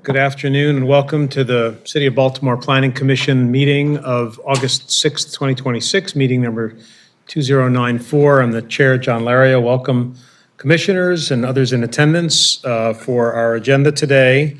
Good afternoon and welcome to the City of Baltimore Planning Commission meeting of August 6th, 2026, meeting number 2094. I'm the chair, John Laria. Welcome commissioners and others in attendance for our agenda today.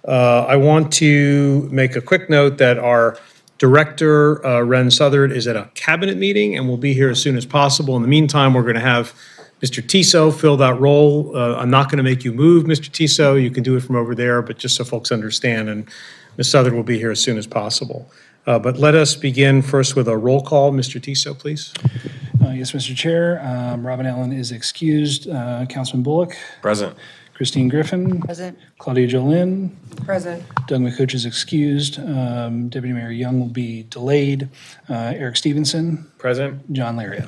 I want to make a quick note that our director, Ren Southard, is at a cabinet meeting and will be here as soon as possible. In the meantime, we're going to have Mr. Tiso fill that role. I'm not going to make you move, Mr. Tiso. You can do it from over there, but just so folks understand, and Ms. Southard will be here as soon as possible. But let us begin first with a roll call. Mr. Tiso, please. Yes, Mr. Chair. Robin Allen is excused. Councilman Bullock. Present. Christine Griffin. Present. Claudia Jolin. Present. Doug McCooch is excused. Deputy Mayor Young will be delayed. Eric Stevenson. Present. John Laria.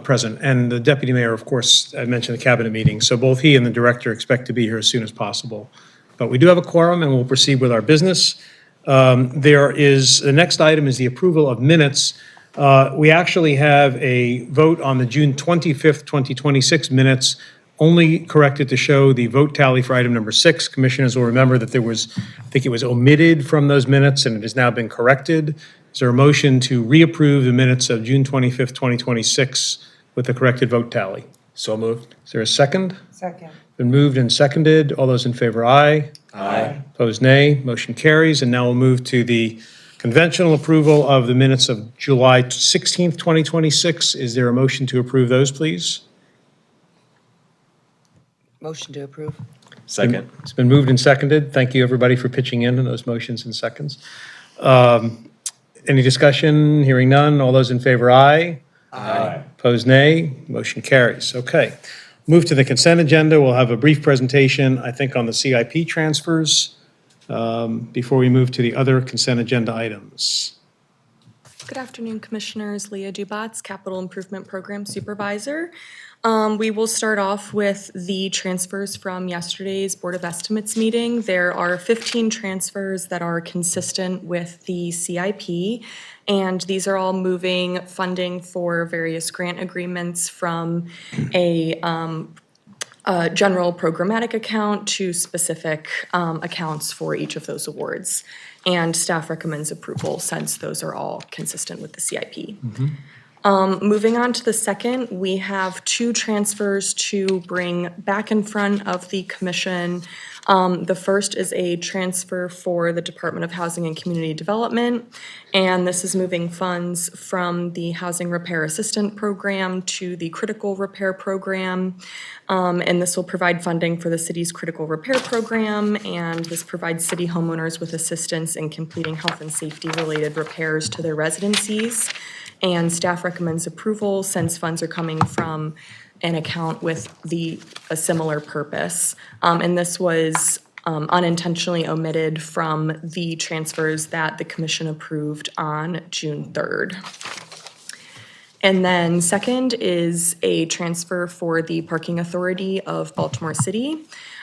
Present. And the deputy mayor, of course, I mentioned the cabinet meeting. So both he and the director expect to be here as soon as possible. But we do have a quorum and we'll proceed with our business. The next item is the approval of minutes. We actually have a vote on the June 25th, 2026 minutes, only corrected to show the vote tally for item number 6. Commissioners will remember that I think it was omitted from those minutes and it has now been corrected. Is there a motion to reapprove the minutes of June 25th, 2026 with the corrected vote tally? So moved. Is there a second? Second. Been moved and seconded. All those in favor, aye. Aye. Opposed, nay. Motion carries. And now we'll move to the conventional approval of the minutes of July 16th, 2026. Is there a motion to approve those, please? Motion to approve. Second. It's been moved and seconded. Thank you, everybody, for pitching in on those motions and seconds. Any discussion? Hearing none. All those in favor, aye. Aye. Opposed, nay. Motion carries. Okay. Move to the consent agenda. We'll have a brief presentation, I think, on the CIP transfers before we move to the other consent agenda items. Good afternoon, Commissioners. Leah Dubats, Capital Improvement Program Supervisor. We will start off with the transfers from yesterday's Board of Estimates meeting. There are 15 transfers that are consistent with the CIP, and these are all moving funding for various grant agreements from a general programmatic account to specific accounts for each of those awards. And staff recommends approval since those are all consistent with the CIP. Moving on to the second, we have 2 transfers to bring back in front of the commission. The first is a transfer for the Department of Housing and Community Development, and this is moving funds from the Housing Repair Assistant Program to the Critical Repair Program. And this will provide funding for the city's Critical Repair Program, and this provides city homeowners with assistance in completing health and safety related repairs to their residencies. And staff recommends approval since funds are coming from an account with a similar purpose. And this was unintentionally omitted from the transfers that the commission approved on June 3rd. And then second is a transfer for the Parking Authority of Baltimore City.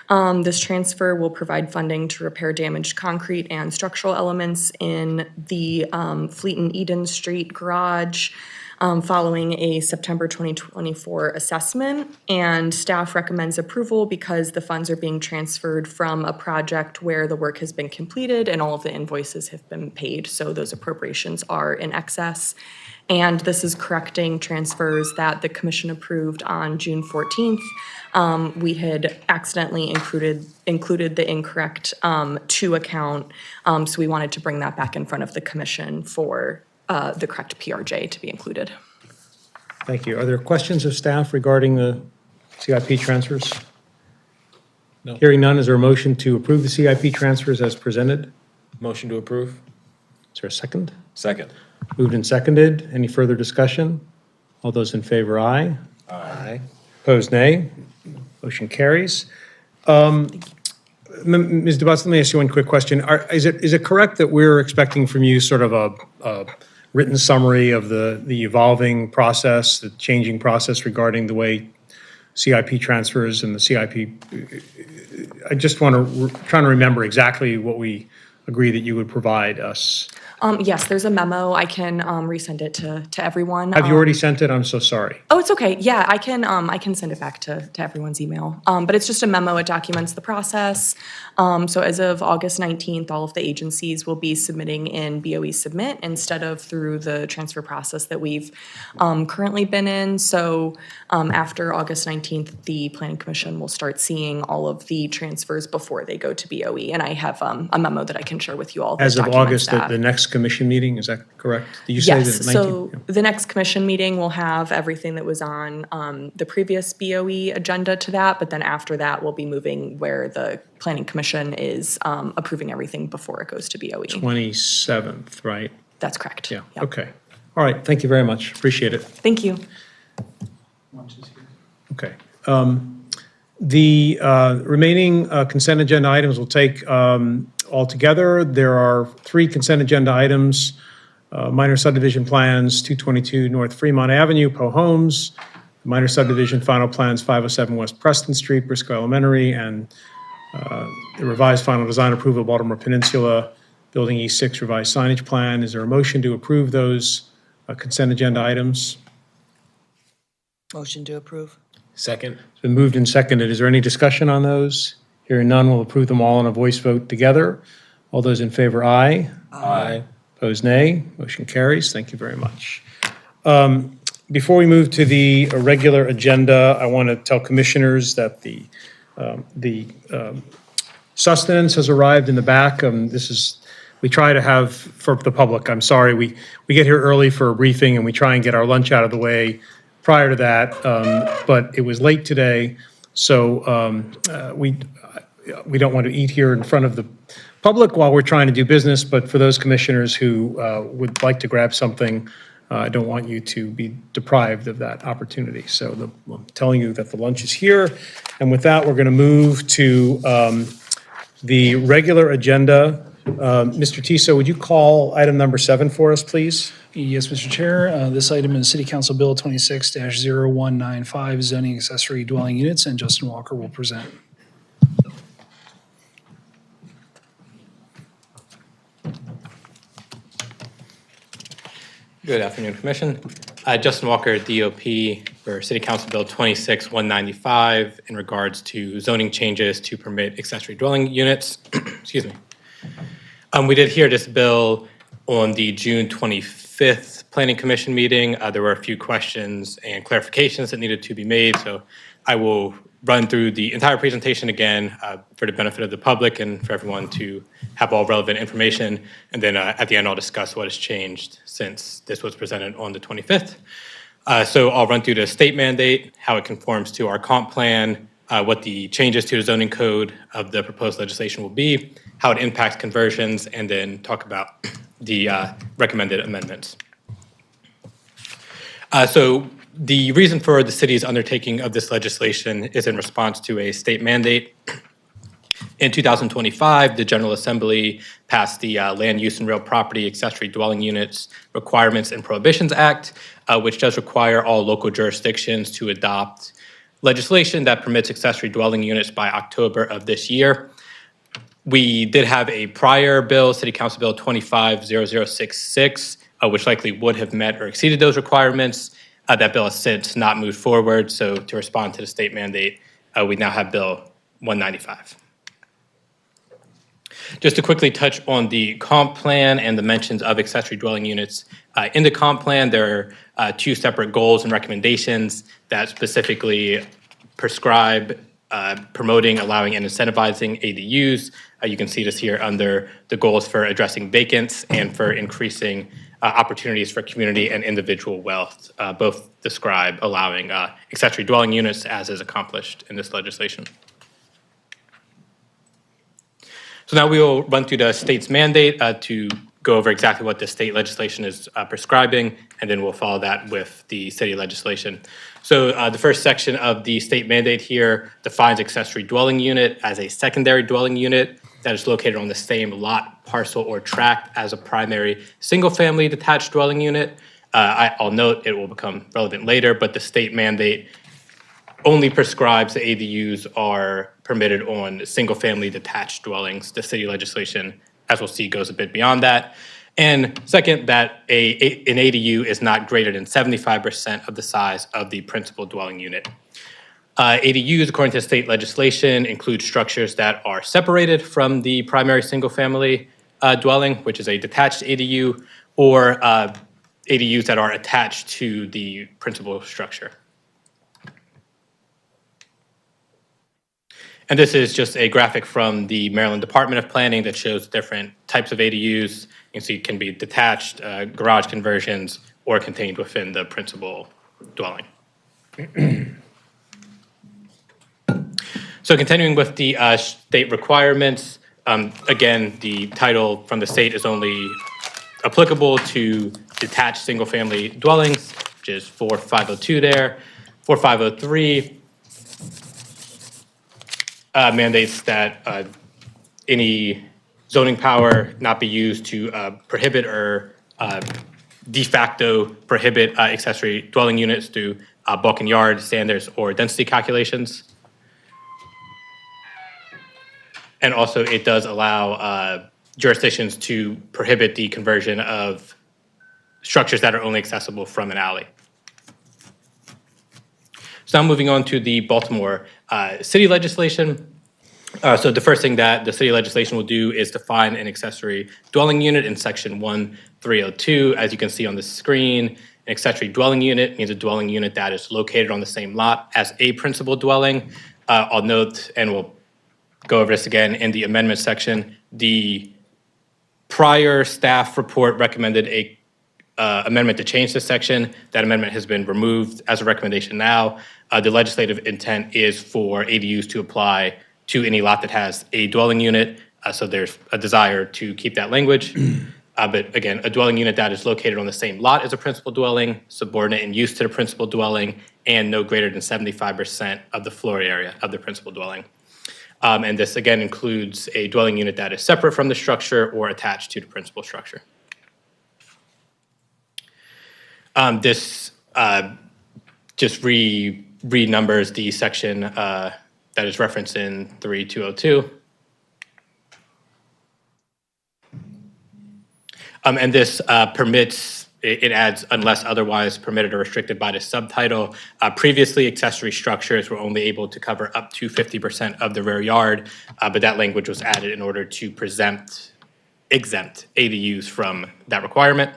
This transfer will provide funding to repair damaged concrete and structural elements in the Fleet and Eden Street garage following a September 2024 assessment. And staff recommends approval because the funds are being transferred from a project where the work has been completed and all of the invoices have been paid. So those appropriations are in excess. And this is correcting transfers that the commission approved on June 14th. We had accidentally included the incorrect to account, so we wanted to bring that back in front of the commission for the correct PRJ to be included. Thank you. Are there questions of staff regarding the CIP transfers? No. Hearing none, is there a motion to approve the CIP transfers as presented? Motion to approve. Is there a second? Second. Moved and seconded. Any further discussion? All those in favor, aye. Aye. Opposed, nay. Motion carries. Ms. DeBus, let me ask you one quick question. Is it correct that we're expecting from you sort of a written summary of the evolving process, the changing process regarding the way CIP transfers and the CIP? I just want to try to remember exactly what we agree that you would provide us. Yes, there's a memo. I can resend it to everyone. Have you already sent it? I'm so sorry. Oh, it's okay. Yeah, I can send it back to everyone's email. But it's just a memo. It documents the process. So as of August 19th, all of the agencies will be submitting in BOE Submit instead of through the transfer process that we've currently been in. So after August 19th, the Planning Commission will start seeing all of the transfers before they go to BOE. And I have a memo that I can share with you all that As of documents August, that. the next commission meeting, is that correct? Did you say Yes, the 19th? so Yeah. the next commission meeting will have everything that was on the previous BOE agenda to that, but then after that, we'll be moving where the planning commission is approving everything before it goes to BOE. 27th, right? That's correct. Yeah, Yep. okay. All right, thank you very much. Appreciate it. Thank you. Okay. The remaining consent agenda items we'll take all together. There are 3 consent agenda items, minor subdivision plans, 222 North Fremont Avenue, Poe Homes, minor subdivision final plans, 507 West Preston Street, Briscoe Elementary, and the revised final design approval, Baltimore Peninsula, Building E6 revised signage plan. Is there a motion to approve those consent agenda items? Motion to approve. Second. It's been moved and seconded. Is there any discussion on those? Hearing none, we'll approve them all in a voice vote together. All those in favor, aye. Aye. Opposed, nay. Motion carries. Thank you very much. Before we move to the regular agenda, I want to tell commissioners that the sustenance has arrived in the back. We try to have, for the public, I'm sorry, we get here early for a briefing and we try and get our lunch out of the way prior to that, but it was late today, so we don't want to eat here in front of the public while we're trying to do business, but for those commissioners who would like to grab something, I don't want you to be deprived of that opportunity. So I'm telling you that the lunch is here, and with that, we're going to move to the regular agenda. Mr. Tiso, would you call item number 7 for us, please? Yes, Mr. Chair. This item is City Council Bill 26-0195, zoning accessory dwelling units, and Justin Walker will present. Good afternoon, Commission. Justin Walker, DOP for City Council Bill 26-195 in regards to zoning changes to permit accessory dwelling units. Excuse me. We did hear this bill on the June 25th Planning Commission meeting. There were a few questions and clarifications that needed to be made, so I will run through the entire presentation again for the benefit of the public and for everyone to have all relevant information. And then at the end, I'll discuss what has changed since this was presented on the 25th. So I'll run through the state mandate, how it conforms to our comp plan, what the changes to the zoning code of the proposed legislation will be, how it impacts conversions, and then talk about the recommended amendments. So the reason for the city's undertaking of this legislation is in response to a state mandate. In 2025, the General Assembly passed the Land Use and Real Property Accessory Dwelling Units Requirements and Prohibitions Act, which does require all local jurisdictions to adopt legislation that permits accessory dwelling units by October of this year. We did have a prior bill, City Council Bill 25-0066, which likely would have met or exceeded those requirements. That bill has since not moved forward, so to respond to the state mandate, we now have Bill 195. Just to quickly touch on the comp plan and the mentions of accessory dwelling units. In the comp plan, there are 2 separate goals and recommendations that specifically prescribe promoting, allowing, and incentivizing ADUs. You can see this here under the goals for addressing vacants and for increasing opportunities for community and individual wealth. Both describe allowing accessory dwelling units as is accomplished in this legislation. So now we will run through the state's mandate to go over exactly what the state legislation is prescribing, and then we'll follow that with the city legislation. So the first section of the state mandate here defines accessory dwelling unit as a secondary dwelling unit that is located on the same lot, parcel, or tract as a primary single-family detached dwelling unit. I'll note it will become relevant later, but the state mandate only prescribes that ADUs are permitted on single-family detached dwellings. The city legislation, as we'll see, goes a bit beyond that. And second, that an ADU is not greater than 75% of the size of the principal dwelling unit. ADUs, according to state legislation, include structures that are separated from the primary single-family dwelling, which is a detached ADU, or ADUs that are attached to the principal structure. And this is just a graphic from the Maryland Department of Planning that shows different types of ADUs. You can see it can be detached, garage conversions, or contained within the principal dwelling. So continuing with the state requirements, again, the title from the state is only applicable to detached single-family dwellings, which is 4502 there. 4503 mandates that any zoning power not be used to prohibit or de facto prohibit accessory dwelling units through bulk and yard standards or density calculations. And also, it does allow jurisdictions to prohibit the conversion of structures that are only accessible from an alley. So now moving on to the Baltimore city legislation. So the first thing that the city legislation will do is define an accessory dwelling unit in section 1302. As you can see on the screen, an accessory dwelling unit means a dwelling unit that is located on the same lot as a principal dwelling. I'll note, and we'll go over this again in the amendment section, the prior staff report recommended a amendment to change this section. That amendment has been removed as a recommendation now. The legislative intent is for ADUs to apply to any lot that has a dwelling unit. So there's a desire to keep that language. But again, a dwelling unit that is located on the same lot as a principal dwelling, subordinate in use to the principal dwelling, and no greater than 75% of the floor area of the principal dwelling. And this again includes a dwelling unit that is separate from the structure or attached to the principal structure. This just renumbers the section that is referenced in 3202. And this permits, it adds unless otherwise permitted or restricted by the subtitle. Previously, accessory structures were only able to cover up to 50% of the rear yard, but that language was added in order to exempt ADUs from that requirement.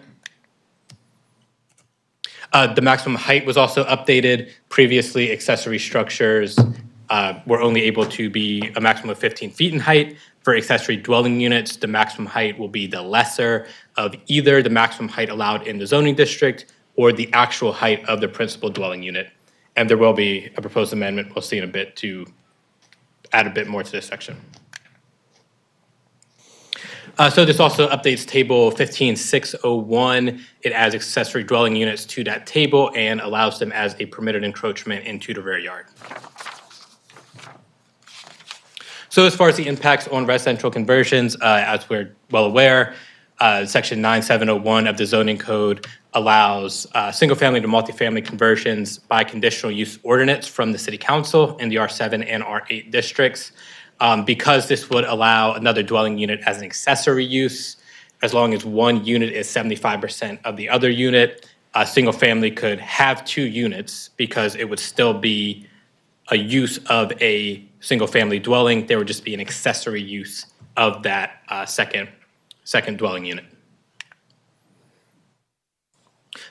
The maximum height was also updated. Previously, accessory structures were only able to be a maximum of 15 feet in height. For accessory dwelling units, the maximum height will be the lesser of either the maximum height allowed in the zoning district or the actual height of the principal dwelling unit. And there will be a proposed amendment we'll see in a bit to add a bit more to this section. So this also updates table 15601. It adds accessory dwelling units to that table and allows them as a permitted encroachment into the rear yard. So as far as the impacts on residential conversions, as we're well aware, section 9701 of the zoning code allows single-family to multifamily conversions by conditional use ordinance from the city council in the R7 and R8 districts. Because this would allow another dwelling unit as an accessory use, as long as one unit is 75% of the other unit, a single family could have two units because it would still be a use of a single family dwelling. There would just be an accessory use of that second dwelling unit.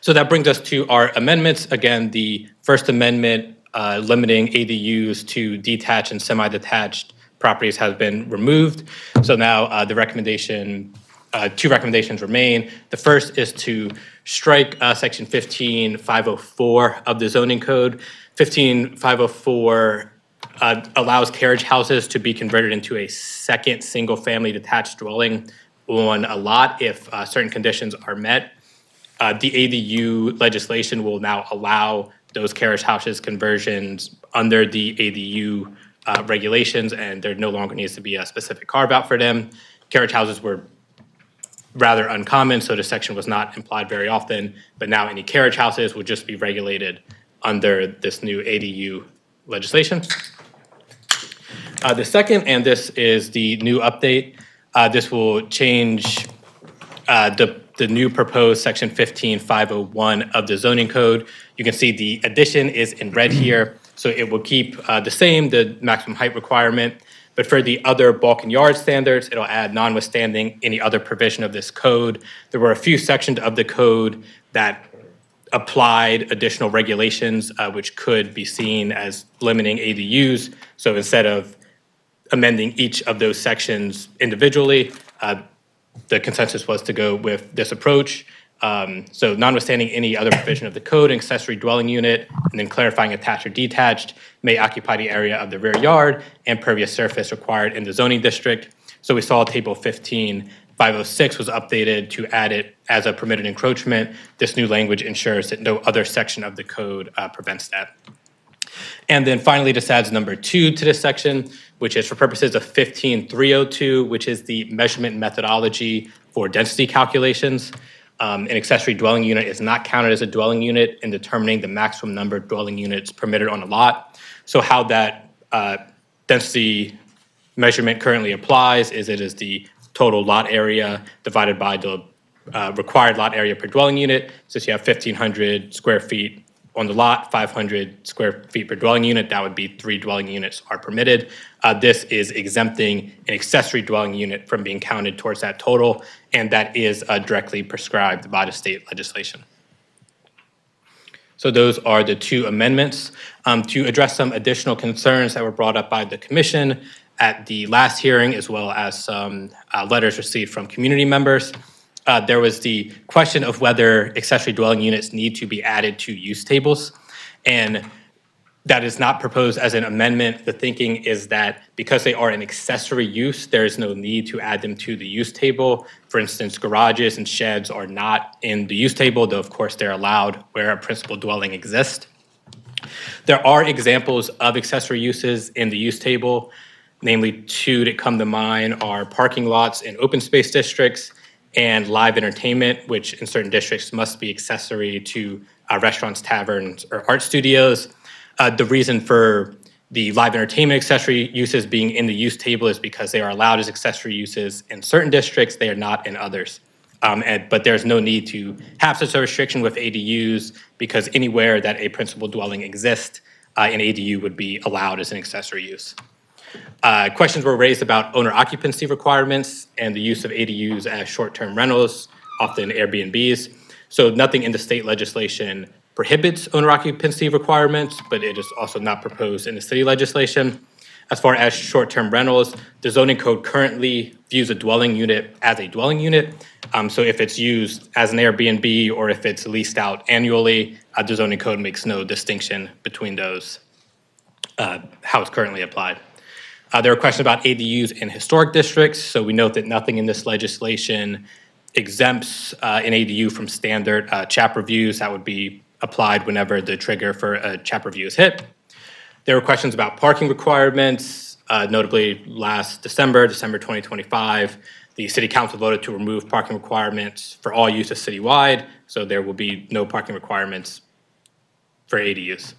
So that brings us to our amendments. Again, the First Amendment limiting ADUs to detached and semi-detached properties has been removed. So now the recommendation, two recommendations remain. The first is to strike section 15504 of the zoning code. 15504 allows carriage houses to be converted into a second single-family detached dwelling on a lot if certain conditions are met. The ADU legislation will now allow those carriage houses conversions under the ADU regulations, and there no longer needs to be a specific carve-out for them. Carriage houses were rather uncommon, so the section was not implied very often, but now any carriage houses will just be regulated under this new ADU legislation. The second, and this is the new update, this will change the new proposed section 15501 of the zoning code. You can see the addition is in red here, so it will keep the same, the maximum height requirement. But for the other bulk and yard standards, it'll add notwithstanding any other provision of this code. There were a few sections of the code that applied additional regulations, which could be seen as limiting ADUs. So instead of amending each of those sections individually, the consensus was to go with this approach. So notwithstanding any other provision of the code, an accessory dwelling unit, and then clarifying attached or detached, may occupy the area of the rear yard and pervious surface required in the zoning district. So we saw table 15506 was updated to add it as a permitted encroachment. This new language ensures that no other section of the code prevents that. And then finally, this adds number 2 to this section, which is for purposes of 15302, which is the measurement methodology for density calculations. An accessory dwelling unit is not counted as a dwelling unit in determining the maximum number of dwelling units permitted on a lot. So how that density measurement currently applies is it is the total lot area divided by the required lot area per dwelling unit. Since you have 1,500 square feet on the lot, 500 square feet per dwelling unit, that would be 3 dwelling units are permitted. This is exempting an accessory dwelling unit from being counted towards that total, and that is directly prescribed by the state legislation. So those are the 2 amendments. To address some additional concerns that were brought up by the commission at the last hearing, as well as some letters received from community members, there was the question of whether accessory dwelling units need to be added to use tables. And that is not proposed as an amendment. The thinking is that because they are an accessory use, there is no need to add them to the use table. For instance, garages and sheds are not in the use table, though of course they're allowed where a principal dwelling exists. There are examples of accessory uses in the use table. Namely, 2 that come to mind are parking lots in open space districts and live entertainment, which in certain districts must be accessory to restaurants, taverns, or art studios. The reason for the live entertainment accessory uses being in the use table is because they are allowed as accessory uses in certain districts, they are not in others. But there's no need to have such a restriction with ADUs because anywhere that a principal dwelling exists, an ADU would be allowed as an accessory use. Questions were raised about owner occupancy requirements and the use of ADUs as short-term rentals, often Airbnbs. So nothing in the state legislation prohibits owner occupancy requirements, but it is also not proposed in the city legislation. As far as short-term rentals, the zoning code currently views a dwelling unit as a dwelling unit. So if it's used as an Airbnb or if it's leased out annually, the zoning code makes no distinction between those, how it's currently applied. There are questions about ADUs in historic districts. So we note that nothing in this legislation exempts an ADU from standard CHAP reviews. That would be applied whenever the trigger for a CHAP review is hit. There were questions about parking requirements. Notably, last December 2025, the City Council voted to remove parking requirements for all uses citywide. So there will be no parking requirements for ADUs.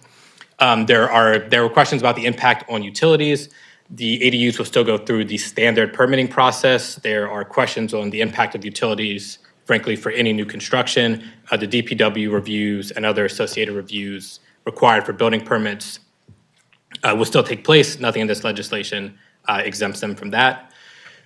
There were questions about the impact on utilities. The ADUs will still go through the standard permitting process. There are questions on the impact of utilities, frankly, for any new construction. The DPW reviews and other associated reviews required for building permits will still take place. Nothing in this legislation exempts them from that.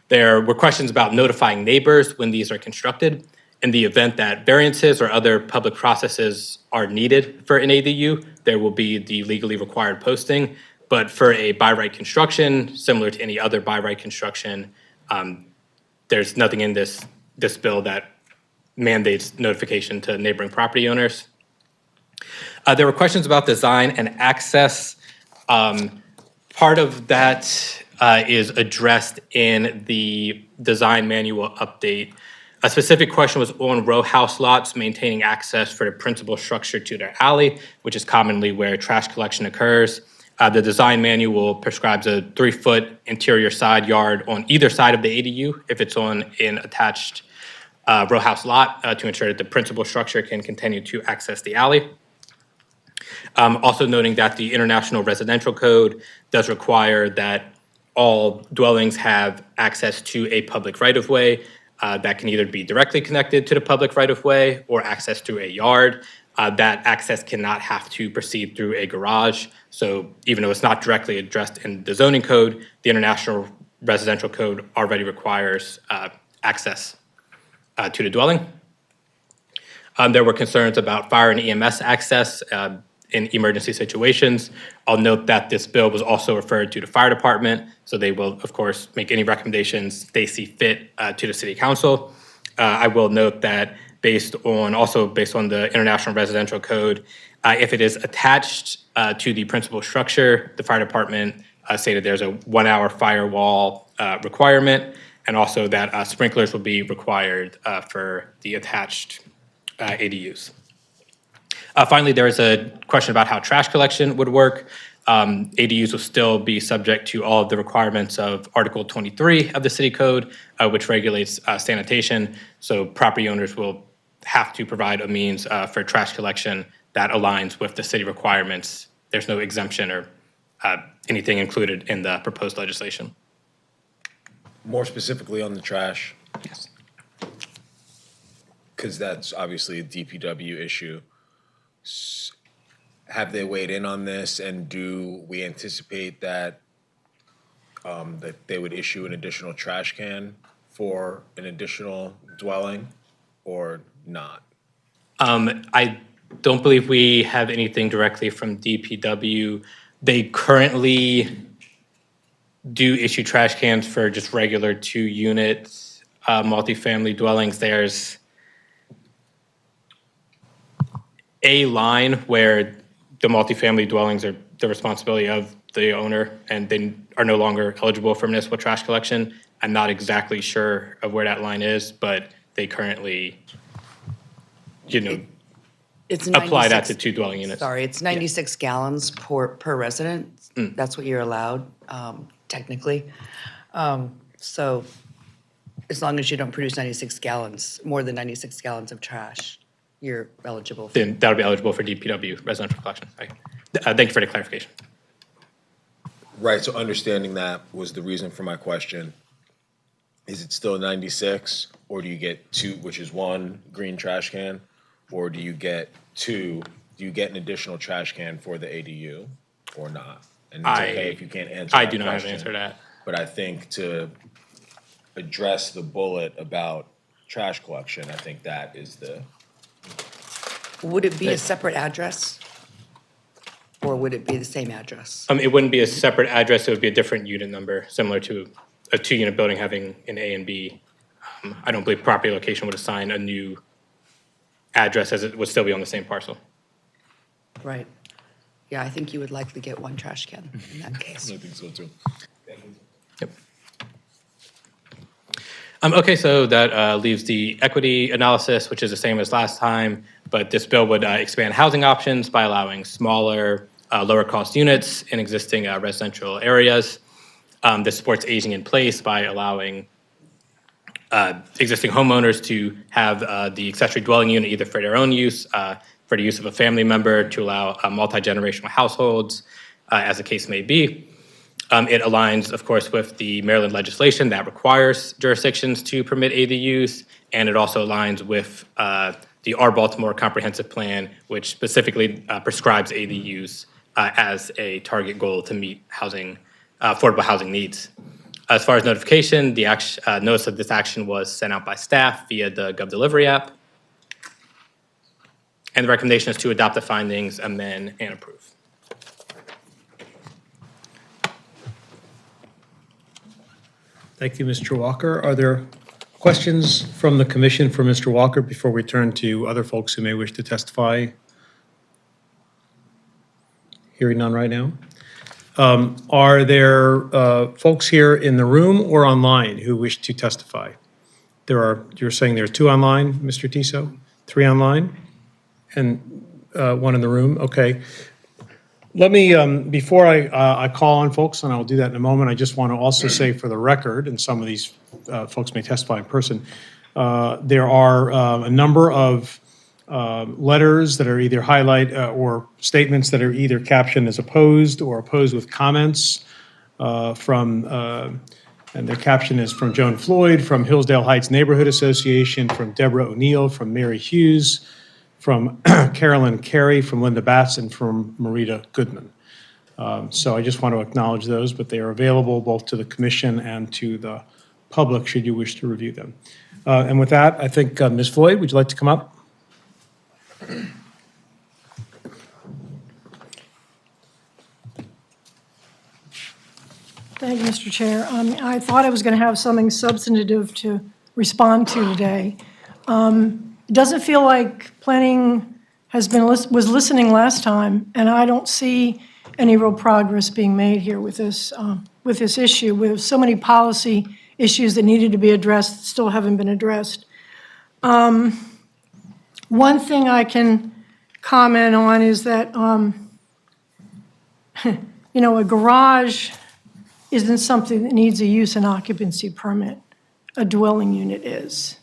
There were questions about notifying neighbors when these are constructed. In the event that variances or other public processes are needed for an ADU, there will be the legally required posting. But for a by right construction, similar to any other by right construction, there's nothing in this bill that mandates notification to neighboring property owners. There were questions about design and access. Part of that is addressed in the design manual update. A specific question was on row house lots maintaining access for the principal structure to their alley, which is commonly where trash collection occurs. The design manual prescribes a 3-foot interior side yard on either side of the ADU if it's on an attached row house lot to ensure that the principal structure can continue to access the alley. Also noting that the International Residential Code does require that all dwellings have access to a public right-of-way. that can either be directly connected to the public right-of-way or access through a yard. That access cannot have to proceed through a garage. So even though it's not directly addressed in the zoning code, the International Residential Code already requires access to the dwelling. There were concerns about fire and EMS access in emergency situations. I'll note that this bill was also referred to the fire department, so they will, of course, make any recommendations they see fit to the city council. I will note that based on the International Residential Code, if it is attached to the principal structure, the fire department stated there's a 1 hour firewall requirement, and also that sprinklers will be required for the attached ADUs. Finally, there is a question about how trash collection would work. ADUs will still be subject to all of the requirements of Article 23 of the City Code, which regulates sanitation. So property owners will have to provide a means for trash collection that aligns with the city requirements. There's no exemption or anything included in the proposed legislation. More specifically on the trash, Yes. because that's obviously a DPW issue. Have they weighed in on this, and do we anticipate that that they would issue an additional trash can for an additional dwelling, or not? I don't believe we have anything directly from DPW. They currently do issue trash cans for just regular 2-unit multifamily dwellings. There's a line where the multifamily dwellings are the responsibility of the owner and they are no longer eligible for municipal trash collection. I'm not exactly sure of where that line is, but they currently, It's apply that 96 to 2 dwelling units. Sorry, it's 96 gallons per resident. That's what you're allowed, technically. So as long as you don't produce 96 gallons, more than 96 gallons of trash, you're eligible. Then that would be eligible for DPW residential collection. Thank you for the clarification. Right, so understanding that was the reason for my question. Is it still 96, or do you get 2, which is 1 green trash can? Or do you get 2, do you get an additional trash can for the ADU or not? And it's okay if you can't answer I that do not have an question, answer to that. But I think to address the bullet about trash collection, I think that is the, Would it be a separate address? Or would it be the same address? It wouldn't be a separate address, it would be a different unit number, similar to a 2-unit building having an A and B. I don't believe property location would assign a new address as it would still be on the same parcel. Right. Yeah, I think you would likely get 1 trash can in that case. I think so too. Yep. Okay, so that leaves the equity analysis, which is the same as last time, but this bill would expand housing options by allowing smaller, lower-cost units in existing residential areas. This supports aging in place by allowing existing homeowners to have the accessory dwelling unit either for their own use, for the use of a family member, to allow multi-generational households, as the case may be. It aligns, of course, with the Maryland legislation that requires jurisdictions to permit ADUs, and it also aligns with the Our Baltimore Comprehensive Plan, which specifically prescribes ADUs as a target goal to meet affordable housing needs. As far as notification, the notice of this action was sent out by staff via the GovDelivery app. And the recommendation is to adopt the findings, amend, and approve. Thank you, Mr. Walker. Are there questions from the commission for Mr. Walker before we turn to other folks who may wish to testify? Hearing none right now. Are there folks here in the room or online who wish to testify? You're saying there are 2 online, Mr. Tiso? 3 online? And 1 in the room? Okay. Let me, before I call on folks, and I'll do that in a moment, I just want to also say for the record, and some of these folks may testify in person, there are a number of letters that are either highlight or statements that are either captioned as opposed or opposed with comments from And the caption is from Joan Floyd, from Hillsdale Heights Neighborhood Association, from Deborah O'Neill, from Mary Hughes, from Carolyn Carey, from Linda Batts, and from Marita Goodman. So I just want to acknowledge those, but they are available both to the commission and to the public should you wish to review them. And with that, I think, Ms. Floyd, would you like to come up? Thank you, Mr. Chair. I thought I was going to have something substantive to respond to today. It doesn't feel like planning was listening last time, and I don't see any real progress being made here with this issue. With so many policy issues that needed to be addressed that still haven't been addressed. One thing I can comment on is that a garage isn't something that needs a use and occupancy permit. A dwelling unit is.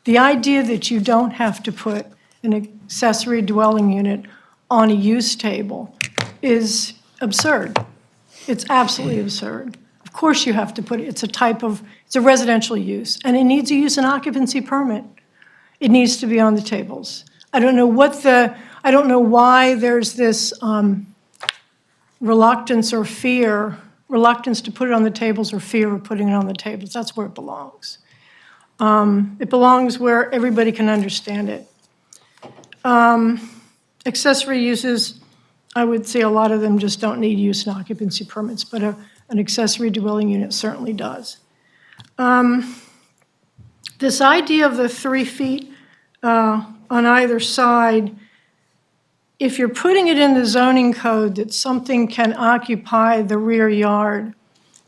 The idea that you don't have to put an accessory dwelling unit on a use table is absurd. It's absolutely absurd. Of course you have to put it, it's a residential use, and it needs a use and occupancy permit. It needs to be on the tables. I don't know why there's this reluctance to put it on the tables or fear of putting it on the tables. That's where it belongs. It belongs where everybody can understand it. Accessory uses, I would say a lot of them just don't need use and occupancy permits, but an accessory dwelling unit certainly does. This idea of the 3 feet on either side, if you're putting it in the zoning code that something can occupy the rear yard,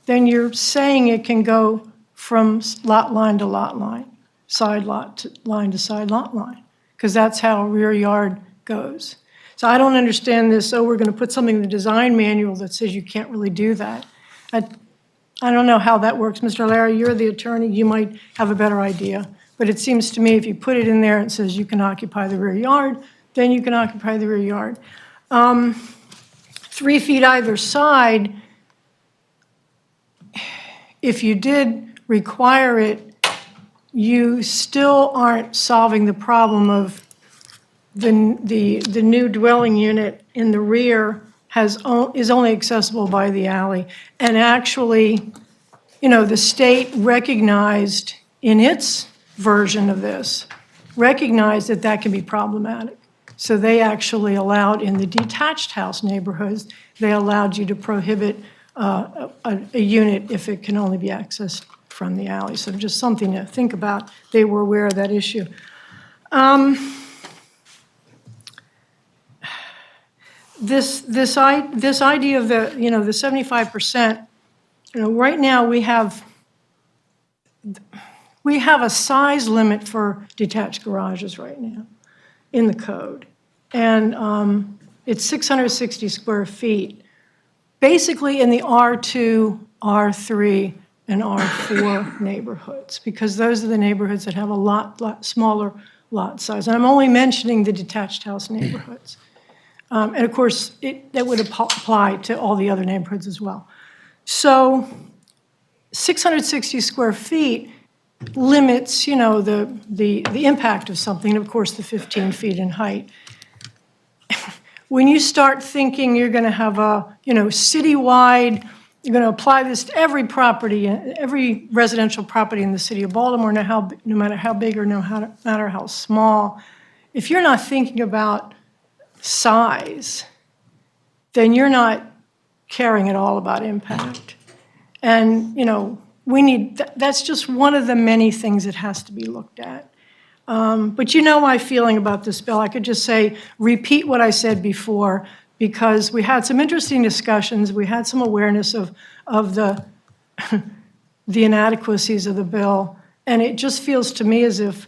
then you're saying it can go from lot line to lot line, side lot to line to side lot line, because that's how a rear yard goes. So I don't understand this, we're going to put something in the design manual that says you can't really do that. I don't know how that works. Mr. Larry, you're the attorney, you might have a better idea. But it seems to me if you put it in there and it says you can occupy the rear yard, then you can occupy the rear yard. 3 feet either side, if you did require it, you still aren't solving the problem of the new dwelling unit in the rear is only accessible by the alley. And actually, the state recognized in its version of this, recognized that that can be problematic. So they actually allowed in the detached house neighborhoods, they allowed you to prohibit a unit if it can only be accessed from the alley. So just something to think about. They were aware of that issue. This idea of the 75%, right now we have a size limit for detached garages right now in the code. And it's 660 square feet, basically in the R2, R3, and R4 neighborhoods, because those are the neighborhoods that have a lot smaller lot size. And I'm only mentioning the detached house neighborhoods. And of course, that would apply to all the other neighborhoods as well. So 660 square feet limits, the impact of something, and of course, the 15 feet in height. When you start thinking you're going to have a, citywide, you're going to apply this to every property, every residential property in the city of Baltimore, no matter how big or no matter how small, if you're not thinking about size, then you're not caring at all about impact. And, that's just one of the many things that has to be looked at. But my feeling about this bill. I could just say, repeat what I said before, because we had some interesting discussions. We had some awareness of the inadequacies of the bill. And it just feels to me as if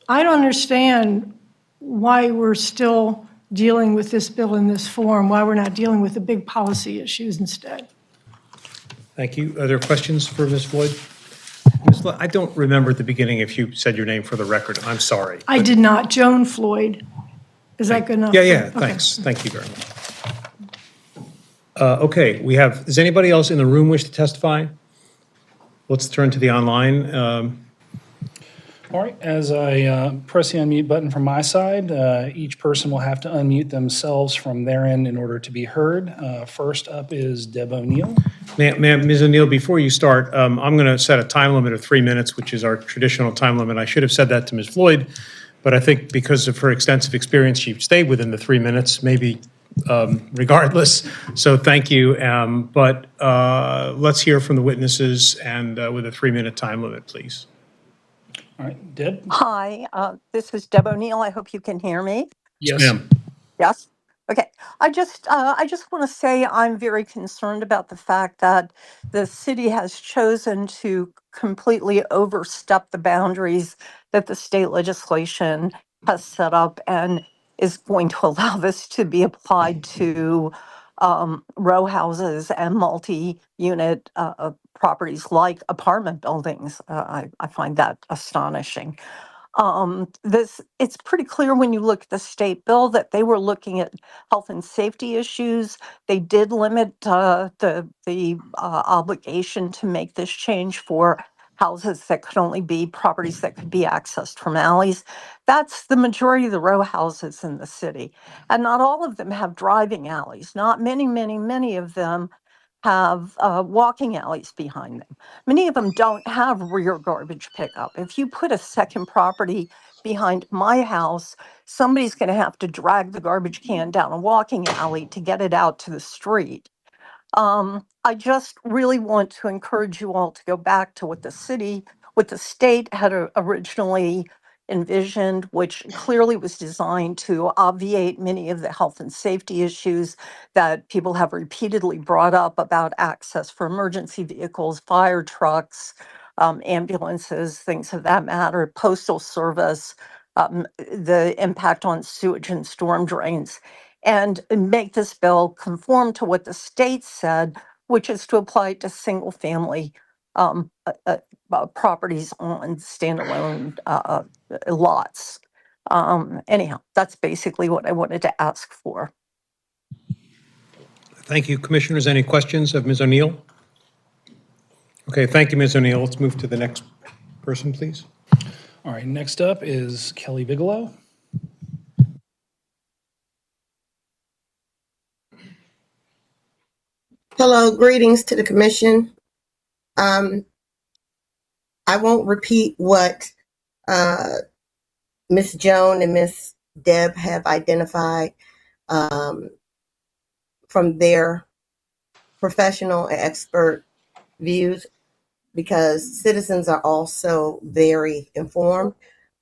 I don't understand why we're still dealing with this bill in this form, why we're not dealing with the big policy issues instead. Thank you. Are there questions for Ms. Floyd? Ms. Floyd, I don't remember at the beginning if you said your name for the record. I'm sorry. I did not. Joan Floyd. Is that good enough? Yeah, Okay. thanks. Thank you very much. Okay, does anybody else in the room wish to testify? Let's turn to the online. All right, as I press the unmute button from my side, each person will have to unmute themselves from their end in order to be heard. First up is Deb O'Neill. Ma'am, Ms. O'Neill, before you start, I'm going to set a time limit of 3 minutes, which is our traditional time limit. I should have said that to Ms. Floyd, but I think because of her extensive experience, she stayed within the 3 minutes, maybe regardless. So thank you. But let's hear from the witnesses and with a 3-minute time limit, please. All right, Deb? Hi, this is Deb O'Neill. I hope you can hear me. Yes. Ma'am. Yes? Okay. I just want to say I'm very concerned about the fact that the city has chosen to completely overstep the boundaries that the state legislation has set up and is going to allow this to be applied to row houses and multi-unit properties like apartment buildings. I find that astonishing. It's pretty clear when you look at the state bill that they were looking at health and safety issues. They did limit the obligation to make this change for houses that could only be properties that could be accessed from alleys. That's the majority of the row houses in the city. And not all of them have driving alleys. Not many of them have walking alleys behind them. Many of them don't have rear garbage pickup. If you put a second property behind my house, somebody's going to have to drag the garbage can down a walking alley to get it out to the street. I just really want to encourage you all to go back to what the state had originally envisioned, which clearly was designed to obviate many of the health and safety issues that people have repeatedly brought up about access for emergency vehicles, fire trucks, ambulances, things of that matter, postal service, the impact on sewage and storm drains, and make this bill conform to what the state said, which is to apply it to single-family properties on standalone lots. Anyhow, that's basically what I wanted to ask for. Thank you. Commissioners, any questions of Ms. O'Neill? Okay, thank you, Ms. O'Neill. Let's move to the next person, please. All right, next up is Kelly Bigelow. Hello, greetings to the commission. I won't repeat what Ms. Joan and Ms. Deb have identified from their professional and expert views, because citizens are also very informed.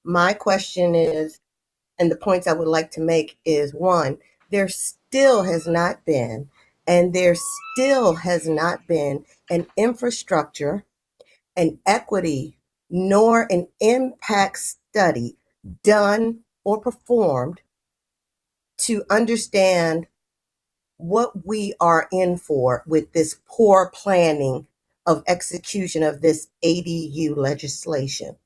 My question is, and the points I would like to make is, one, there still has not been an infrastructure, an equity, nor an impact study done or performed to understand what we are in for with this poor planning of execution of this ADU legislation.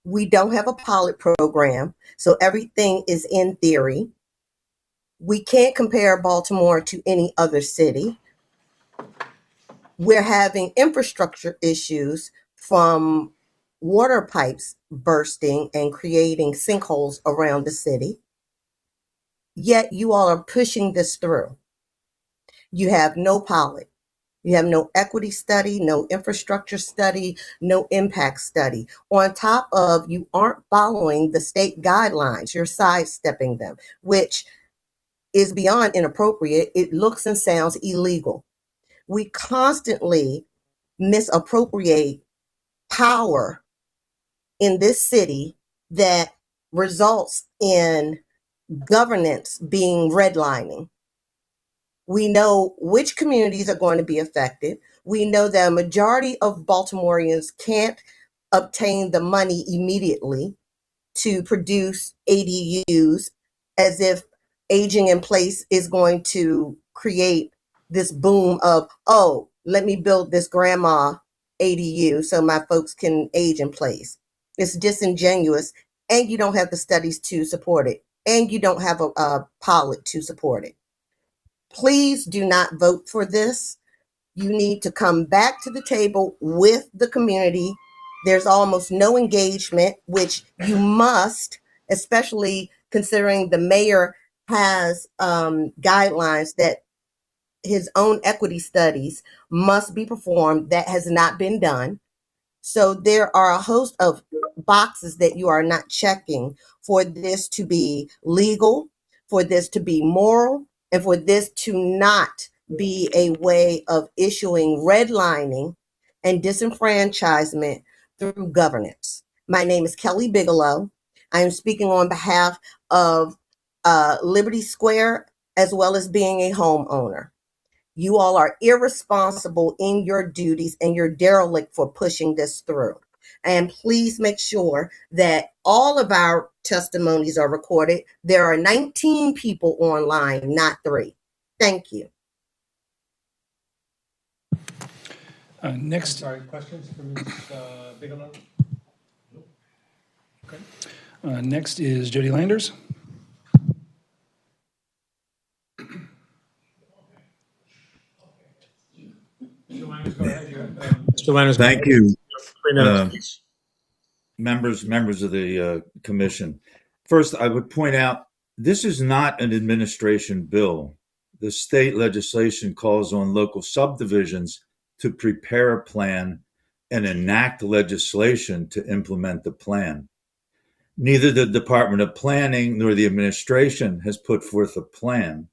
We don't have a pilot program, so everything is in theory. We can't compare Baltimore to any other city. We're having infrastructure issues from water pipes bursting and creating sinkholes around the city. Yet you all are pushing this through. You have no pilot. You have no equity study, no infrastructure study, no impact study. On top of, you aren't following the state guidelines. You're sidestepping them, which is beyond inappropriate. It looks and sounds illegal. We constantly misappropriate power in this city that results in governance being redlining. We know which communities are going to be affected. We know that a majority of Baltimoreans can't obtain the money immediately to produce ADUs, as if aging in place is going to create this boom of, oh, let me build this grandma ADU so my folks can age in place. It's disingenuous, and you don't have the studies to support it, and you don't have a pilot to support it. Please do not vote for this. You need to come back to the table with the community. There's almost no engagement, which you must, especially considering the mayor has guidelines that his own equity studies must be performed. That has not been done. So there are a host of boxes that you are not checking for this to be legal, for this to be moral, and for this to not be a way of issuing redlining and disenfranchisement through governance. My name is Kelly Bigelow. I am speaking on behalf of Liberty Square as well as being a homeowner. You all are irresponsible in your duties and you're derelict for pushing this through. And please make sure that all of our testimonies are recorded. There are 19 people online, not 3. Thank you. Next, Sorry, questions for Ms. Bigelow? next is Jody Landers. Mr. Landers, go ahead. Mr. Landers, go Thank ahead. you, 3 minutes, please. members of the commission. First, I would point out, this is not an administration bill. The state legislation calls on local subdivisions to prepare a plan and enact legislation to implement the plan. Neither the Department of Planning nor the administration has put forth a plan.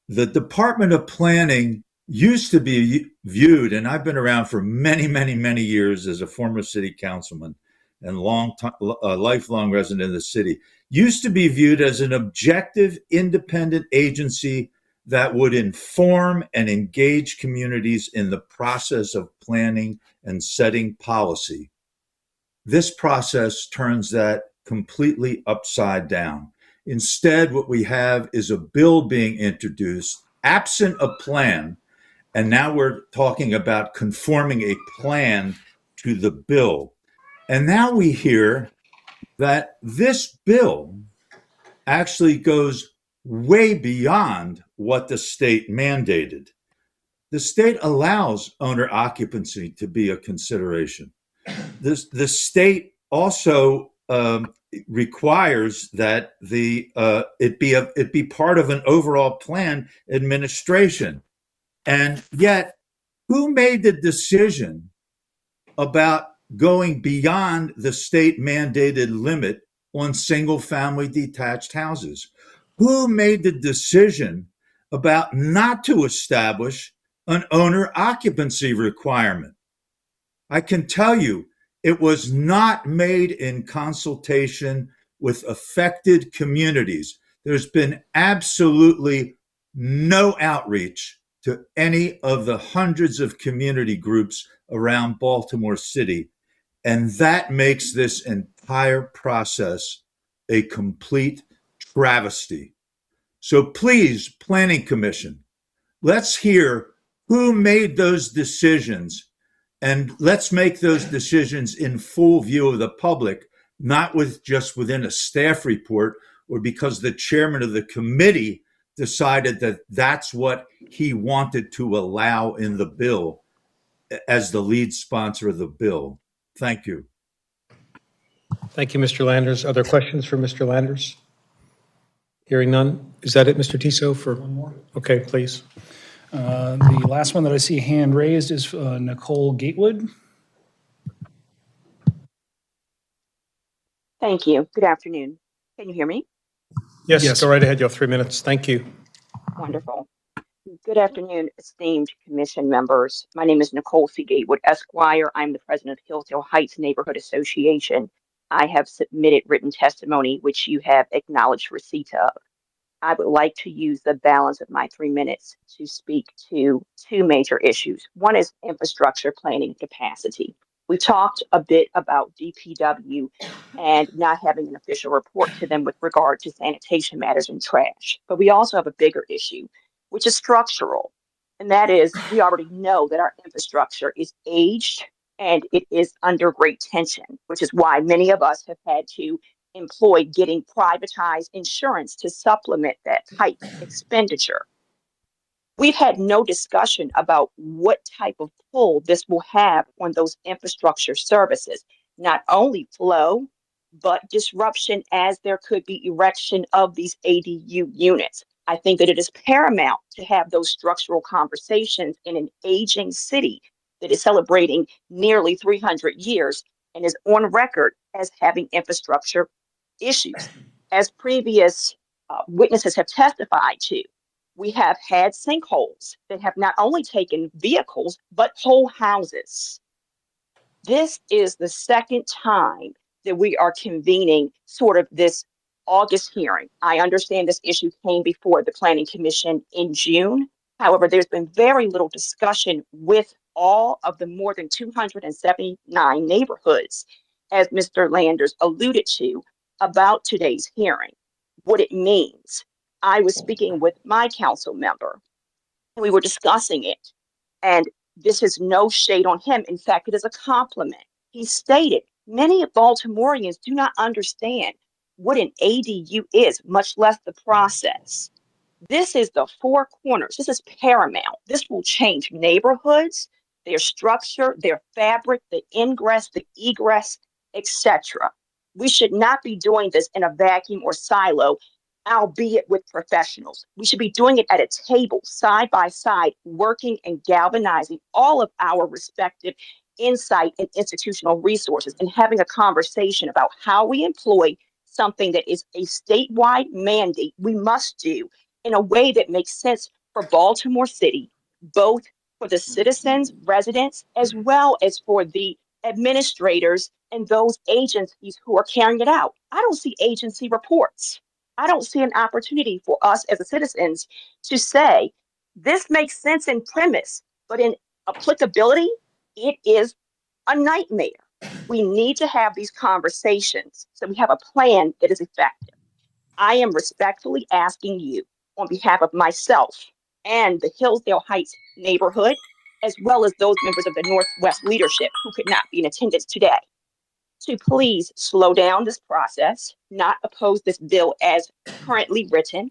The Department of Planning used to be viewed, and I've been around for many, many, many years as a former city councilman and lifelong resident of the city, used to be viewed as an objective, independent agency that would inform and engage communities in the process of planning and setting policy. This process turns that completely upside down. Instead, what we have is a bill being introduced, absent a plan, and now we're talking about conforming a plan to the bill. And now we hear that this bill actually goes way beyond what the state mandated. The state allows owner occupancy to be a consideration. The state also requires that it be part of an overall plan administration. And yet, who made the decision about going beyond the state mandated limit on single family detached houses? Who made the decision about not to establish an owner occupancy requirement? I can tell you, it was not made in consultation with affected communities. There's been absolutely no outreach to any of the hundreds of community groups around Baltimore City. And that makes this entire process a complete travesty. So please, Planning Commission, let's hear who made those decisions, and let's make those decisions in full view of the public, not just within a staff report or because the chairman of the committee decided that that's what he wanted to allow in the bill as the lead sponsor of the bill. Thank you. Thank you, Mr. Landers. Other questions for Mr. Landers? Hearing none. Is that it, Mr. Tissot? For one more? Okay, please. The last one that I see hand raised is Nicole Gatewood. Thank you. Good afternoon. Can you hear me? Yes, go right ahead. You have 3 minutes. Thank you. Wonderful. Good afternoon, esteemed commission members. My name is Nicole C. Gatewood, Esquire. I'm the president of Hillsdale Heights Neighborhood Association. I have submitted written testimony, which you have acknowledged receipt of. I would like to use the balance of my 3 minutes to speak to 2 major issues. One is infrastructure planning capacity. We talked a bit about DPW and not having an official report to them with regard to sanitation matters and trash. But we also have a bigger issue, which is structural. And that is, we already know that our infrastructure is aged and it is under great tension, which is why many of us have had to employ getting privatized insurance to supplement that type expenditure. We've had no discussion about what type of pull this will have on those infrastructure services, not only flow, but disruption as there could be erection of these ADU units. I think that it is paramount to have those structural conversations in an aging city that is celebrating nearly 300 years and is on record as having infrastructure issues. As previous witnesses have testified to, we have had sinkholes that have not only taken vehicles, but whole houses. This is the second time that we are convening sort of this August hearing. I understand this issue came before the Planning Commission in June. However, there's been very little discussion with all of the more than 279 neighborhoods, as Mr. Landers alluded to, about today's hearing, what it means. I was speaking with my council member, and we were discussing it. And this is no shade on him. In fact, it is a compliment. He stated, many Baltimoreans do not understand what an ADU is, much less the process. This is the four corners. This is paramount. This will change neighborhoods, their structure, their fabric, the ingress, the egress, etc. We should not be doing this in a vacuum or silo, albeit with professionals. We should be doing it at a table, side by side, working and galvanizing all of our respective insight and institutional resources and having a conversation about how we employ something that is a statewide mandate we must do in a way that makes sense for Baltimore City, both for the citizens, residents, as well as for the administrators and those agencies who are carrying it out. I don't see agency reports. I don't see an opportunity for us as citizens to say, this makes sense in premise, but in applicability, it is a nightmare. We need to have these conversations so we have a plan that is effective. I am respectfully asking you on behalf of myself and the Hillsdale Heights neighborhood, as well as those members of the Northwest leadership who could not be in attendance today, to please slow down this process, not oppose this bill as currently written,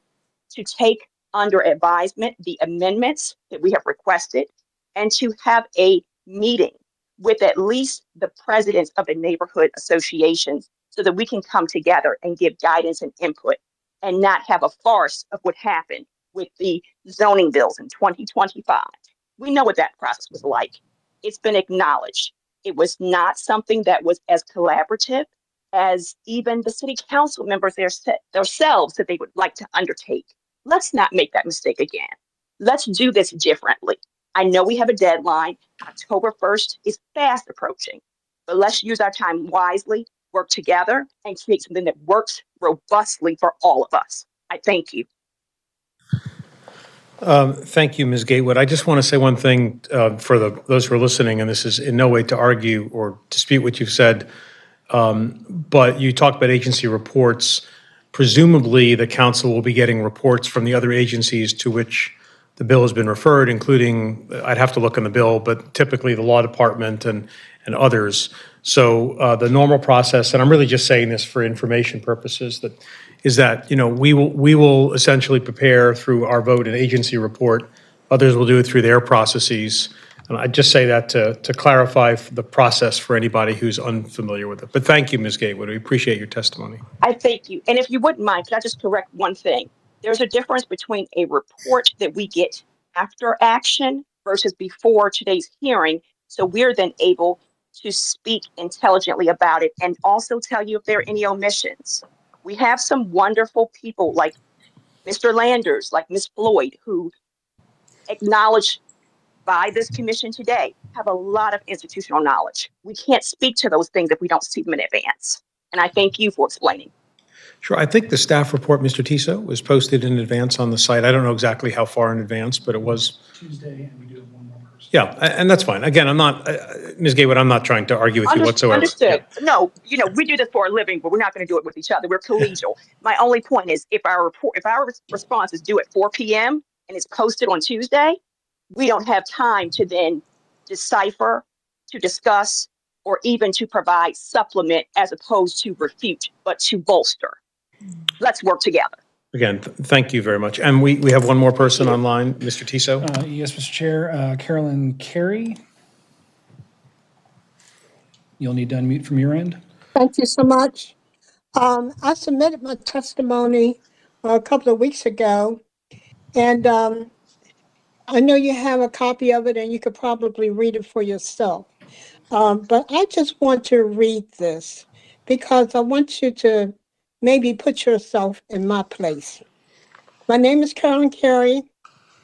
to take under advisement the amendments that we have requested, and to have a meeting with at least the presidents of the neighborhood associations so that we can come together and give guidance and input and not have a farce of what happened with the zoning bills in 2025. We know what that process was like. It's been acknowledged. It was not something that was as collaborative as even the city council members themselves that they would like to undertake. Let's not make that mistake again. Let's do this differently. I know we have a deadline. October 1st is fast approaching, but let's use our time wisely, work together, and create something that works robustly for all of us. I thank you. Thank you, Ms. Gatewood. I just want to say one thing for those who are listening, and this is in no way to argue or dispute what you've said, but you talked about agency reports. Presumably, the council will be getting reports from the other agencies to which the bill has been referred, including, I'd have to look in the bill, but typically the law department and others. So the normal process, and I'm really just saying this for information purposes, is that we will essentially prepare through our vote an agency report. Others will do it through their processes. And I just say that to clarify the process for anybody who's unfamiliar with it. But thank you, Ms. Gatewood. We appreciate your testimony. I thank you. And if you wouldn't mind, could I just correct one thing? There's a difference between a report that we get after action versus before today's hearing. So we're then able to speak intelligently about it and also tell you if there are any omissions. We have some wonderful people like Mr. Landers, like Ms. Floyd, who acknowledged by this commission today, have a lot of institutional knowledge. We can't speak to those things if we don't see them in advance. And I thank you for explaining. Sure. I think the staff report, Mr. Tiso, was posted in advance on the site. I don't know exactly how far in advance, but it was. Tuesday, and we do have one more person. Yeah, and that's fine. Again, I'm not, Ms. Gatewood, I'm not trying to argue with you whatsoever. Understood. Yeah. No, we do this for a living, but we're not going to do it with each other. We're collegial. My only point is if our response is due at 4 p.m. and it's posted on Tuesday, we don't have time to then decipher, to discuss, or even to provide supplement as opposed to refute, but to bolster. Let's work together. Again, thank you very much. And we have one more person online, Mr. Tiso. Yes, Mr. Chair, Carolyn Carey. You'll need to unmute from your end. Thank you so much. I submitted my testimony a couple of weeks ago, and I know you have a copy of it and you could probably read it for yourself. But I just want to read this because I want you to maybe put yourself in my place. My name is Carolyn Carey,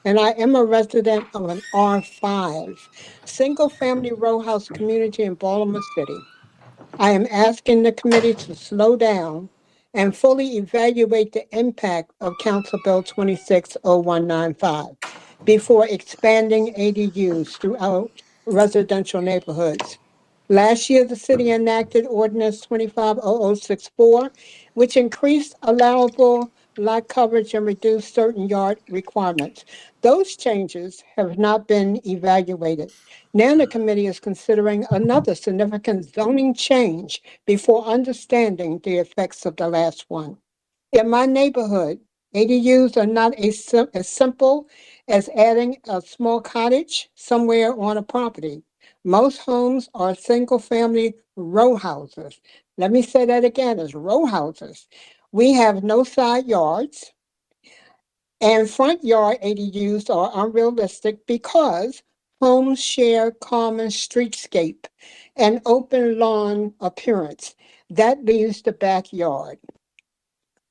and I am a resident of an R5, single-family row house community in Baltimore City. I am asking the committee to slow down and fully evaluate the impact of Council Bill 260195 before expanding ADUs throughout residential neighborhoods. Last year, the city enacted Ordinance 250064, which increased allowable lot coverage and reduced certain yard requirements. Those changes have not been evaluated. Now the committee is considering another significant zoning change before understanding the effects of the last one. In my neighborhood, ADUs are not as simple as adding a small cottage somewhere on a property. Most homes are single-family row houses. Let me say that again, as row houses. We have no side yards, and front yard ADUs are unrealistic because homes share common streetscape and open lawn appearance. That leaves the backyard.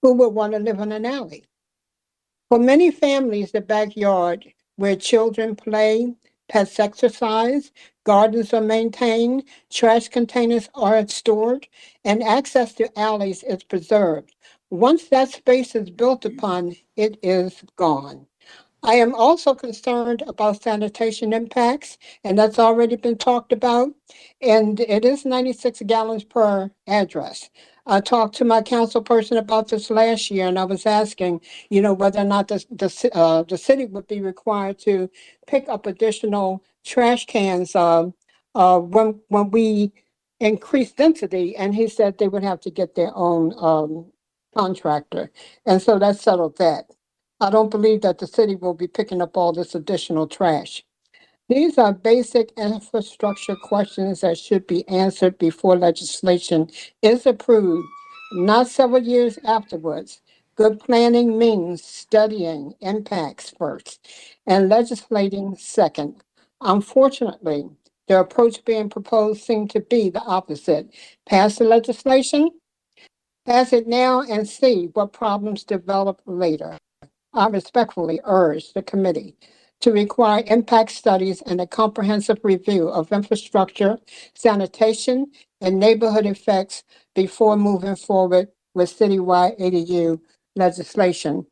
Who would want to live in an alley? For many families, the backyard where children play, pets exercise, gardens are maintained, trash containers are stored, and access to alleys is preserved. Once that space is built upon, it is gone. I am also concerned about sanitation impacts, and that's already been talked about. And it is 96 gallons per address. I talked to my council person about this last year, and I was asking, whether or not the city would be required to pick up additional trash cans when we increase density. And he said they would have to get their own contractor, and so that settled that. I don't believe that the city will be picking up all this additional trash. These are basic infrastructure questions that should be answered before legislation is approved, not several years afterwards. Good planning means studying impacts first and legislating second. Unfortunately, the approach being proposed seems to be the opposite. Pass the legislation, pass it now, and see what problems develop later. I respectfully urge the committee to require impact studies and a comprehensive review of infrastructure, sanitation, and neighborhood effects before moving forward with citywide ADU legislation.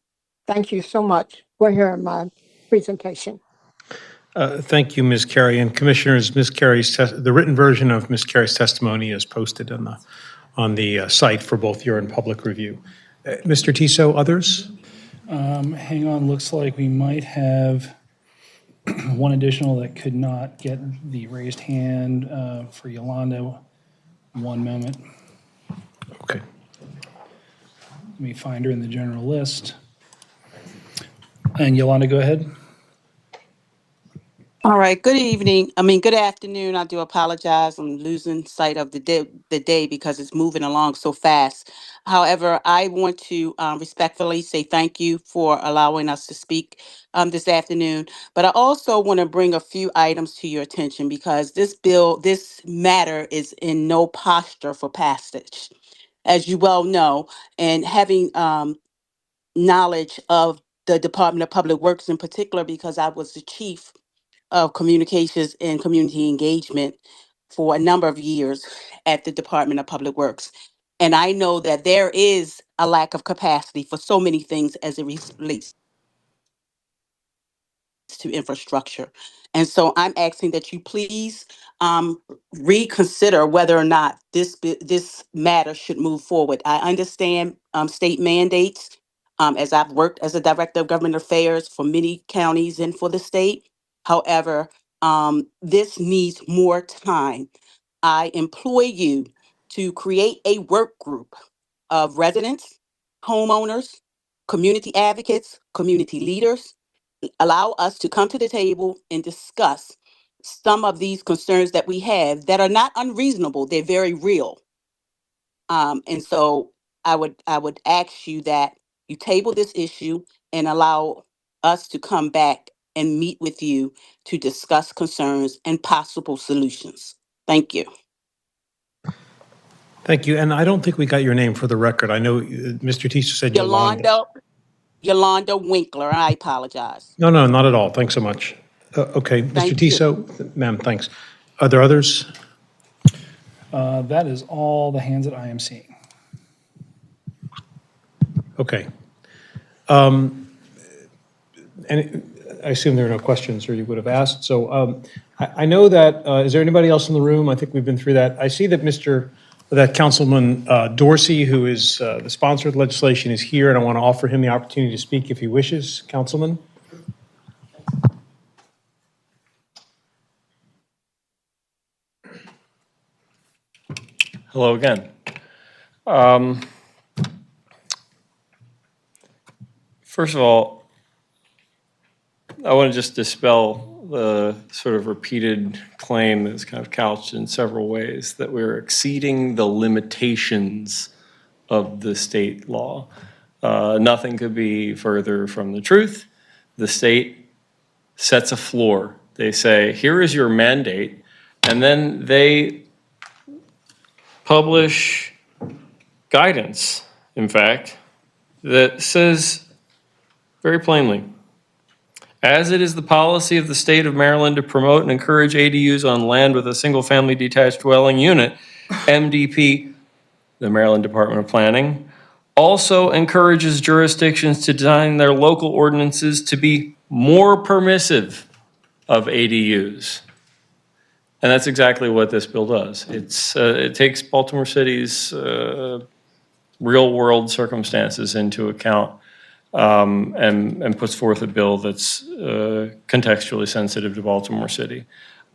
Thank you so much for hearing my presentation. Thank you, Ms. Carey. And Commissioners, the written version of Ms. Carey's testimony is posted on the site for both your and public review. Mr. Tiso, others? Hang on, looks like we might have one additional that could not get the raised hand for Yolanda. One moment. Okay. Let me find her in the general list. And Yolanda, go ahead. All right, good afternoon. I do apologize. I'm losing sight of the day because it's moving along so fast. However, I want to respectfully say thank you for allowing us to speak this afternoon. But I also want to bring a few items to your attention because this matter is in no posture for passage, as you well know, and having knowledge of the Department of Public Works in particular, because I was the chief of communications and community engagement for a number of years at the Department of Public Works. And I know that there is a lack of capacity for so many things as it relates to infrastructure. And so I'm asking that you please reconsider whether or not this matter should move forward. I understand state mandates, as I've worked as a director of government affairs for many counties and for the state. However, this needs more time. I employ you to create a work group of residents, homeowners, community advocates, community leaders, allow us to come to the table and discuss some of these concerns that we have that are not unreasonable, they're very real. And so I would ask you that you table this issue and allow us to come back and meet with you to discuss concerns and possible solutions. Thank you. Thank you. And I don't think we got your name for the record. I know Mr. Teacher said Yolanda. Yolanda Winkler, I apologize. No, no, not at all. Thanks so much. Okay, Mr. Thank you. Tiso, ma'am, thanks. Are there others? That is all the hands that I am seeing. Okay. And I assume there are no questions, or you would have asked. So I know that, is there anybody else in the room? I think we've been through that. I see that Councilman Dorsey, who is the sponsor of the legislation, is here, and I want to offer him the opportunity to speak if he wishes. Councilman? Hello again. First of all, I want to just dispel the sort of repeated claim that's kind of couched in several ways that we're exceeding the limitations of the state law. Nothing could be further from the truth. The state sets a floor. They say, here is your mandate, and then they publish guidance, in fact, that says very plainly, as it is the policy of the state of Maryland to promote and encourage ADUs on land with a single-family detached dwelling unit, MDP, the Maryland Department of Planning, also encourages jurisdictions to design their local ordinances to be more permissive of ADUs. And that's exactly what this bill does. It takes Baltimore City's real-world circumstances into account and puts forth a bill that's contextually sensitive to Baltimore City.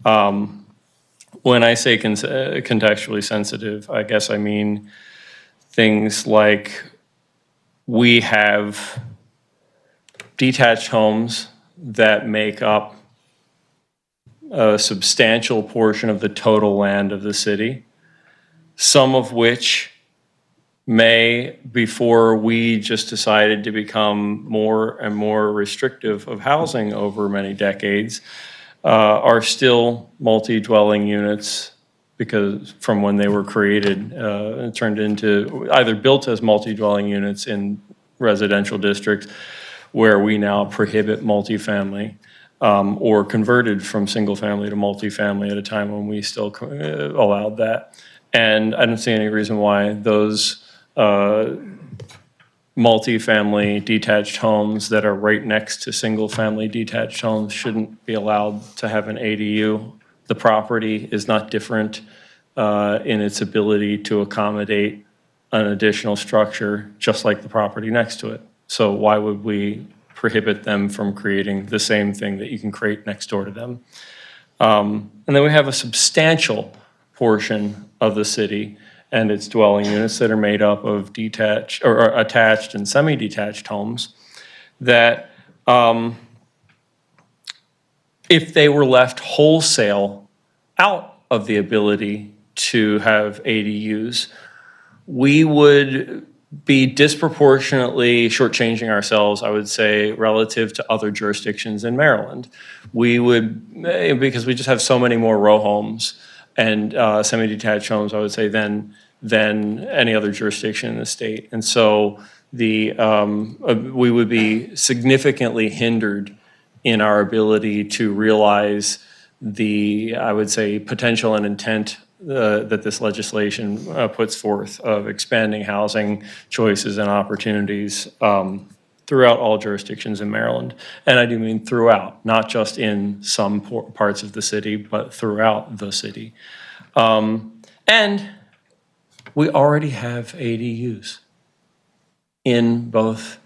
When I say contextually sensitive, I guess I mean things like we have detached homes that make up a substantial portion of the total land of the city, some of which may, before we just decided to become more and more restrictive of housing over many decades, are still multi-dwelling units because from when they were created and turned into either built as multi-dwelling units in residential districts where we now prohibit multifamily, or converted from single family to multifamily at a time when we still allowed that. And I don't see any reason why those multifamily detached homes that are right next to single family detached homes shouldn't be allowed to have an ADU. The property is not different in its ability to accommodate an additional structure, just like the property next to it. So why would we prohibit them from creating the same thing that you can create next door to them? And then we have a substantial portion of the city and its dwelling units that are made up of detached or attached and semi-detached homes that if they were left wholesale out of the ability to have ADUs, we would be disproportionately shortchanging ourselves, I would say, relative to other jurisdictions in Maryland. We would, because we just have so many more row homes and semi-detached homes, I would say, than any other jurisdiction in the state. And so we would be significantly hindered in our ability to realize the, I would say, potential and intent that this legislation puts forth of expanding housing choices and opportunities throughout all jurisdictions in Maryland. And I do mean throughout, not just in some parts of the city, but throughout the city. And we already have ADUs in both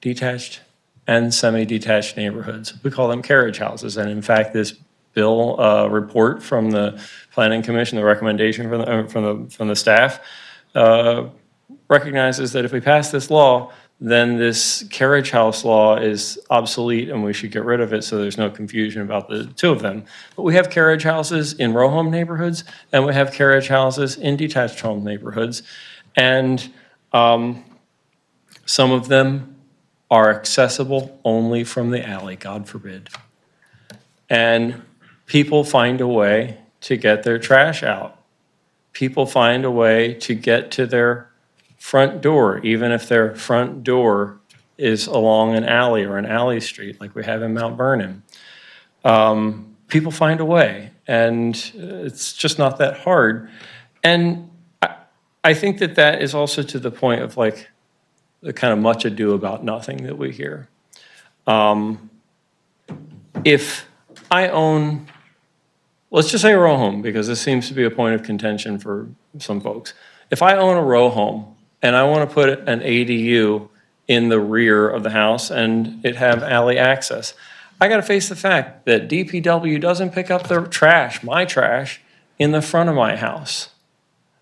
detached and semi-detached neighborhoods. We call them carriage houses. And in fact, this bill report from the Planning Commission, the recommendation from the staff, recognizes that if we pass this law, then this carriage house law is obsolete and we should get rid of it so there's no confusion about the two of them. But we have carriage houses in row home neighborhoods and we have carriage houses in detached home neighborhoods. And some of them are accessible only from the alley, God forbid. And people find a way to get their trash out. People find a way to get to their front door, even if their front door is along an alley or an alley street like we have in Mount Vernon. People find a way, and it's just not that hard. And I think that that is also to the point of like the kind of much ado about nothing that we hear. If I own, let's just say a row home, because this seems to be a point of contention for some folks. If I own a row home and I want to put an ADU in the rear of the house and it have alley access, I got to face the fact that DPW doesn't pick up the trash, my trash, in the front of my house.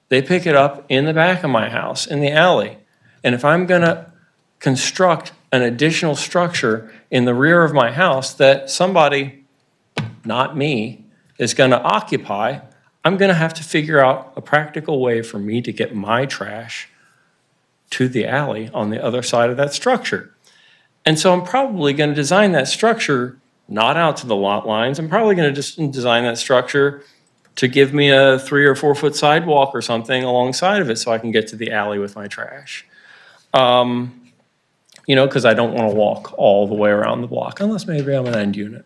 They pick it up in the back of my house, in the alley. And if I'm going to construct an additional structure in the rear of my house that somebody, not me, is going to occupy, I'm going to have to figure out a practical way for me to get my trash to the alley on the other side of that structure. And so I'm probably going to design that structure not out to the lot lines. I'm probably going to just design that structure to give me a 3 or 4 foot sidewalk or something alongside of it so I can get to the alley with my trash. You know, because I don't want to walk all the way around the block, unless maybe I'm an end unit.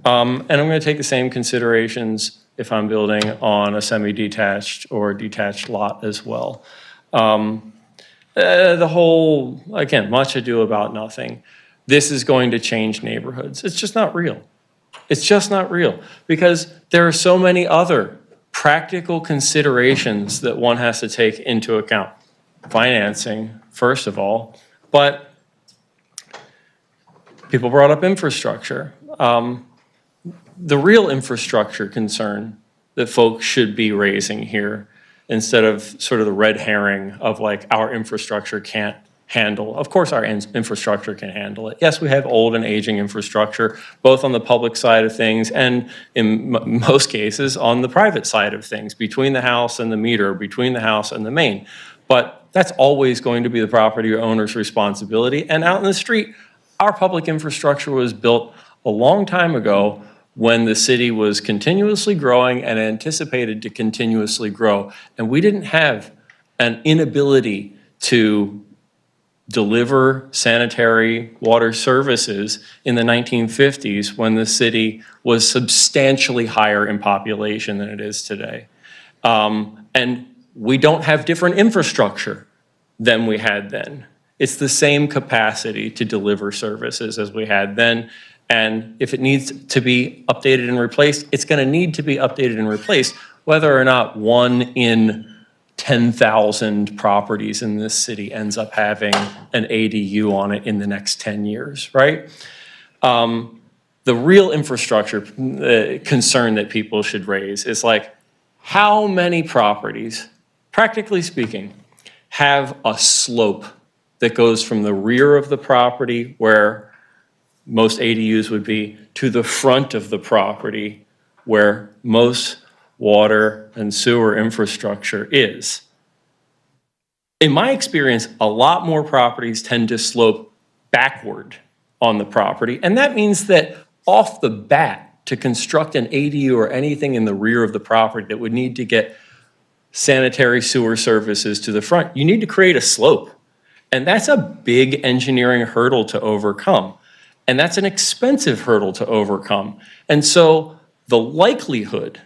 And I'm going to take the same considerations if I'm building on a semi-detached or detached lot as well. The whole, again, much ado about nothing. This is going to change neighborhoods. It's just not real. It's just not real because there are so many other practical considerations that one has to take into account. Financing, first of all, but people brought up infrastructure. The real infrastructure concern that folks should be raising here, instead of sort of the red herring of like our infrastructure can't handle. Of course, our infrastructure can handle it. Yes, we have old and aging infrastructure, both on the public side of things and in most cases on the private side of things, between the house and the meter, between the house and the main. But that's always going to be the property owner's responsibility. And out in the street, our public infrastructure was built a long time ago when the city was continuously growing and anticipated to continuously grow. And we didn't have an inability to deliver sanitary water services in the 1950s when the city was substantially higher in population than it is today. And we don't have different infrastructure than we had then. It's the same capacity to deliver services as we had then. And if it needs to be updated and replaced, it's going to need to be updated and replaced, whether or not 1 in 10,000 properties in this city ends up having an ADU on it in the next 10 years, right? The real infrastructure concern that people should raise is like, how many properties, practically speaking, have a slope that goes from the rear of the property where most ADUs would be to the front of the property where most water and sewer infrastructure is. In my experience, a lot more properties tend to slope backward on the property. And that means that off the bat, to construct an ADU or anything in the rear of the property that would need to get sanitary sewer services to the front, you need to create a slope. And that's a big engineering hurdle to overcome. And that's an expensive hurdle to overcome. And so the likelihood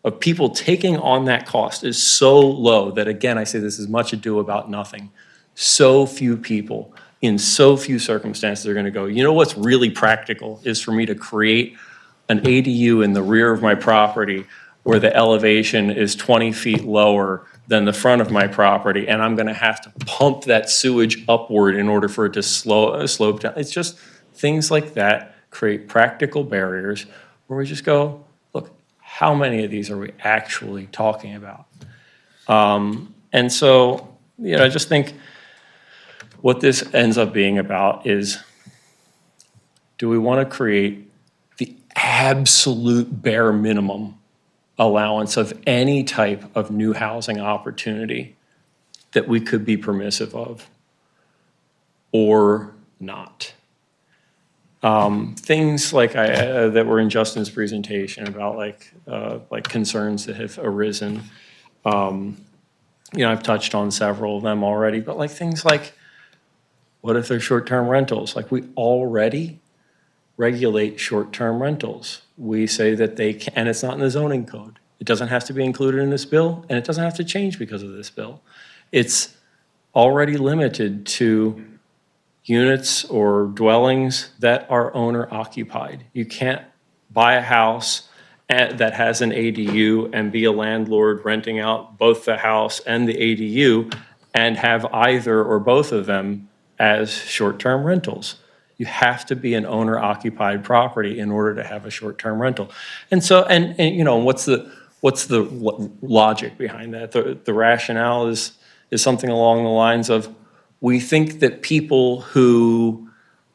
of people taking on that cost is so low that, again, I say this is much ado about nothing. So few people in so few circumstances are going to go, you know what's really practical is for me to create an ADU in the rear of my property where the elevation is 20 feet lower than the front of my property, and I'm going to have to pump that sewage upward in order for it to slope down. It's just things like that create practical barriers where we just go, look, how many of these are we actually talking about? And so, you know, I just think What this ends up being about is, do we want to create the absolute bare minimum allowance of any type of new housing opportunity that we could be permissive of, or not? Things like that were in Justin's presentation about like concerns that have arisen. I've touched on several of them already, but like things like, what if they're short-term rentals? Like, we already regulate short-term rentals. We say that they can, and it's not in the zoning code. It doesn't have to be included in this bill, and it doesn't have to change because of this bill. It's already limited to units or dwellings that are owner occupied. You can't buy a house that has an ADU and be a landlord renting out both the house and the ADU and have either or both of them as short-term rentals. You have to be an owner-occupied property in order to have a short-term rental. And so, and what's the logic behind that? The rationale is something along the lines of, we think that people who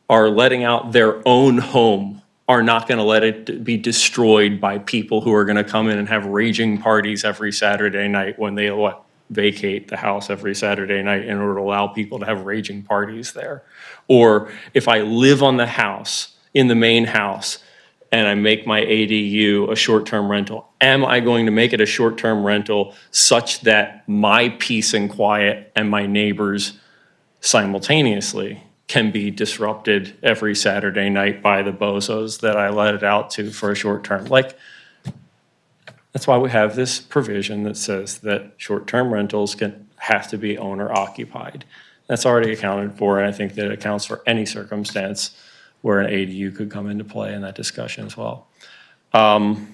are letting out their own home are not going to let it be destroyed by people who are going to come in and have raging parties every Saturday night when they vacate the house every Saturday night in order to allow people to have raging parties there. Or if I live on the house, in the main house, and I make my ADU a short-term rental, am I going to make it a short-term rental such that my peace and quiet and my neighbors simultaneously can be disrupted every Saturday night by the bozos that I let it out to for a short term? Like, that's why we have this provision that says that short-term rentals have to be owner occupied. That's already accounted for, and I think that it accounts for any circumstance where an ADU could come into play in that discussion as well. I'm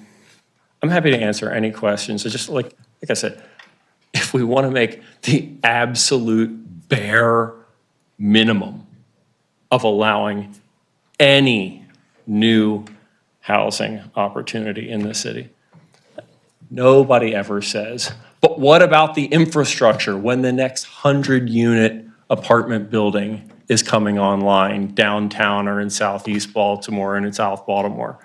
happy to answer any questions. So just like I said, if we want to make the absolute bare minimum of allowing any new housing opportunity in the city, nobody ever says, but what about the infrastructure when the next 100-unit apartment building is coming online downtown or in Southeast Baltimore and in South Baltimore?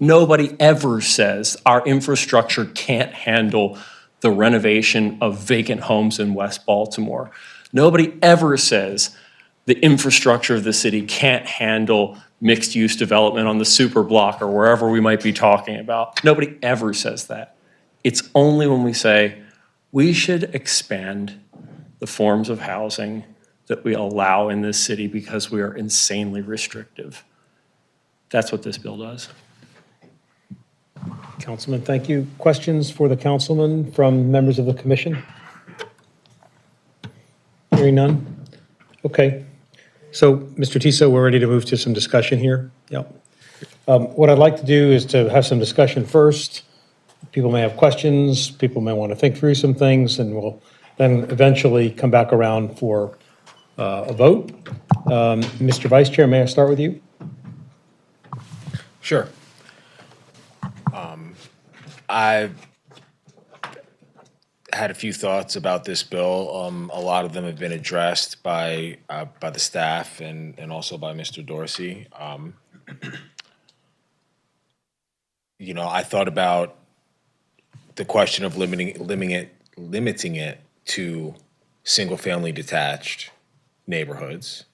Nobody ever says our infrastructure can't handle the renovation of vacant homes in West Baltimore. Nobody ever says the infrastructure of the city can't handle mixed-use development on the super block or wherever we might be talking about. Nobody ever says that. It's only when we say we should expand the forms of housing that we allow in this city because we are insanely restrictive. That's what this bill does. Councilman, thank you. Questions for the councilman from members of the commission? Hearing none? Okay. So, Mr. Tiso, we're ready to move to some discussion here. Yep. What I'd like to do is to have some discussion first. People may have questions, people may want to think through some things, and we'll then eventually come back around for a vote. Mr. Vice Chair, may I start with you? Sure. I've had a few thoughts about this bill. A lot of them have been addressed by the staff and also by Mr. Dorsey. I thought about the question of limiting it to single-family detached neighborhoods.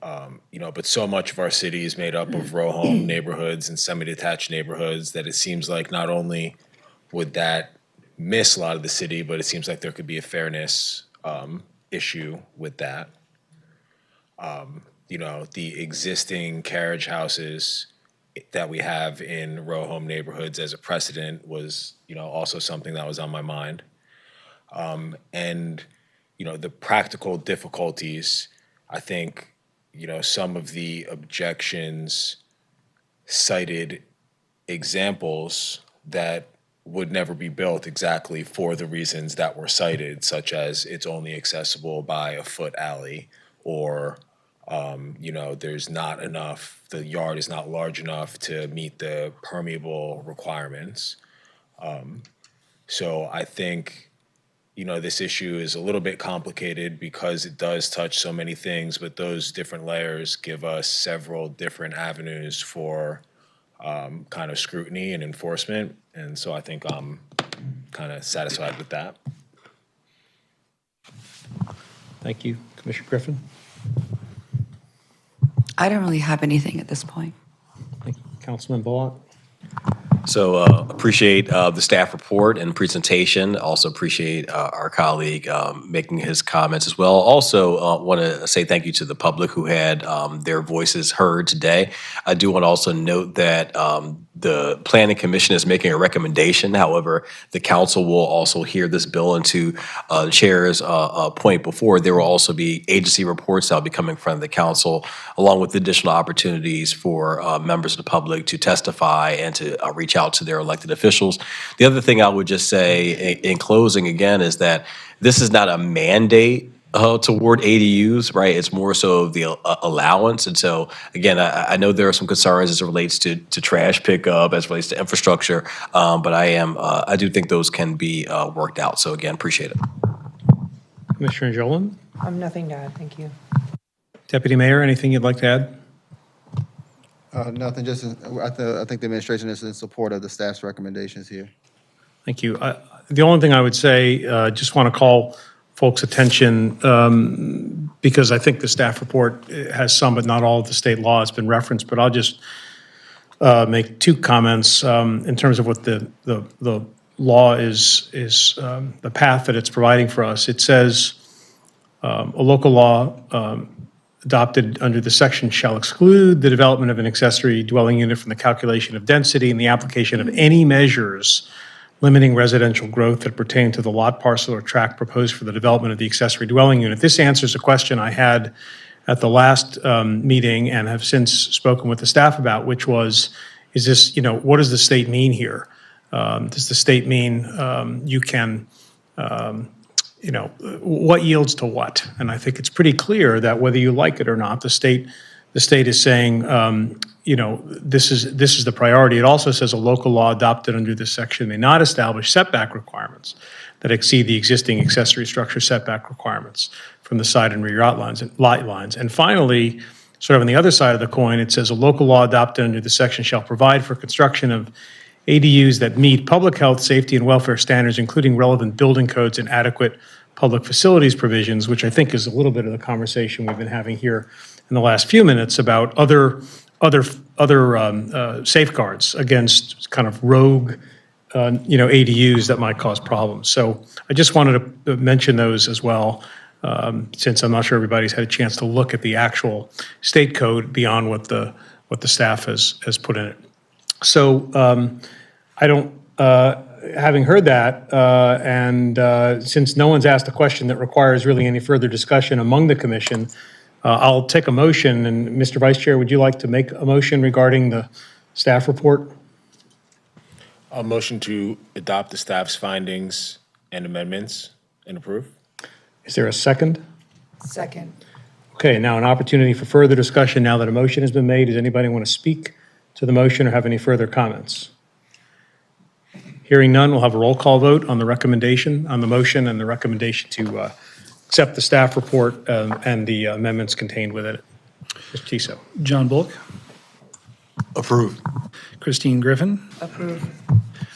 But so much of our city is made up of row home neighborhoods and semi-detached neighborhoods that it seems like not only would that miss a lot of the city, but it seems like there could be a fairness issue with that. The existing carriage houses that we have in row home neighborhoods as a precedent was, also something that was on my mind. The practical difficulties, I think, some of the objections cited examples that would never be built exactly for the reasons that were cited, such as it's only accessible by a foot alley, or, there's not enough, the yard is not large enough to meet the permeable requirements. So I think, this issue is a little bit complicated because it does touch so many things, but those different layers give us several different avenues for kind of scrutiny and enforcement. And so I think I'm kind of satisfied with that. Thank you. Commissioner Griffin? I don't really have anything at this point. Thank you. Councilman Bullock? So appreciate the staff report and presentation. Also appreciate our colleague making his comments as well. Also want to say thank you to the public who had their voices heard today. I do want to also note that the Planning Commission is making a recommendation. However, the council will also hear this bill, and to the chair's point before, there will also be agency reports that will be coming in front of the council, along with additional opportunities for members of the public to testify and to reach out to their elected officials. The other thing I would just say in closing again is that this is not a mandate toward ADUs, right? It's more so the allowance. And so, again, I know there are some concerns as it relates to trash pickup, as it relates to infrastructure, but I do think those can be worked out. So, again, appreciate it. Commissioner Jolin? Nothing to add, thank you. Deputy Mayor, anything you'd like to add? Nothing, just, I think the administration is in support of the staff's recommendations here. Thank you. The only thing I would say, just want to call folks' attention, because I think the staff report has some, but not all of the state law has been referenced, but I'll just make two comments in terms of what the law is the path that it's providing for us. It says a local law adopted under the section shall exclude the development of an accessory dwelling unit from the calculation of density and the application of any measures limiting residential growth that pertain to the lot, parcel, or tract proposed for the development of the accessory dwelling unit. This answers a question I had at the last meeting and have since spoken with the staff about, which was, is this, what does the state mean here? Does the state mean you can, what yields to what? And I think it's pretty clear that whether you like it or not, the state is saying, this is the priority. It also says a local law adopted under this section may not establish setback requirements that exceed the existing accessory structure setback requirements from the side and rear lot lines. And finally, sort of on the other side of the coin, it says a local law adopted under this section shall provide for construction of ADUs that meet public health, safety, and welfare standards, including relevant building codes and adequate public facilities provisions, which I think is a little bit of the conversation we've been having here in the last few minutes about other safeguards against kind of rogue, ADUs that might cause problems. So I just wanted to mention those as well, since I'm not sure everybody's had a chance to look at the actual state code beyond what the staff has put in it. So having heard that, and since no one's asked a question that requires really any further discussion among the commission, I'll take a motion, and Mr. Vice Chair, would you like to make a motion regarding the staff report? A motion to adopt the staff's findings and amendments and approve. Is there a second? Second. Okay, now an opportunity for further discussion now that a motion has been made. Does anybody want to speak to the motion or have any further comments? Hearing none, we'll have a roll call vote on the recommendation, on the motion and the recommendation to accept the staff report and the amendments contained within it. Mr. Tissot. John Bullock. Approved. Christine Griffin. Approve.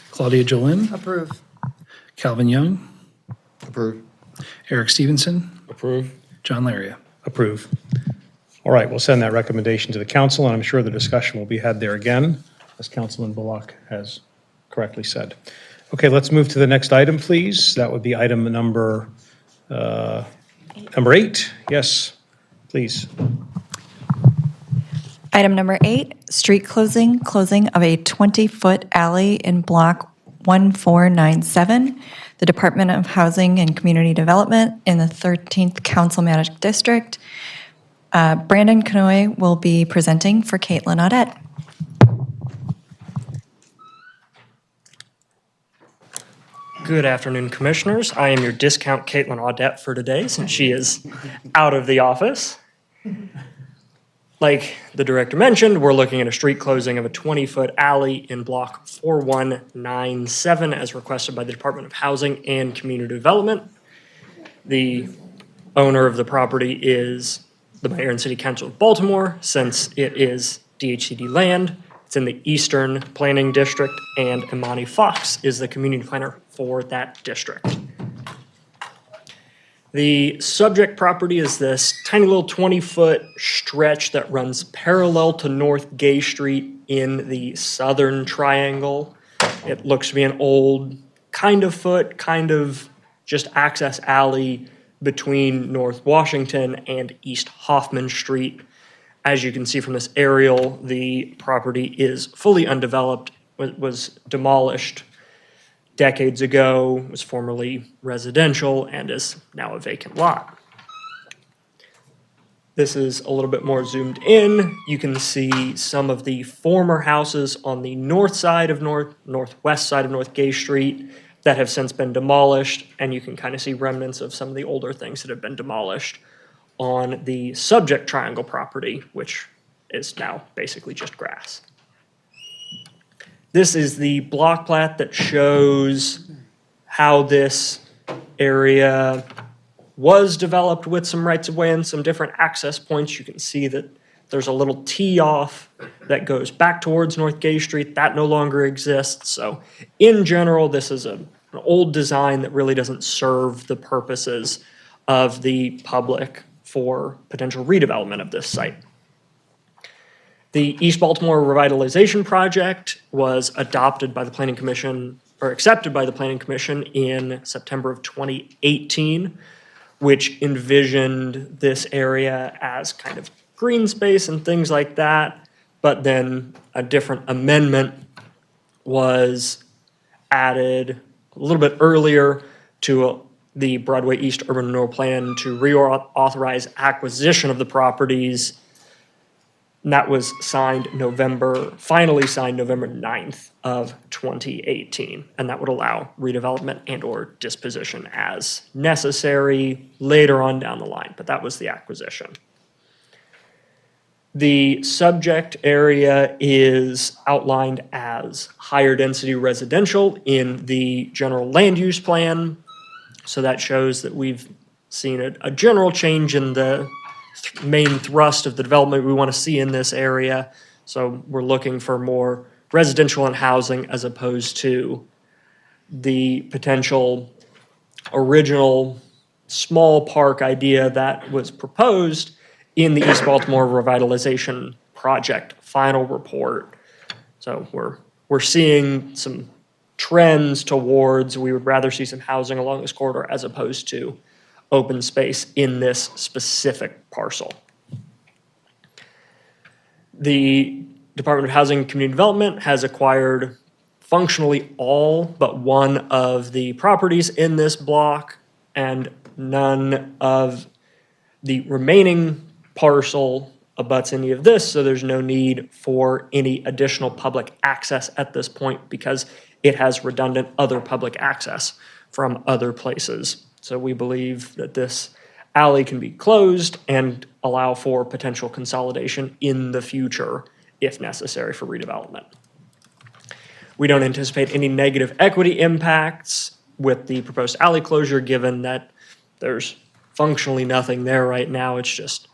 Claudia Jolin. Approve. Calvin Young. Approve. Eric Stevenson. Approve. John Laria. Approve. All right, we'll send that recommendation to the council, and I'm sure the discussion will be had there again, as Councilman Bullock has correctly said. Okay, let's move to the next item, please. That would be item number 8. Yes, please. Item number 8, street closing of a 20-foot alley in block 1497, the Department of Housing and Community Development in the 13th Council Managed District. Brandon Canoy will be presenting for Caitlin Audette. Good afternoon, Commissioners. I am your discount Caitlin Audette for today since she is out of the office. Like the director mentioned, we're looking at a street closing of a 20-foot alley in block 4197 as requested by the Department of Housing and Community Development. The owner of the property is the Mayor and City Council of Baltimore, since it is DHCD land. It's in the Eastern Planning District, and Imani Fox is the community planner for that district. The subject property is this tiny little 20-foot stretch that runs parallel to North Gay Street in the southern triangle. It looks to be an old kind of just access alley between North Washington and East Hoffman Street. As you can see from this aerial, the property is fully undeveloped, was demolished decades ago, was formerly residential, and is now a vacant lot. This is a little bit more zoomed in. You can see some of the former houses on the northwest side of North Gay Street that have since been demolished, and you can kind of see remnants of some of the older things that have been demolished on the subject triangle property, which is now basically just grass. This is the block plat that shows how this area was developed with some rights-of-way and some different access points. You can see that there's a little tee-off that goes back towards North Gay Street. That no longer exists. So in general, this is an old design that really doesn't serve the purposes of the public for potential redevelopment of this site. The East Baltimore Revitalization Project was adopted by the Planning Commission, or accepted by the Planning Commission in September of 2018, which envisioned this area as kind of green space and things like that. But then a different amendment was added a little bit earlier to the Broadway East Urban Renewal Plan to reauthorize acquisition of the properties. And that was finally signed November 9th of 2018. And that would allow redevelopment and or disposition as necessary later on down the line, but that was the acquisition. The subject area is outlined as higher density residential in the general land use plan. So that shows that we've seen a general change in the main thrust of the development we want to see in this area. So we're looking for more residential and housing as opposed to the potential original small park idea that was proposed in the East Baltimore Revitalization Project final report. So we're seeing some trends towards, we would rather see some housing along this corridor as opposed to open space in this specific parcel. The Department of Housing and Community Development has acquired functionally all but one of the properties in this block, and none of the remaining parcel abuts any of this, so there's no need for any additional public access at this point because it has redundant other public access from other places. So we believe that this alley can be closed and allow for potential consolidation in the future if necessary for redevelopment. We don't anticipate any negative equity impacts with the proposed alley closure, given that there's functionally nothing there right now. It's just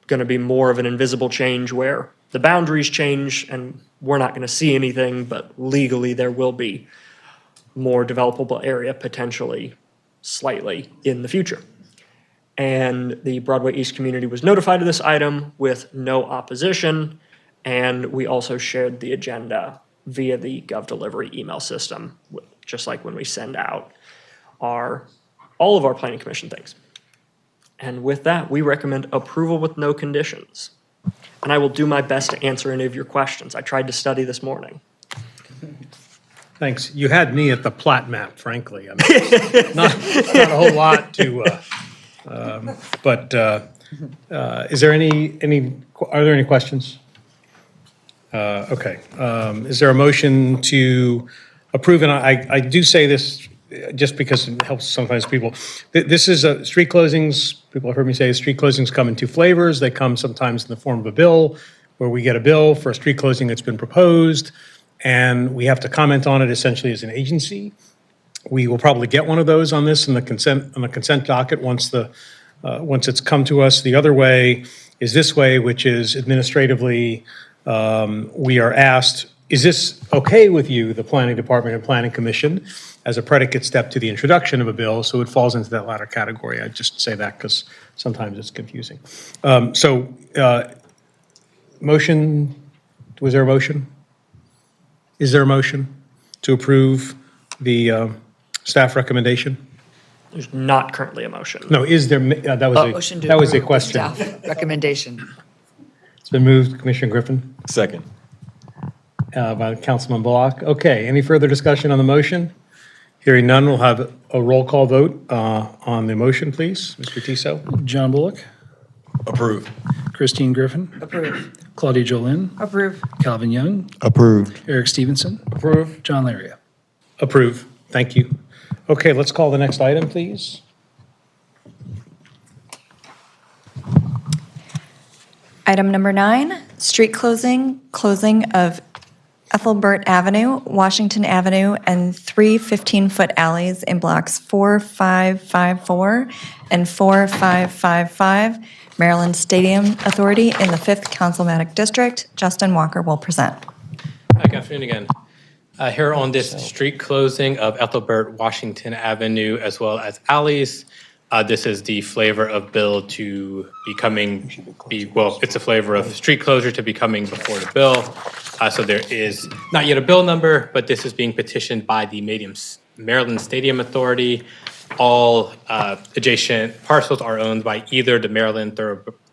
going to be more of an invisible change where the boundaries change and we're not going to see anything, but legally there will be more developable area potentially slightly in the future. And the Broadway East community was notified of this item with no opposition, and we also shared the agenda via the GovDelivery email system, just like when we send out all of our planning commission things. And with that, we recommend approval with no conditions. And I will do my best to answer any of your questions. I tried to study this morning. Thanks. You had me at the plat map, frankly. I mean, not a whole lot to, is there are there any questions? Okay. Is there a motion to approve? And I do say this just because it helps sometimes people. This is street closings, people have heard me say street closings come in two flavors. They come sometimes in the form of a bill, where we get a bill for a street closing that's been proposed, and we have to comment on it essentially as an agency. We will probably get one of those on this on the consent docket once it's come to us. The other way is this way, which is administratively, we are asked, is this okay with you, the Planning Department and Planning Commission, as a predicate step to the introduction of a bill? So it falls into that latter category. I just say that because sometimes it's confusing. Motion, was there a motion? Is there a motion to approve the staff recommendation? There's not currently a motion. No, is there, that Motion to was a approve the question. staff recommendation. It's been moved, Commissioner Griffin, Second. by Councilman Bullock. Okay, any further discussion on the motion? Hearing none, we'll have a roll call vote on the motion, please. Mr. Tissot? John Bullock, Approve. Christine Griffin, Approved. Claudia Jolin, Approved. Calvin Young, Approved. Eric Stevenson, Approve. John Laria. Approve. Thank you. Okay, let's call the next item, please. Item number 9, street closing of Ethelbert Avenue, Washington Avenue, and 3 15-foot alleys in blocks 4554 and 4555, Maryland Stadium Authority in the 5th Councilmanic District. Justin Walker will present. Hi, good afternoon again. Here on this street closing of Ethelbert, Washington Avenue, as well as alleys, this is the flavor of bill to it's a flavor of street closure to be coming before the bill. So there is not yet a bill number, but this is being petitioned by the Maryland Stadium Authority. All adjacent parcels are owned by either the Maryland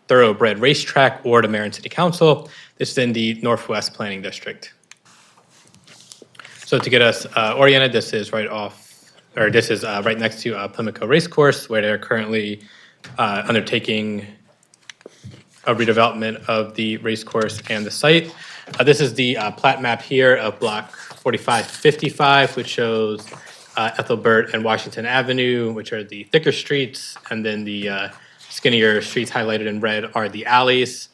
Thoroughbred Racetrack or the Maryland City Council. This is in the Northwest Planning District. So to get us oriented, this is right next to Pimlico Racecourse, where they're currently undertaking a redevelopment of the racecourse and the site. This is the plat map here of block 4555, which shows Ethelbert and Washington Avenue, which are the thicker streets, and then the skinnier streets highlighted in red are the alleys.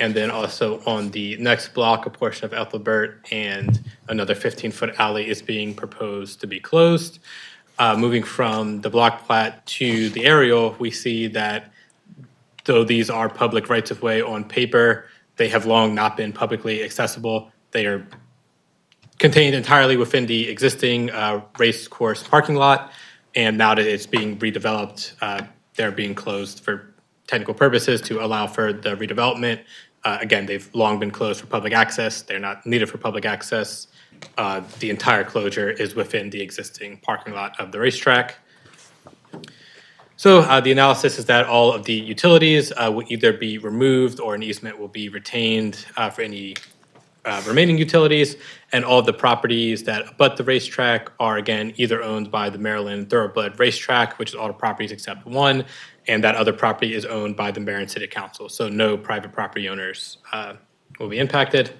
And then also on the next block, a portion of Ethelbert and another 15-foot alley is being proposed to be closed. Moving from the block plat to the aerial, we see that though these are public rights-of-way on paper, they have long not been publicly accessible. They are contained entirely within the existing race course parking lot, and now that it's being redeveloped, they're being closed for technical purposes to allow for the redevelopment. Again, they've long been closed for public access. They're not needed for public access. The entire closure is within the existing parking lot of the racetrack. So the analysis is that all of the utilities will either be removed or an easement will be retained for any remaining utilities, and all of the properties that abut the racetrack are again either owned by the Maryland Thoroughbred Racetrack, which is all the properties except one, and that other property is owned by the Maryland City Council. So no private property owners will be impacted.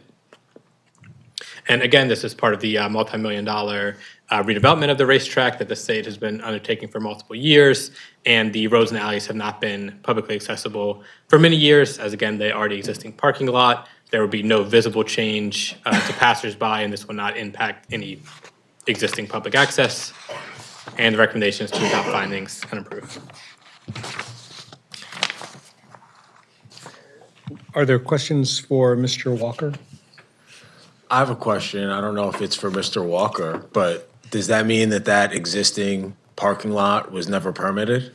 And again, this is part of the multi-million-dollar redevelopment of the racetrack that the state has been undertaking for multiple years, and the roads and alleys have not been publicly accessible for many years, as again, they are the existing parking lot. There will be no visible change to passersby, and this will not impact any existing public access. And the recommendation is to adopt findings and approve. Are there questions for Mr. Walker? I have a question. I don't know if it's for Mr. Walker, but does that mean that that existing parking lot was never permitted?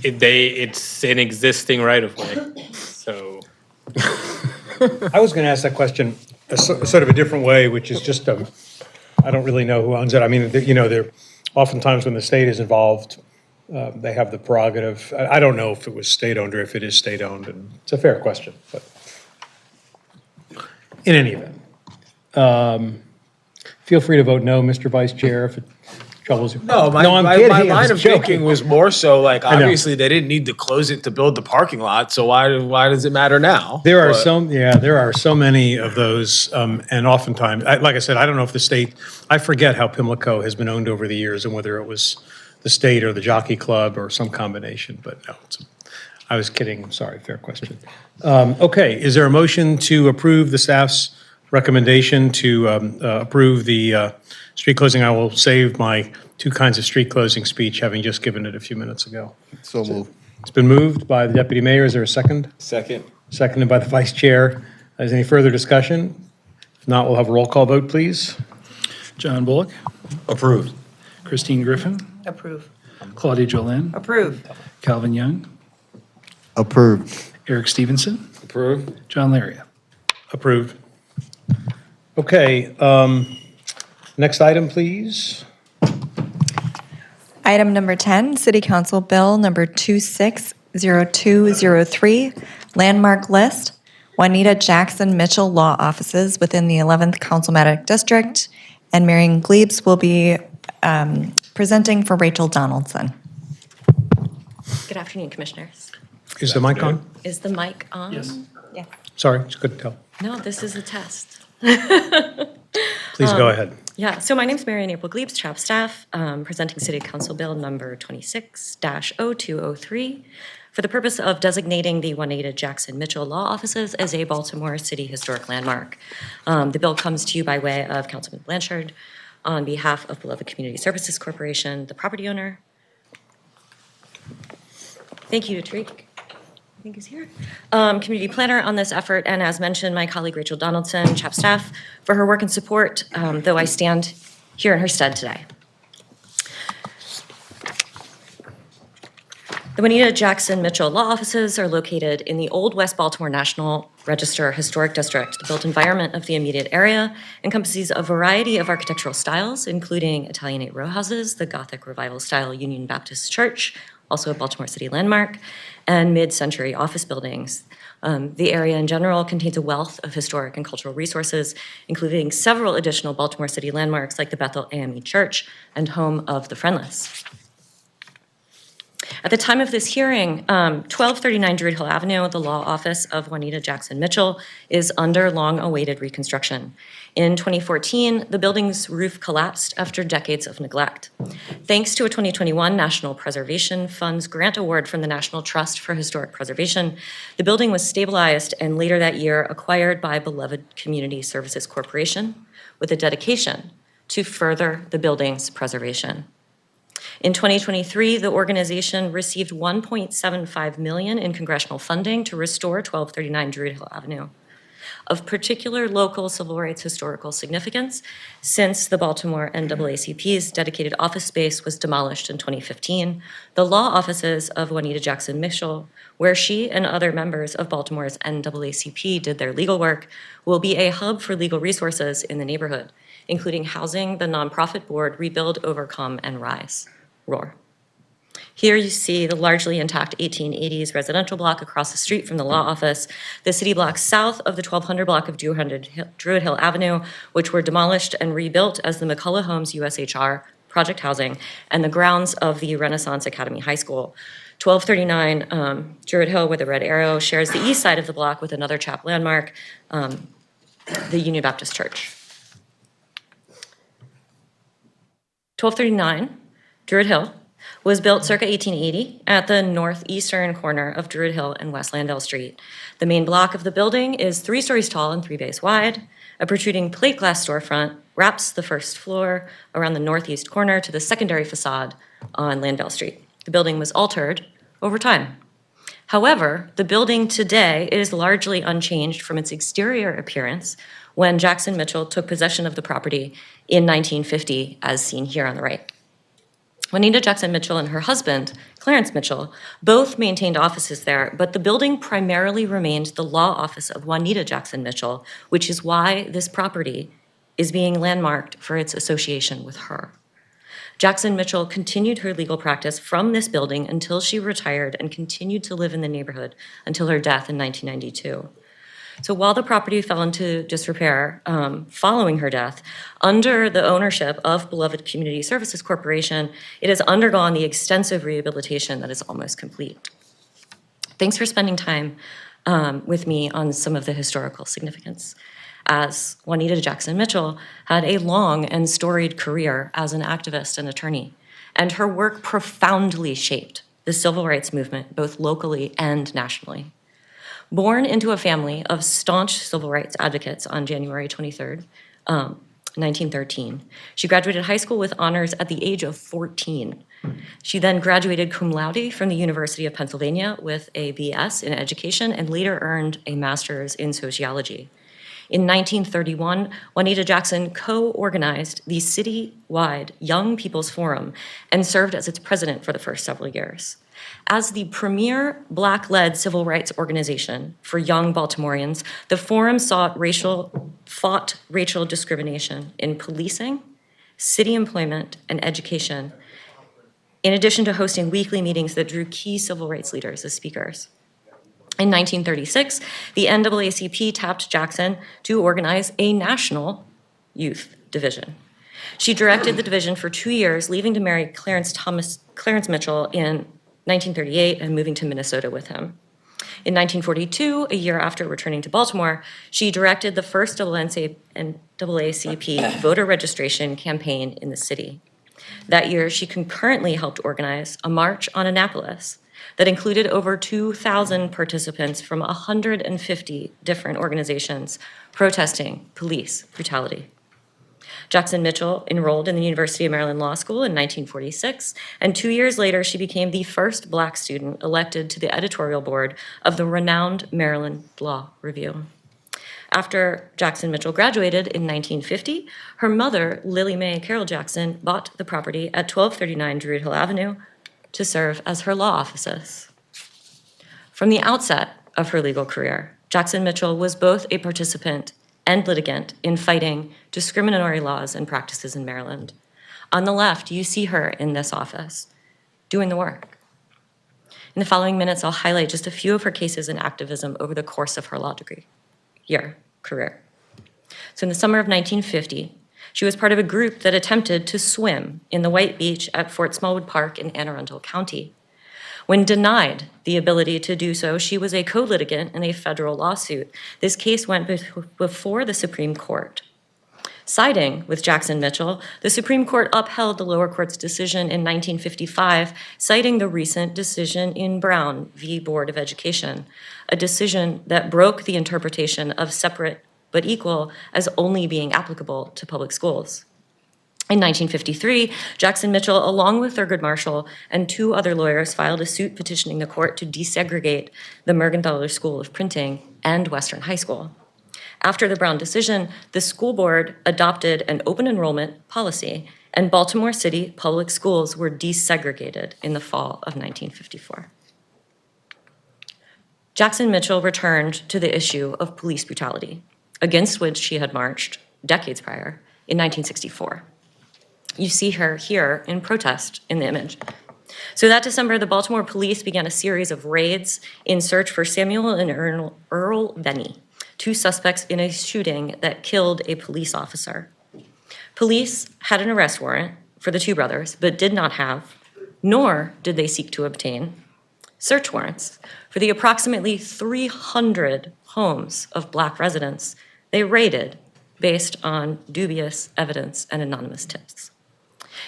It's an existing right-of-way, so. I was going to ask that question sort of a different way, which is just, I don't really know who owns it. I mean, they're oftentimes when the state is involved, they have the prerogative. I don't know if it was state-owned or if it is state-owned, and it's a fair question, but in any event. Feel free to vote no, Mr. Vice Chair, if it troubles you? No, my I'm my kidding. my I line was of joking. thinking was more so like, I know. obviously, they didn't need to close it to build the parking lot, so why does it matter now? There are But- there are so many of those, and oftentimes, like I said, I don't know if the state, I forget how Pimlico has been owned over the years and whether it was the state or the Jockey Club or some combination, but no, I was kidding, I'm sorry, fair question. Okay, is there a motion to approve the staff's recommendation to approve the street closing? I will save my two kinds of street closing speech, having just given it a few minutes ago. So moved. It's been moved by the deputy mayor. Is there a second? Second. Seconded by the vice chair. Is there any further discussion? If not, we'll have a roll call vote, please. John Bullock, Approved. Christine Griffin, Approve. Claudia Jolin, Approve. Calvin Young, Approved. Eric Stevenson, Approved. John Laria. Approved. Okay, next item, please. Item number 10, City Council Bill number 260203, Landmark List, Juanita Jackson Mitchell Law Offices within the 11th Councilmember District, and Marion Glebes will be presenting for Rachel Donaldson. Good afternoon, Commissioners. Is the mic on? Is the mic on? Yes. Yeah. Sorry, just couldn't tell. No, this is a test. Please go ahead. Yeah, so my name's Marion April Glebes, CHAP staff, presenting City Council Bill number 26-0203 for the purpose of designating the Juanita Jackson Mitchell Law Offices as a Baltimore City Historic Landmark. The bill comes to you by way of Councilman Blanchard on behalf of Beloved Community Services Corporation, the property owner. Thank you to Tariq, I think he's here, community planner on this effort, and as mentioned, my colleague Rachel Donaldson, CHAP staff, for her work and support, though I stand here in her stead today. The Juanita Jackson Mitchell Law Offices are located in the Old West Baltimore National Register Historic District. The built environment of the immediate area encompasses a variety of architectural styles, including Italianate row houses, the Gothic Revival style Union Baptist Church, also a Baltimore City landmark, and mid-century office buildings. The area in general contains a wealth of historic and cultural resources, including several additional Baltimore City landmarks like the Bethel AME Church and home of the Friendless. At the time of this hearing, 1239 Druid Hill Avenue, the law office of Juanita Jackson Mitchell, is under long-awaited reconstruction. In 2014, the building's roof collapsed after decades of neglect. Thanks to a 2021 National Preservation Funds grant award from the National Trust for Historic Preservation, the building was stabilized and later that year acquired by Beloved Community Services Corporation with a dedication to further the building's preservation. In 2023, the organization received $1.75 million in congressional funding to restore 1239 Druid Hill Avenue. Of particular local civil rights historical significance, since the Baltimore NAACP's dedicated office space was demolished in 2015, the law offices of Juanita Jackson Mitchell, where she and other members of Baltimore's NAACP did their legal work, will be a hub for legal resources in the neighborhood, including housing the nonprofit board Rebuild, Overcome, and Rise. Roar. Here you see the largely intact 1880s residential block across the street from the law office, the city blocks south of the 1200 block of Druid Hill Avenue, which were demolished and rebuilt as the McCullough Homes USHR project housing, and the grounds of the Renaissance Academy High School. 1239 Druid Hill with a red arrow shares the east side of the block with another CHAP landmark, the Union Baptist Church. 1239 Druid Hill was built circa 1880 at the northeastern corner of Druid Hill and West Landell Street. The main block of the building is 3 stories tall and 3 bays wide. A protruding plate glass storefront wraps the first floor around the northeast corner to the secondary facade on Landell Street. The building was altered over time. However, the building today is largely unchanged from its exterior appearance when Jackson Mitchell took possession of the property in 1950, as seen here on the right. Juanita Jackson Mitchell and her husband, Clarence Mitchell, both maintained offices there, but the building primarily remained the law office of Juanita Jackson Mitchell, which is why this property is being landmarked for its association with her. Jackson Mitchell continued her legal practice from this building until she retired and continued to live in the neighborhood until her death in 1992. So while the property fell into disrepair following her death, under the ownership of beloved Community Services Corporation, it has undergone the extensive rehabilitation that is almost complete. Thanks for spending time with me on some of the historical significance, as Juanita Jackson Mitchell had a long and storied career as an activist and attorney, and her work profoundly shaped the civil rights movement, both locally and nationally. Born into a family of staunch civil rights advocates on January 23rd, 1913, she graduated high school with honors at the age of 14. She then graduated cum laude from the University of Pennsylvania with a BS in education and later earned a master's in sociology. In 1931, Juanita Jackson co-organized the Citywide Young People's Forum and served as its president for the first several years. As the premier Black-led civil rights organization for young Baltimoreans, the forum fought racial discrimination in policing, city employment, and education, in addition to hosting weekly meetings that drew key civil rights leaders as speakers. In 1936, the NAACP tapped Jackson to organize a national youth division. She directed the division for 2 years, leaving to marry Clarence Mitchell in 1938 and moving to Minnesota with him. In 1942, a year after returning to Baltimore, she directed the first NAACP voter registration campaign in the city. That year, she concurrently helped organize a march on Annapolis that included over 2,000 participants from 150 different organizations protesting police brutality. Jackson Mitchell enrolled in the University of Maryland Law School in 1946, and 2 years later, she became the first Black student elected to the editorial board of the renowned Maryland Law Review. After Jackson Mitchell graduated in 1950, her mother, Lily Mae Carroll Jackson, bought the property at 1239 Druid Hill Avenue to serve as her law offices. From the outset of her legal career, Jackson Mitchell was both a participant and litigant in fighting discriminatory laws and practices in Maryland. On the left, you see her in this office, doing the work. In the following minutes, I'll highlight just a few of her cases and activism over the course of her law career. So in the summer of 1950, she was part of a group that attempted to swim in the White Beach at Fort Smallwood Park in Anne Arundel County. When denied the ability to do so, she was a co-litigant in a federal lawsuit. This case went before the Supreme Court. Siding with Jackson Mitchell, the Supreme Court upheld the lower court's decision in 1955, citing the recent decision in Brown v. Board of Education, a decision that broke the interpretation of separate but equal as only being applicable to public schools. In 1953, Jackson Mitchell, along with Thurgood Marshall and 2 other lawyers, filed a suit petitioning the court to desegregate the Mergenthaler School of Printing and Western High School. After the Brown decision, the school board adopted an open enrollment policy, and Baltimore City public schools were desegregated in the fall of 1954. Jackson Mitchell returned to the issue of police brutality, against which she had marched decades prior in 1964. You see her here in protest in the image. So that December, the Baltimore police began a series of raids in search for Samuel and Earl Venny, 2 suspects in a shooting that killed a police officer. Police had an arrest warrant for the 2 brothers, but did not have, nor did they seek to obtain, search warrants for the approximately 300 homes of Black residents they raided based on dubious evidence and anonymous tips.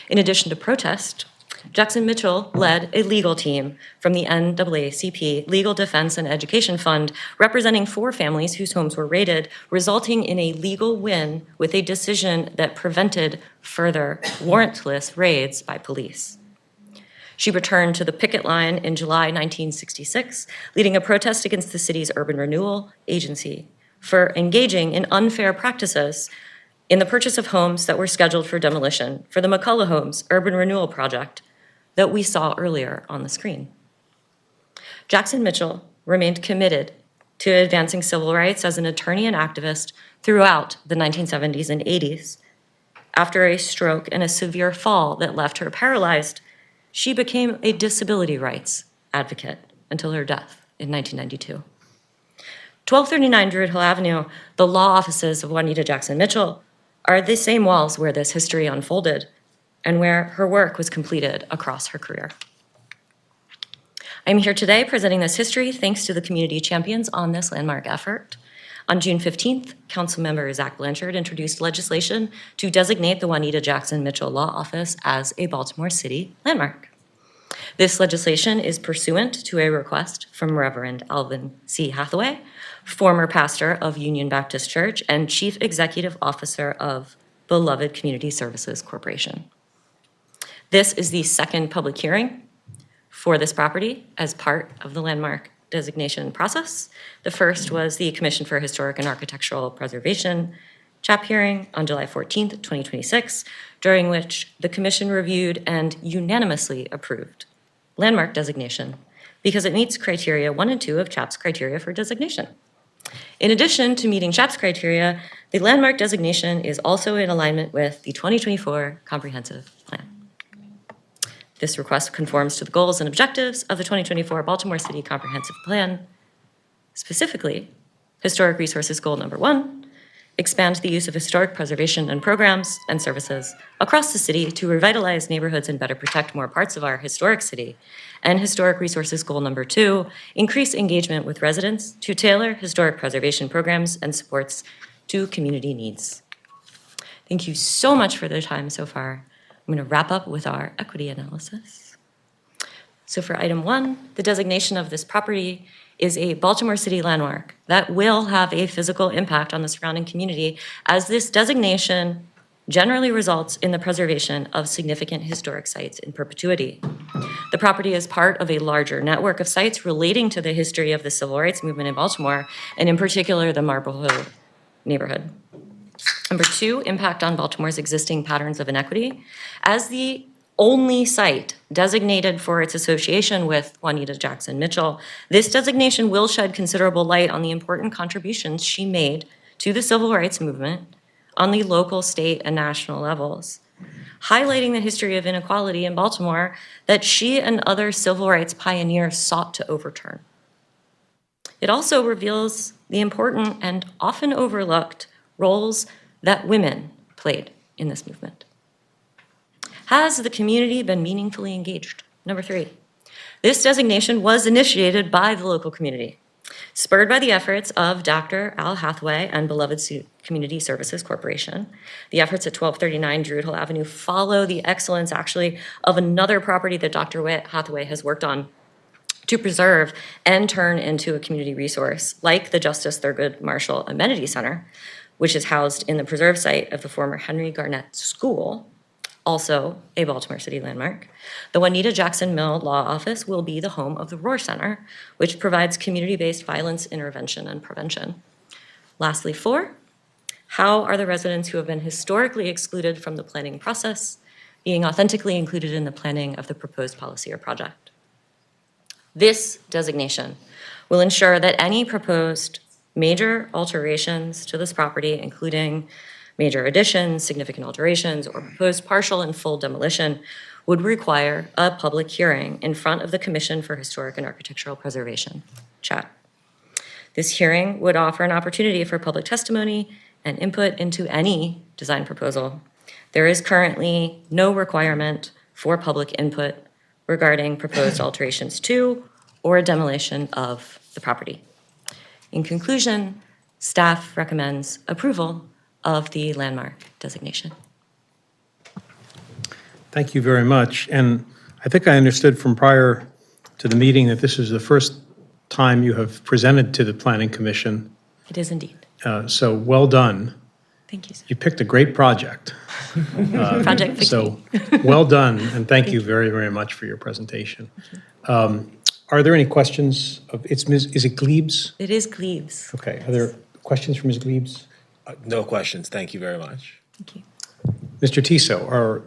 In addition to protest, Jackson Mitchell led a legal team from the NAACP Legal Defense and Education Fund, representing 4 families whose homes were raided, resulting in a legal win with a decision that prevented further warrantless raids by police. She returned to the picket line in July 1966, leading a protest against the city's urban renewal agency for engaging in unfair practices in the purchase of homes that were scheduled for demolition for the McCullough Homes Urban Renewal Project that we saw earlier on the screen. Jackson Mitchell remained committed to advancing civil rights as an attorney and activist throughout the 1970s and 80s. After a stroke and a severe fall that left her paralyzed, she became a disability rights advocate until her death in 1992. 1239 Druid Hill Avenue, the law offices of Juanita Jackson Mitchell, are the same walls where this history unfolded and where her work was completed across her career. I'm here today presenting this history thanks to the community champions on this landmark effort. On June 15th, Councilmember Zach Blanchard introduced legislation to designate the Juanita Jackson Mitchell Law Office as a Baltimore City landmark. This legislation is pursuant to a request from Reverend Alvin C. Hathaway, former pastor of Union Baptist Church and Chief Executive Officer of Beloved Community Services Corporation. This is the second public hearing for this property as part of the landmark designation process. The first was the Commission for Historic and Architectural Preservation CHAP hearing on July 14th, 2026, during which the commission reviewed and unanimously approved landmark designation because it meets criteria 1 and 2 of CHAP's criteria for designation. In addition to meeting CHAP's criteria, the landmark designation is also in alignment with the 2024 Comprehensive Plan. This request conforms to the goals and objectives of the 2024 Baltimore City Comprehensive Plan. Specifically, Historic Resources Goal Number 1, expand the use of historic preservation and programs and services across the city to revitalize neighborhoods and better protect more parts of our historic city. And Historic Resources Goal Number 2, increase engagement with residents to tailor historic preservation programs and supports to community needs. Thank you so much for the time so far. I'm going to wrap up with our equity analysis. So for item 1, the designation of this property is a Baltimore City landmark that will have a physical impact on the surrounding community, as this designation generally results in the preservation of significant historic sites in perpetuity. The property is part of a larger network of sites relating to the history of the civil rights movement in Baltimore, and in particular, the Marble Hill neighborhood. Number 2, impact on Baltimore's existing patterns of inequity. As the only site designated for its association with Juanita Jackson Mitchell, this designation will shed considerable light on the important contributions she made to the civil rights movement on the local, state, and national levels, highlighting the history of inequality in Baltimore that she and other civil rights pioneers sought to overturn. It also reveals the important and often overlooked roles that women played in this movement. Has the community been meaningfully engaged? Number 3, this designation was initiated by the local community, spurred by the efforts of Dr. Al Hathaway and Beloved Community Services Corporation. The efforts at 1239 Druid Hill Avenue follow the excellence, actually, of another property that Dr. Hathaway has worked on to preserve and turn into a community resource, like the Justice Thurgood Marshall Amenity Center, which is housed in the preserve site of the former Henry Garnett School, also a Baltimore City landmark. The Juanita Jackson Mill Law Office will be the home of the Rohr Center, which provides community-based violence intervention and prevention. Lastly, 4, how are the residents who have been historically excluded from the planning process being authentically included in the planning of the proposed policy or project? This designation will ensure that any proposed major alterations to this property, including major additions, significant alterations, or proposed partial and full demolition, would require a public hearing in front of the Commission for Historic and Architectural Preservation, CHAP. This hearing would offer an opportunity for public testimony and input into any design proposal. There is currently no requirement for public input regarding proposed alterations to or demolition of the property. In conclusion, staff recommends approval of the landmark designation. Thank you very much. And I think I understood from prior to the meeting that this is the first time you have presented to the Planning Commission. It is indeed. So well done. Thank you, sir. You picked a great project. Project 15. So well done, and thank you very, very much for your presentation. Are there any questions? Is it Glebes? It is Glebes. Okay. Are there questions from Ms. Glebes? No questions. Thank you very much. Thank you. Mr. Tiso,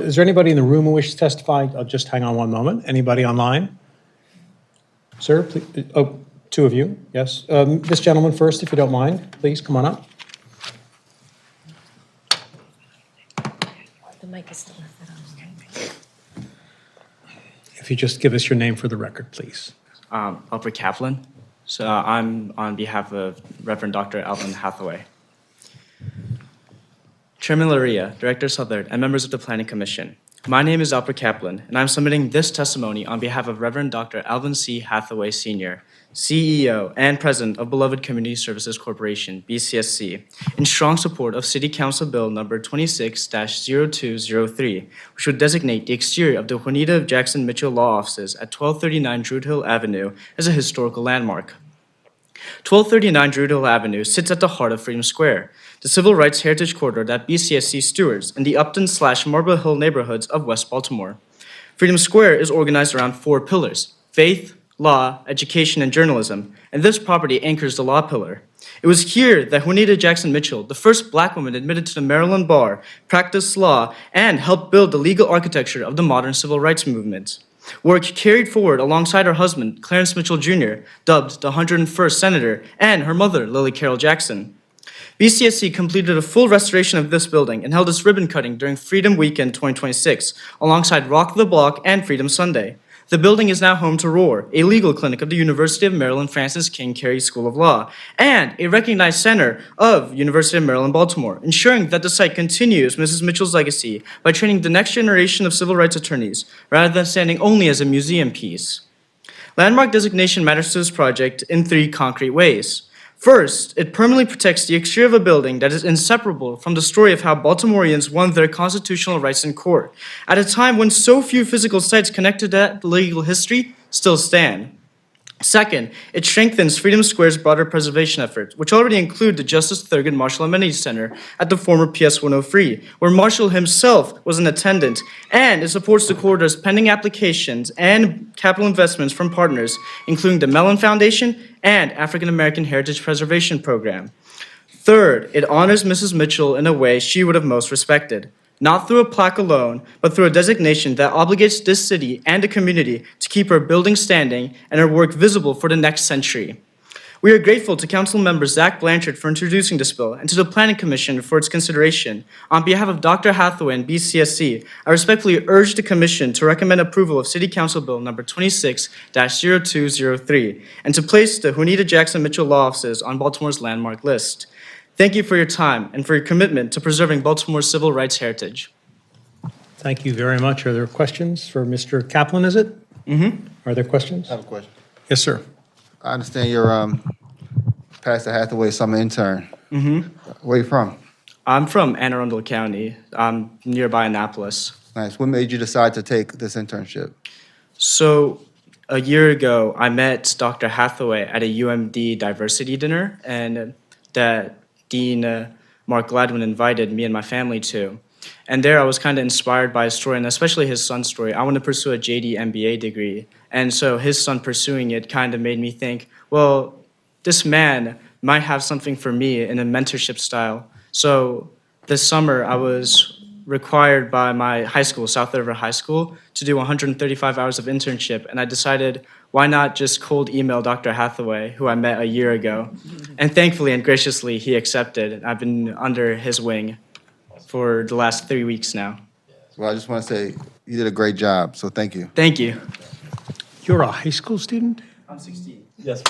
is there anybody in the room who wishes to testify? I'll just hang on one moment. Anybody online? Sir, please. Oh, 2 of you. Yes. This gentleman first, if you don't mind. Please come on up. The mic is still on. If you just give us your name for the record, please. Albert Kaplan. So I'm on behalf of Reverend Dr. Alvin Hathaway. Chairman Laria, Director Southard, and members of the Planning Commission. My name is Alfred Kaplan, and I'm submitting this testimony on behalf of Reverend Dr. Alvin C. Hathaway Sr., CEO and President of Beloved Community Services Corporation, BCSC, in strong support of City Council Bill number 26-0203, which would designate the exterior of the Juanita Jackson Mitchell Law Offices at 1239 Druid Hill Avenue as a historical landmark. 1239 Druid Hill Avenue sits at the heart of Freedom Square, the civil rights heritage corridor that BCSC stewards in the Upton/Marble Hill neighborhoods of West Baltimore. Freedom Square is organized around 4 pillars: faith, law, education, and journalism, and this property anchors the law pillar. It was here that Juanita Jackson Mitchell, the first Black woman admitted to the Maryland bar, practiced law, and helped build the legal architecture of the modern civil rights movement. Work carried forward alongside her husband, Clarence Mitchell Jr., dubbed the 101st Senator, and her mother, Lily Carroll Jackson. BCSC completed a full restoration of this building and held its ribbon cutting during Freedom Weekend 2026, alongside Rock the Block and Freedom Sunday. The building is now home to ROAR, a legal clinic of the University of Maryland Francis King Carey School of Law, and a recognized center of University of Maryland Baltimore, ensuring that the site continues Mrs. Mitchell's legacy by training the next generation of civil rights attorneys, rather than standing only as a museum piece. Landmark designation matters to this project in 3 concrete ways. First, it permanently protects the exterior of a building that is inseparable from the story of how Baltimoreans won their constitutional rights in court, at a time when so few physical sites connected to that legal history still stand. Second, it strengthens Freedom Square's broader preservation efforts, which already include the Justice Thurgood Marshall Amenities Center at the former PS 103, where Marshall himself was an attendant, and it supports the corridor's pending applications and capital investments from partners, including the Mellon Foundation and African American Heritage Preservation Program. Third, it honors Mrs. Mitchell in a way she would have most respected, not through a plaque alone, but through a designation that obligates this city and the community to keep her building standing and her work visible for the next century. We are grateful to Councilmember Zach Blanchard for introducing this bill and to the Planning Commission for its consideration. On behalf of Dr. Hathaway and BCSC, I respectfully urge the Commission to recommend approval of City Council Bill number 26-0203 and to place the Juanita Jackson Mitchell Law Offices on Baltimore's landmark list. Thank you for your time and for your commitment to preserving Baltimore's civil rights heritage. Thank you very much. Are there questions for Mr. Kaplan, is it? Mm-hmm. Are there questions? I have a question. Yes, sir. I understand you're Pastor Hathaway's summer intern. Mm-hmm. Where are you from? I'm from Anne Arundel County. I'm nearby Annapolis. Nice. What made you decide to take this internship? So a year ago, I met Dr. Hathaway at a UMD diversity dinner, and that Dean Mark Gladwin invited me and my family to. And there I was kind of inspired by his story, and especially his son's story. I want to pursue a JD MBA degree. And so his son pursuing it kind of made me think, well, this man might have something for me in a mentorship style. So this summer I was required by my high school, South River High School, to do 135 hours of internship. And I decided, why not just cold email Dr. Hathaway, who I met a year ago? And thankfully and graciously, he accepted. I've been under his wing for the last 3 weeks now. Well, I just want to say you did a great job, so thank you. Thank you. You're a high school student? I'm 16. Yes,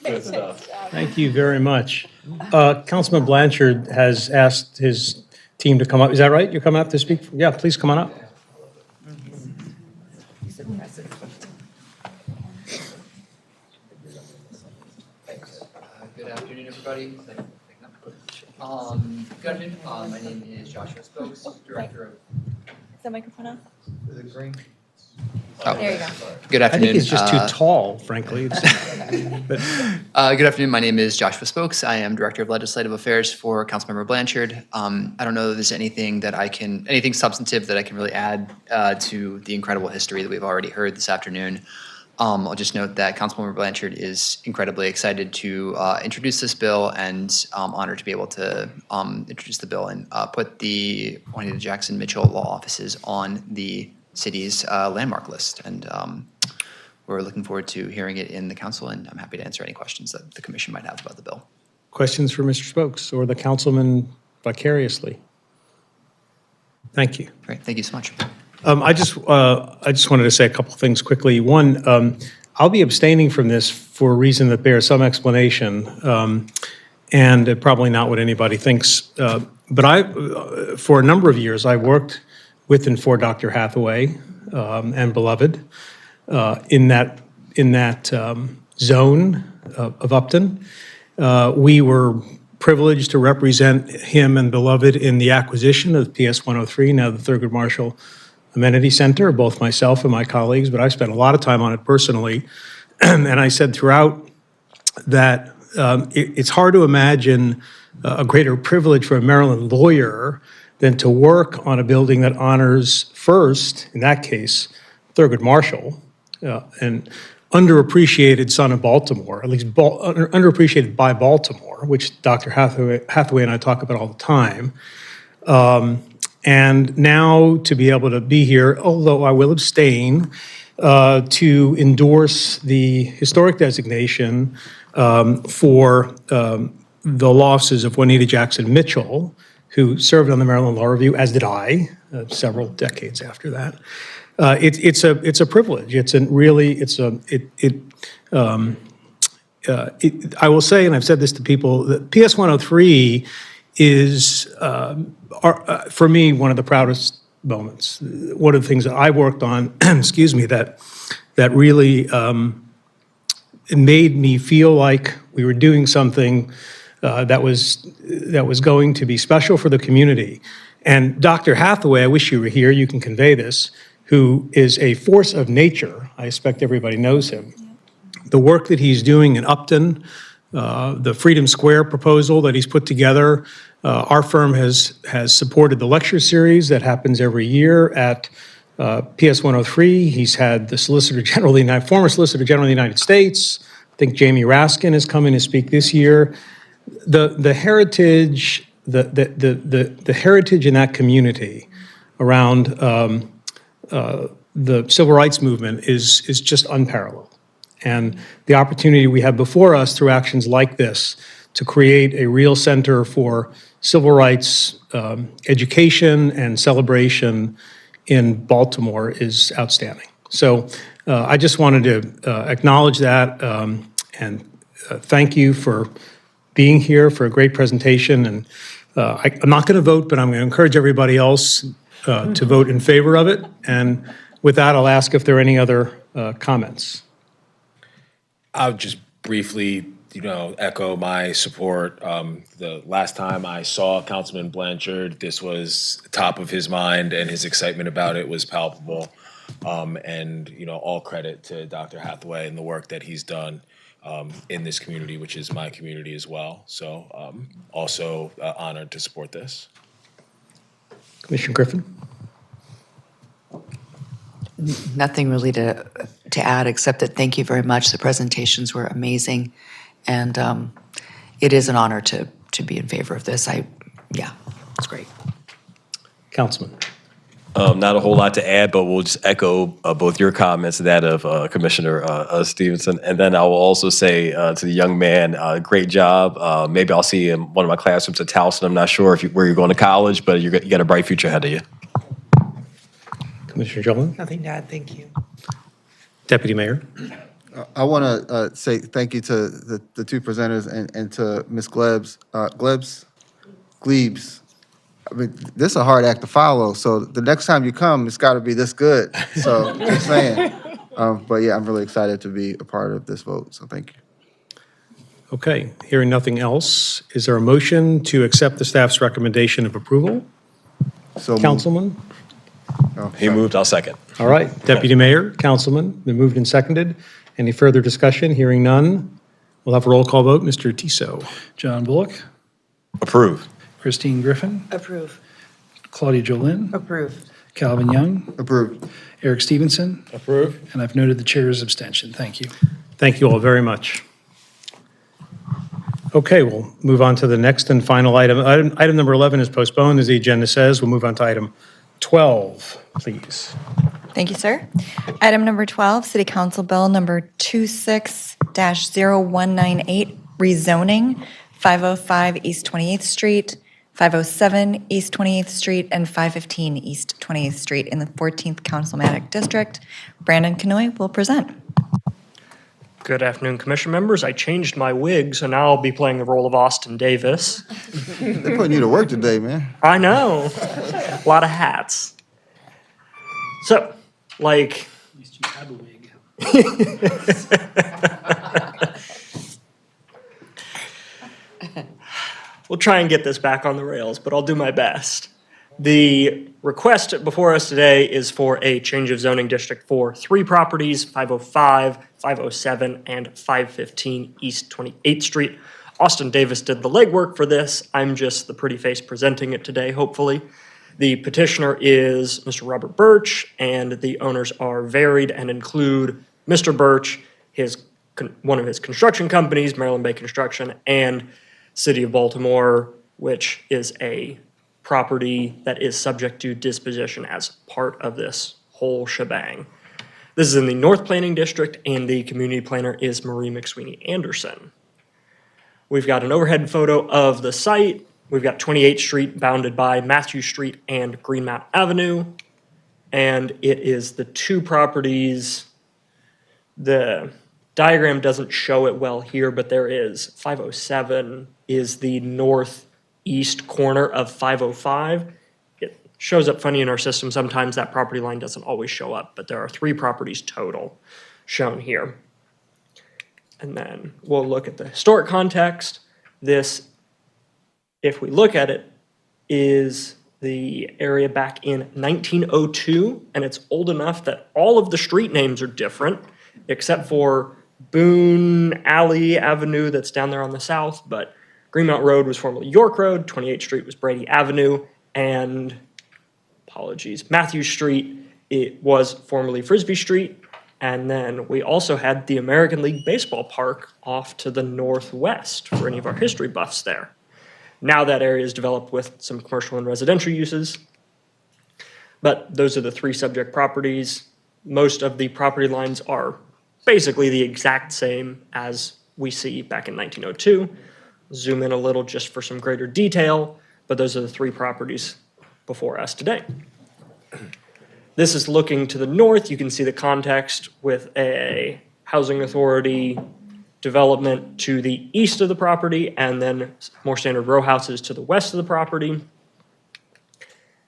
Good stuff. Thank you very much. Councilman Blanchard has asked his team to come up. Is that right? You're coming up to speak? Yeah, please come on up. Good afternoon, everybody. Good afternoon. My name is Joshua Spokes, Director of... Is that microphone on? Is it green? Oh, there you go. Good afternoon. I think it's just too tall, frankly. Good afternoon. My name is Joshua Spokes. I am Director of Legislative Affairs for Councilmember Blanchard. I don't know if there's anything substantive that I can really add to the incredible history that we've already heard this afternoon. I'll just note that Councilmember Blanchard is incredibly excited to introduce this bill and honored to be able to introduce the bill and put the Juanita Jackson Mitchell Law Offices on the city's landmark list. And we're looking forward to hearing it in the council, and I'm happy to answer any questions that the commission might have about the bill. Questions for Mr. Spokes or the councilman vicariously? Thank you. Great, thank you so much. I just wanted to say a couple things quickly. One, I'll be abstaining from this for a reason that bears some explanation, and probably not what anybody thinks. But for a number of years, I worked with and for Dr. Hathaway and Beloved in that zone of Upton. We were privileged to represent him and Beloved in the acquisition of PS 103, now the Thurgood Marshall Amenity Center, both myself and my colleagues, but I spent a lot of time on it personally. And I said throughout that it's hard to imagine a greater privilege for a Maryland lawyer than to work on a building that honors first, in that case, Thurgood Marshall, and underappreciated son of Baltimore, at least underappreciated by Baltimore, which Dr. Hathaway and I talk about all the time. And now to be able to be here, although I will abstain, to endorse the historic designation for the losses of Juanita Jackson Mitchell, who served on the Maryland Law Review, as did I, several decades after that. It's a privilege. I will say, and I've said this to people, that PS 103 is, for me, one of the proudest moments. One of the things that I worked on, excuse me, that really made me feel like we were doing something that was going to be special for the community. And Dr. Hathaway, I wish you were here, you can convey this, who is a force of nature. I expect everybody knows him. The work that he's doing in Upton, the Freedom Square proposal that he's put together, our firm has supported the lecture series that happens every year at PS 103. He's had the former Solicitor General of the United States. I think Jamie Raskin is coming to speak this year. The heritage, the heritage in that community around the civil rights movement is just unparalleled. And the opportunity we have before us through actions like this to create a real center for civil rights education and celebration in Baltimore is outstanding. So I just wanted to acknowledge that and thank you for being here for a great presentation. And I'm not going to vote, but I'm going to encourage everybody else to vote in favor of it. And with that, I'll ask if there are any other comments. I'll just briefly, echo my support. The last time I saw Councilman Blanchard, this was top of his mind, and his excitement about it was palpable. And all credit to Dr. Hathaway and the work that he's done in this community, which is my community as well. So also honored to support this. Commissioner Griffin? Nothing really to add, except that thank you very much. The presentations were amazing. And it is an honor to be in favor of this. It's great. Councilman? Not a whole lot to add, but we'll just echo both your comments and that of Commissioner Stevenson. And then I will also say to the young man, great job. Maybe I'll see you in one of my classrooms at Towson. I'm not sure where you're going to college, but you got a bright future ahead of you. Commissioner Jolin? Nothing to add, thank you. Deputy Mayor? I want to say thank you to the two presenters and to Ms. Glebs. I mean, this is a hard act to follow, so the next time you come, it's got to be this good. So, just saying. But yeah, I'm really excited to be a part of this vote, so thank you. Okay, hearing nothing else, is there a motion to accept the staff's recommendation of approval? So Councilman? He moved, I'll second. All right, Deputy Mayor, Councilman, been moved and seconded. Any further discussion? Hearing none, we'll have a roll call vote. Mr. Tissot? John Bullock, Approve. Christine Griffin, Approve. Claudia Jolin, Approve. Calvin Young, Approved. Eric Stevenson, Approve. and I've noted the chair's abstention. Thank you. Thank you all very much. Okay, we'll move on to the next and final item. Item number 11 is postponed, as the agenda says. We'll move on to item 12, please. Thank you, sir. Item number 12, City Council Bill number 26-0198, rezoning 505 East 28th Street, 507 East 28th Street, and 515 East 28th Street in the 14th Councilmanic District. Brandon Canoy will present. Good afternoon, commission members. I changed my wig, so now I'll be playing the role of Austin Davis. They're putting you to work today, man. I know. A lot of hats. So, like... At least you have a wig. We'll try and get this back on the rails, but I'll do my best. The request before us today is for a change of zoning district for 3 properties, 505, 507, and 515 East 28th Street. Austin Davis did the legwork for this. I'm just the pretty face presenting it today, hopefully. The petitioner is Mr. Robert Birch, and the owners are varied and include Mr. Birch, one of his construction companies, Maryland Bay Construction, and City of Baltimore, which is a property that is subject to disposition as part of this whole shebang. This is in the North Planning District, and the community planner is Marie McSweeney Anderson. We've got an overhead photo of the site. We've got 28th Street bounded by Matthew Street and Greenmount Avenue, and it is the 2 properties. The diagram doesn't show it well here, but there is 507 is the northeast corner of 505. It shows up funny in our system. Sometimes that property line doesn't always show up, but there are 3 properties total shown here. And then we'll look at the historic context. This, if we look at it, is the area back in 1902, and it's old enough that all of the street names are different, except for Boone Alley Avenue that's down there on the south, but Greenmount Road was formerly York Road, 28th Street was Brady Avenue, and, apologies, Matthew Street, it was formerly Frisbee Street, and then we also had the American League Baseball Park off to the northwest for any of our history buffs there. Now that area is developed with some commercial and residential uses, but those are the 3 subject properties. Most of the property lines are basically the exact same as we see back in 1902. Zoom in a little just for some greater detail, but those are the 3 properties before us today. This is looking to the north. You can see the context with a housing authority development to the east of the property, and then more standard row houses to the west of the property.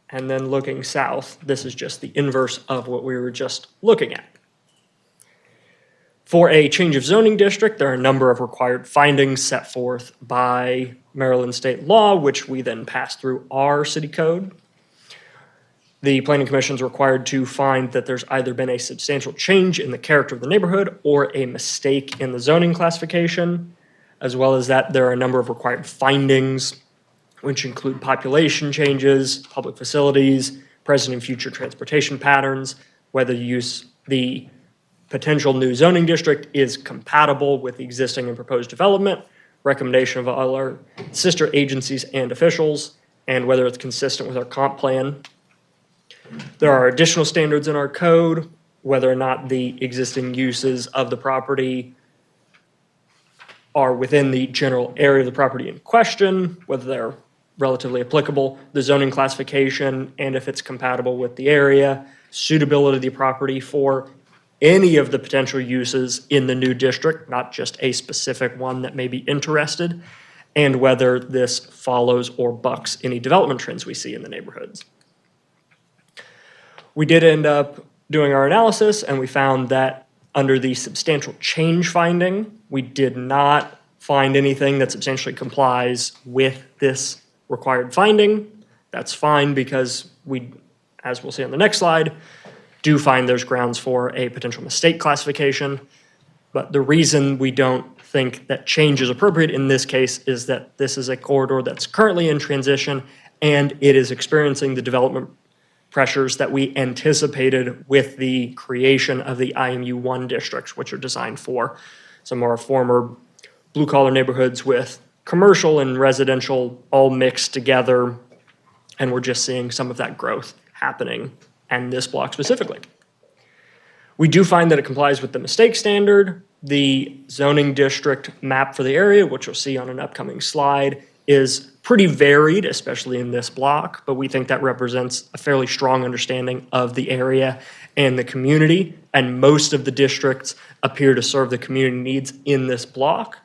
And then looking south, this is just the inverse of what we were just looking at. For a change of zoning district, there are a number of required findings set forth by Maryland state law, which we then pass through our city code. The Planning Commission is required to find that there's either been a substantial change in the character of the neighborhood or a mistake in the zoning classification, as well as that there are a number of required findings, which include population changes, public facilities, present and future transportation patterns, whether the potential new zoning district is compatible with the existing and proposed development, recommendation of all our sister agencies and officials, and whether it's consistent with our comp plan. There are additional standards in our code, whether or not the existing uses of the property are within the general area of the property in question, whether they're relatively applicable, the zoning classification, and if it's compatible with the area, suitability of the property for any of the potential uses in the new district, not just a specific one that may be interested, and whether this follows or bucks any development trends we see in the neighborhoods. We did end up doing our analysis, and we found that under the substantial change finding, we did not find anything that substantially complies with this required finding. That's fine because we, as we'll see on the next slide, do find there's grounds for a potential mistake classification. But the reason we don't think that change is appropriate in this case is that this is a corridor that's currently in transition, and it is experiencing the development pressures that we anticipated with the creation of the IMU1 districts, which are designed for some of our former blue-collar neighborhoods with commercial and residential all mixed together, and we're just seeing some of that growth happening in this block specifically. We do find that it complies with the mistake standard. The zoning district map for the area, which you'll see on an upcoming slide, is pretty varied, especially in this block, but we think that represents a fairly strong understanding of the area and the community, and most of the districts appear to serve the community needs in this block.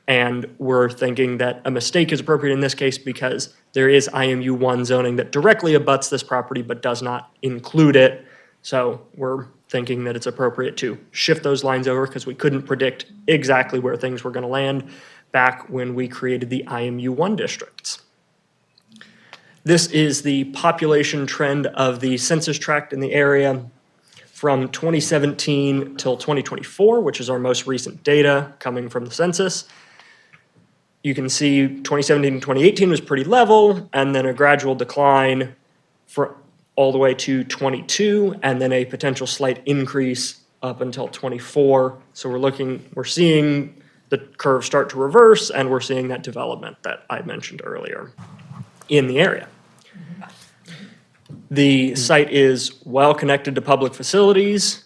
And we're thinking that a mistake is appropriate in this case because there is IMU1 zoning that directly abuts this property but does not include it. So we're thinking that it's appropriate to shift those lines over because we couldn't predict exactly where things were going to land back when we created the IMU1 districts. This is the population trend of the census tract in the area from 2017 till 2024, which is our most recent data coming from the census. You can see 2017 and 2018 was pretty level, and then a gradual decline for all the way to 22, and then a potential slight increase up until 24. So we're seeing the curve start to reverse, and we're seeing that development that I mentioned earlier in the area. The site is well connected to public facilities.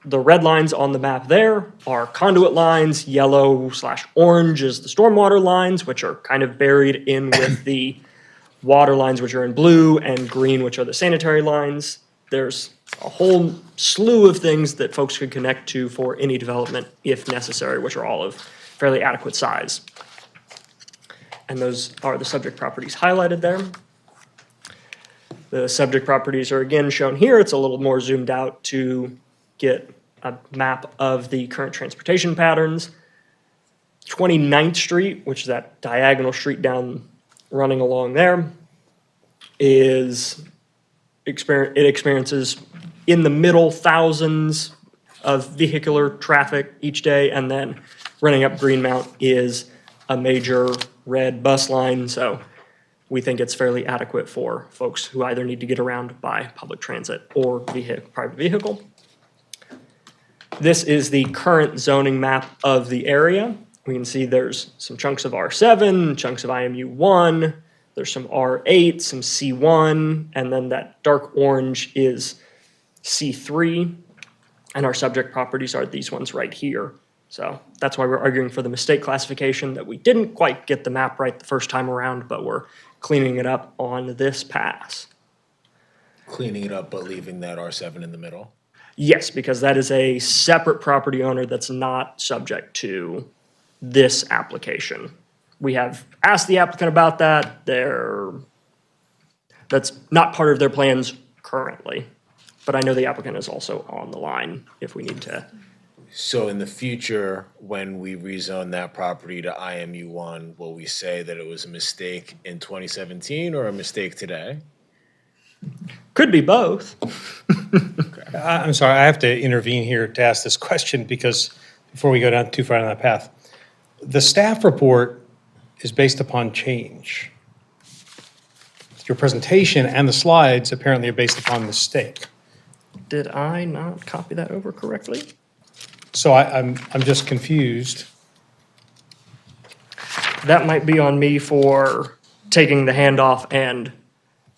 The red lines on the map there are conduit lines. Yellow/orange is the stormwater lines, which are kind of buried in with the water lines, which are in blue, and green, which are the sanitary lines. There's a whole slew of things that folks could connect to for any development if necessary, which are all of fairly adequate size. And those are the subject properties highlighted there. The subject properties are again shown here. It's a little more zoomed out to get a map of the current transportation patterns. 29th Street, which is that diagonal street down running along there, it experiences in the middle thousands of vehicular traffic each day, and then running up Greenmount is a major red bus line, so we think it's fairly adequate for folks who either need to get around by public transit or private vehicle. This is the current zoning map of the area. We can see there's some chunks of R7, chunks of IMU1, there's some R8, some C1, and then that dark orange is C3, and our subject properties are these ones right here. So that's why we're arguing for the mistake classification, that we didn't quite get the map right the first time around, but we're cleaning it up on this pass. Cleaning it up, but leaving that R7 in the middle? Yes, because that is a separate property owner that's not subject to this application. We have asked the applicant about that. That's not part of their plans currently, but I know the applicant is also on the line if we need to. So in the future, when we rezone that property to IMU1, will we say that it was a mistake in 2017 or a mistake today? Could be both. I'm sorry, I have to intervene here to ask this question because before we go down too far down that path, the staff report is based upon change. Your presentation and the slides apparently are based upon mistake. Did I not copy that over correctly? So I'm just confused. That might be on me for taking the handoff, and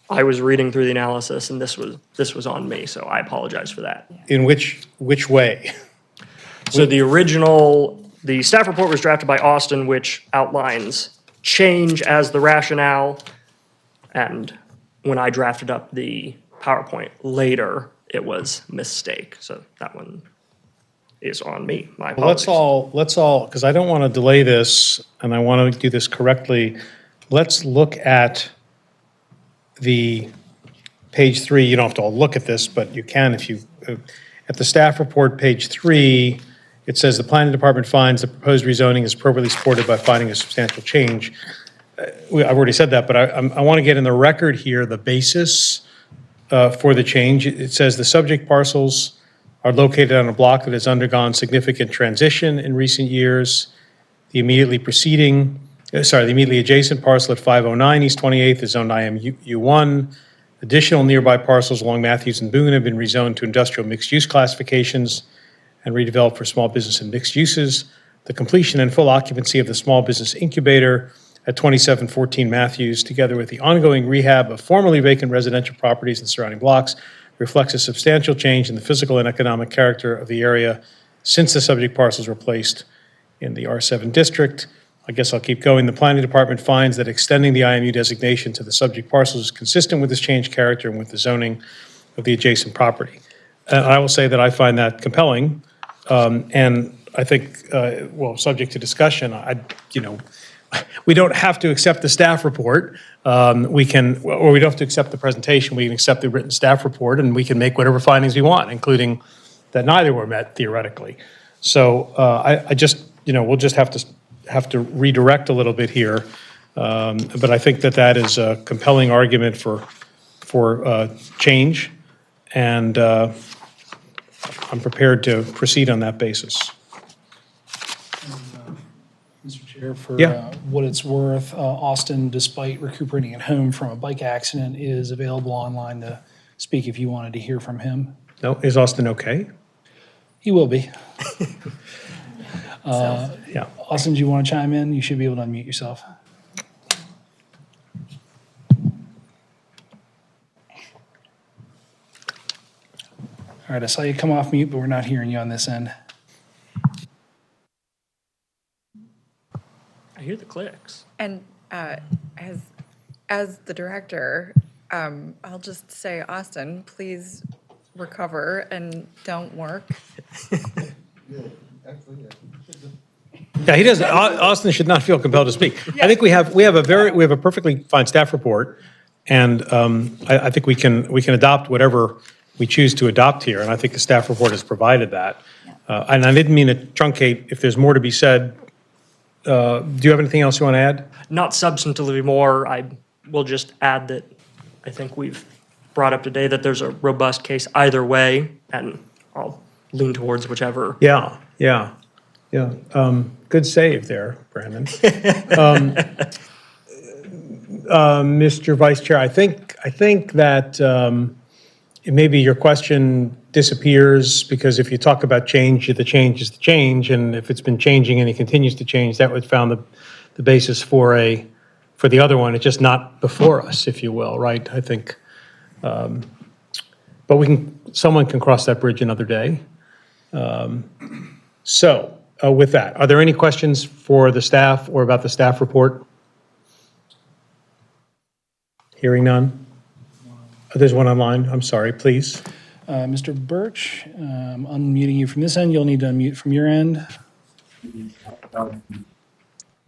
I was reading through the analysis, and this was on me, so I apologize for that. In which way? So the staff report was drafted by Austin, which outlines change as the rationale, and when I drafted up the PowerPoint later, it was mistake. So that one is on me. My apologies. Let's all, because I don't want to delay this, and I want to do this correctly. Let's look at the page 3. You don't have to all look at this, but you can if you, at the staff report, page 3, it says the planning department finds the proposed rezoning is appropriately supported by finding a substantial change. I've already said that, but I want to get in the record here the basis for the change. It says the subject parcels are located on a block that has undergone significant transition in recent years. The immediately adjacent parcel at 509 East 28th is zoned IMU1. Additional nearby parcels along Matthews and Boone have been rezoned to industrial mixed-use classifications and redeveloped for small business and mixed uses. The completion and full occupancy of the small business incubator at 2714 Matthews, together with the ongoing rehab of formerly vacant residential properties and surrounding blocks, reflects a substantial change in the physical and economic character of the area since the subject parcels were placed in the R7 district. I guess I'll keep going. The planning department finds that extending the IMU designation to the subject parcels is consistent with this changed character and with the zoning of the adjacent property. I will say that I find that compelling, and I think, well, subject to discussion, we don't have to accept the staff report. We can, or we don't have to accept the presentation. We can accept the written staff report, and we can make whatever findings we want, including that neither were met theoretically. So I just, we'll just have to redirect a little bit here. But I think that is a compelling argument for change, and I'm prepared to proceed on that basis. Mr. Chair, for Yeah. what it's worth, Austin, despite recuperating at home from a bike accident, is available online to speak if you wanted to hear from him. No, is Austin okay? He will be. Yeah. Austin, do you want to chime in? You should be able to unmute yourself. All right, I saw you come off mute, but we're not hearing you on this end. I hear the clicks. And as the director, I'll just say, Austin, please recover and don't work. Yeah, he doesn't. Austin should not feel compelled to speak. I think we have a perfectly fine staff report, and I think we can adopt whatever we choose to adopt here, and I think the staff report has provided that. And I didn't mean to truncate. If there's more to be said, do you have anything else you want to add? Not substantively more, I will just add that I think we've brought up today that there's a robust case either way, and I'll lean towards whichever. Yeah. Good save there, Brandon. Mr. Vice Chair, I think that maybe your question disappears, because if you talk about change, the change is the change, and if it's been changing and it continues to change, that would found the basis for the other one. It's just not before us, if you will, right? I think, but someone can cross that bridge another day. So with that, are there any questions for the staff or about the staff report? Hearing none. There's one online. I'm sorry, please. Mr. Birch, unmuting you from this end. You'll need to unmute from your end.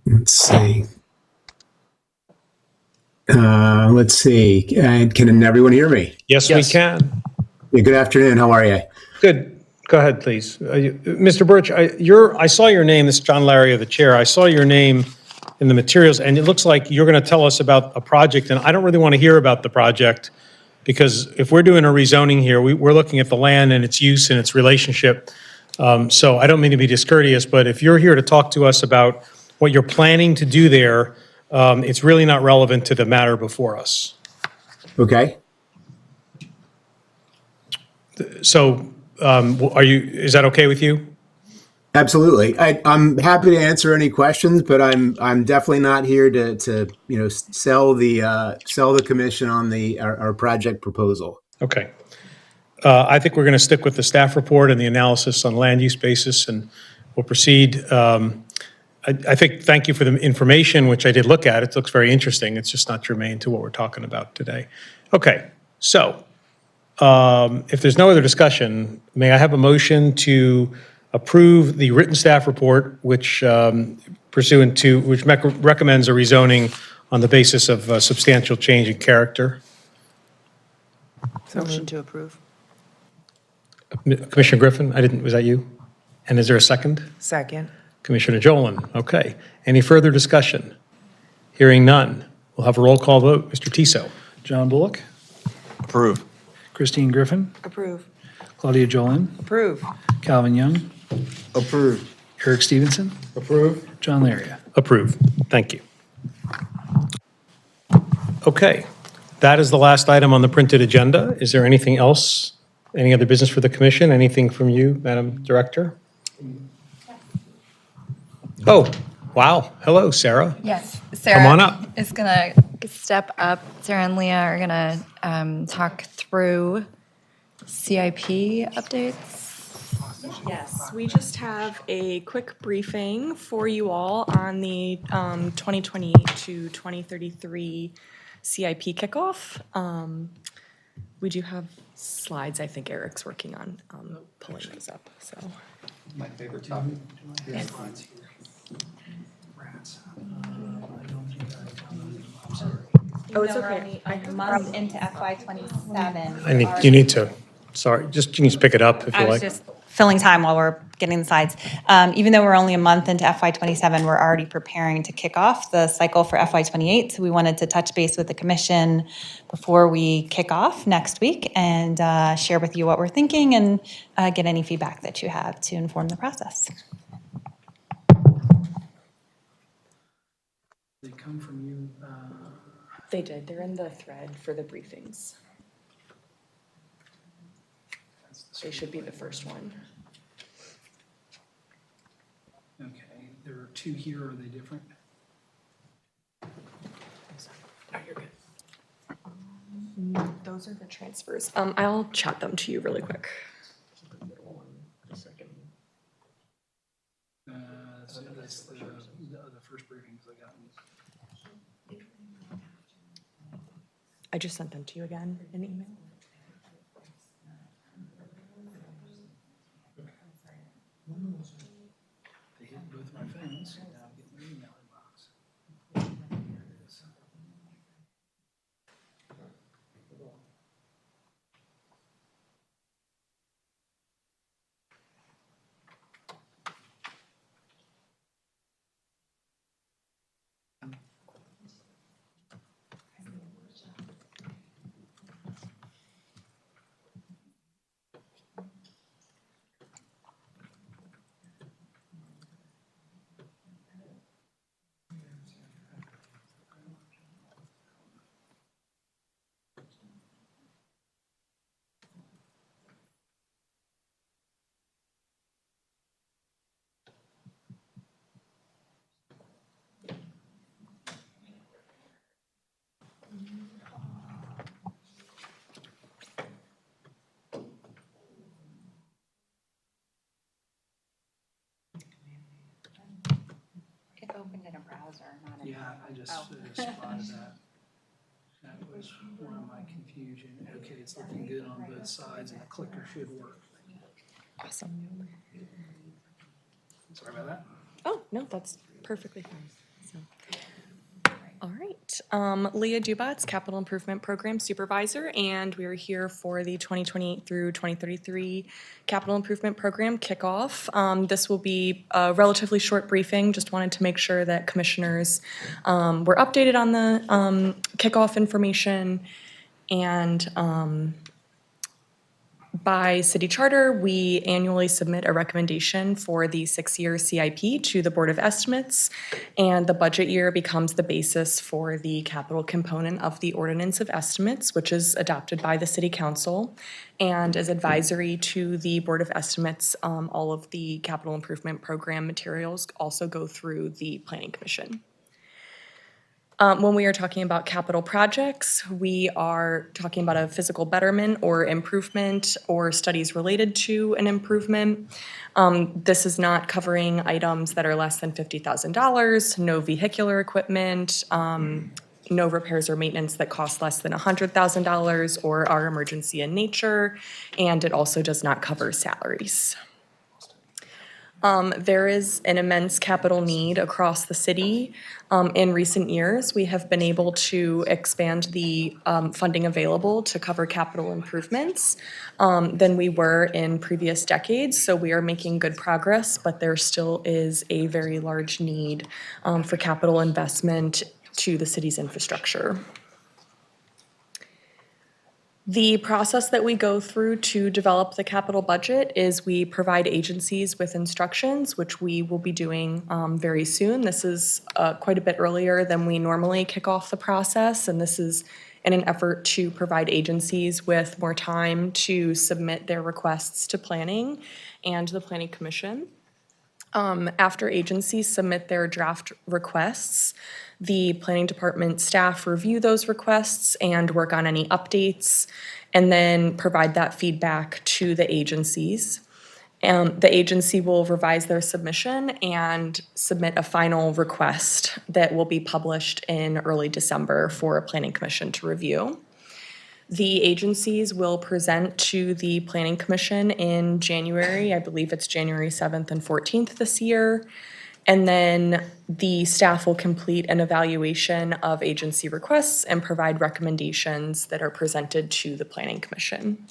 Let's see. Can everyone hear me? Yes, we can. Yeah, good afternoon. How are you? Good. Go ahead, please. Mr. Birch, I saw your name. This is John Laria, the chair. I saw your name in the materials, and it looks like you're going to tell us about a project, and I don't really want to hear about the project, because if we're doing a rezoning here, we're looking at the land and its use and its relationship. So I don't mean to be discourteous, but if you're here to talk to us about what you're planning to do there, it's really not relevant to the matter before us. Okay. So is that okay with you? Absolutely. I'm happy to answer any questions, but I'm definitely not here to sell the commission on our project proposal. Okay. I think we're going to stick with the staff report and the analysis on land use basis, and we'll proceed. I think, thank you for the information, which I did look at. It looks very interesting. It's just not germane to what we're talking about today. Okay. So if there's no other discussion, may I have a motion to approve the written staff report, which recommends a rezoning on the basis of substantial change in character? Motion to approve. Commissioner Griffin, was that you? And is there a second? Second. Commissioner Jolin, okay. Any further discussion? Hearing none. We'll have a roll call vote. Mr. Tissot. John Bullock. Approve. Christine Griffin. Approve. Claudia Jolin. Approve. Calvin Young. Approved. Eric Stevenson. Approve. John Laria. Approved. Thank you. Okay. That is the last item on the printed agenda. Is there anything else? Any other business for the commission? Anything from you, Madam Director? Oh, wow. Hello, Sarah. Yes, Sarah. Come on up. Is going to step up. Sarah and Leah are going to talk through CIP updates. Yes, we just have a quick briefing for you all on the 2020 to 2033 CIP kickoff. We do have slides I think Eric's working on pulling those up, so. My favorite topic. Oh, it's Even though we're okay. only a month into FY '27. You need to, sorry, just, can you pick it up if I you was like? just filling time while we're getting the slides. Even though we're only a month into FY '27, we're already preparing to kick off the cycle for FY '28. So we wanted to touch base with the commission before we kick off next week and share with you what we're thinking and get any feedback that you have to inform the process. They come from you. They did, they're in the thread for the briefings. They should be the first one. Okay, there are two here. Are they different? Oh, you're good. Those are the transfers. I'll chat them to you really quick. So that's the first briefings I got. I just sent them to you again in email. They hit both my phones. Now I'm getting their email inbox. It opened in a browser, not in. Yeah, I just spotted that. That was one of my confusion. Okay, it's looking good on both sides and the clicker should work. Awesome. Sorry about that. Oh, no, that's perfectly fine. So, all right. Leah Dubats, Capital Improvement Program Supervisor, and we are here for the 2028 through 2033 Capital Improvement Program kickoff. This will be a relatively short briefing. Just wanted to make sure that commissioners were updated on the kickoff information. And by city charter, we annually submit a recommendation for the 6-year CIP to the Board of Estimates, and the budget year becomes the basis for the capital component of the Ordinance of Estimates, which is adopted by the City Council and is advisory to the Board of Estimates. All of the capital improvement program materials also go through the Planning Commission. When we are talking about capital projects, we are talking about a physical betterment or improvement or studies related to an improvement. This is not covering items that are less than $50,000, no vehicular equipment, no repairs or maintenance that cost less than $100,000 or are emergency in nature, and it also does not cover salaries. There is an immense capital need across the city. In recent years, we have been able to expand the funding available to cover capital improvements than we were in previous decades. So we are making good progress, but there still is a very large need for capital investment to the city's infrastructure. The process that we go through to develop the capital budget is we provide agencies with instructions, which we will be doing very soon. This is quite a bit earlier than we normally kick off the process, and this is in an effort to provide agencies with more time to submit their requests to planning and the Planning Commission. After agencies submit their draft requests, the planning department staff review those requests and work on any updates, and then provide that feedback to the agencies. The agency will revise their submission and submit a final request that will be published in early December for a planning commission to review. The agencies will present to the planning commission in January. I believe it's January 7th and 14th this year. And then the staff will complete an evaluation of agency requests and provide recommendations that are presented to the planning commission.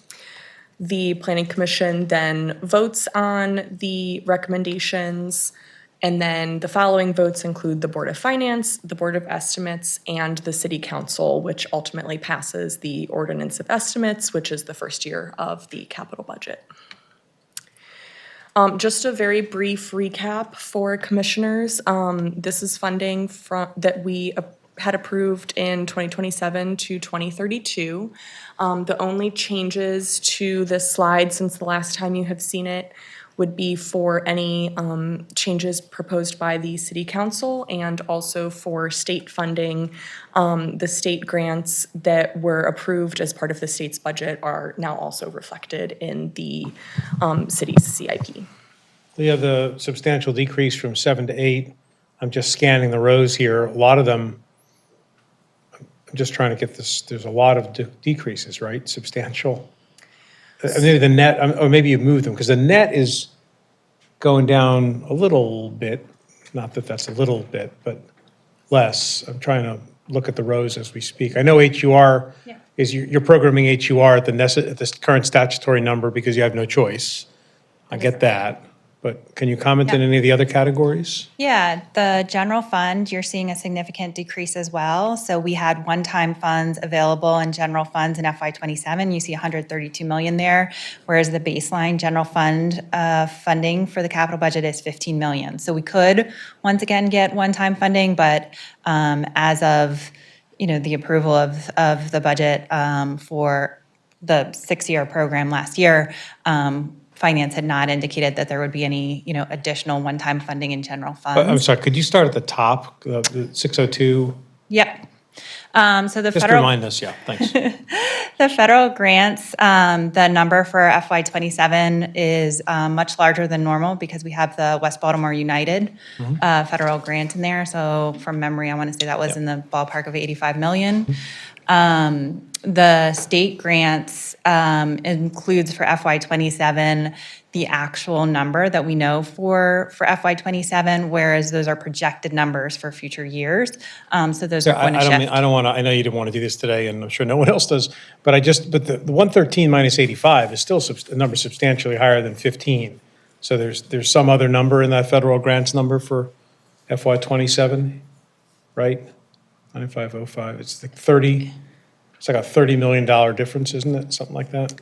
The planning commission then votes on the recommendations, and then the following votes include the Board of Finance, the Board of Estimates, and the City Council, which ultimately passes the Ordinance of Estimates, which is the first year of the capital budget. Just a very brief recap for commissioners. This is funding that we had approved in 2027 to 2032. The only changes to this slide since the last time you have seen it would be for any changes proposed by the City Council and also for state funding. The state grants that were approved as part of the state's budget are now also reflected in the city's CIP. Leah, the substantial decrease from 7 to 8, I'm just scanning the rows here. A lot of them, I'm just trying to get this, there's a lot of decreases, right? Substantial. Maybe the net, or maybe you moved them, because the net is going down a little bit. Not that that's a little bit, but less. I'm trying to look at the rows as we speak. I know HUR is, you're programming HUR at the current statutory number because you have no choice. I get that. But can you comment on any of the other categories? Yeah, the general fund, you're seeing a significant decrease as well. So we had one-time funds available in general funds in FY27. You see 132 million there, whereas the baseline general fund funding for the capital budget is 15 million. So we could once again get one-time funding, but as of the approval of the budget for the 6-year program last year, Finance had not indicated that there would be any, additional one-time funding in general funds. I'm sorry, could you start at the top, the 602? Yep. So the Just federal. remind us, yeah, thanks. The federal grants, the number for FY27 is much larger than normal because we have the West Baltimore United federal grant in there. So from memory, I want to say that was in the ballpark of 85 million. The state grants includes for FY27 the actual number that we know for FY27, whereas those are projected numbers for future years. So those are going to shift. I don't want to, I know you didn't want to do this today, and I'm sure no one else does, but the 113 minus 85 is still a number substantially higher than 15. So there's some other number in that federal grants number for FY27, right? 9505, it's like 30. It's like a $30 million difference, isn't it? Something like that?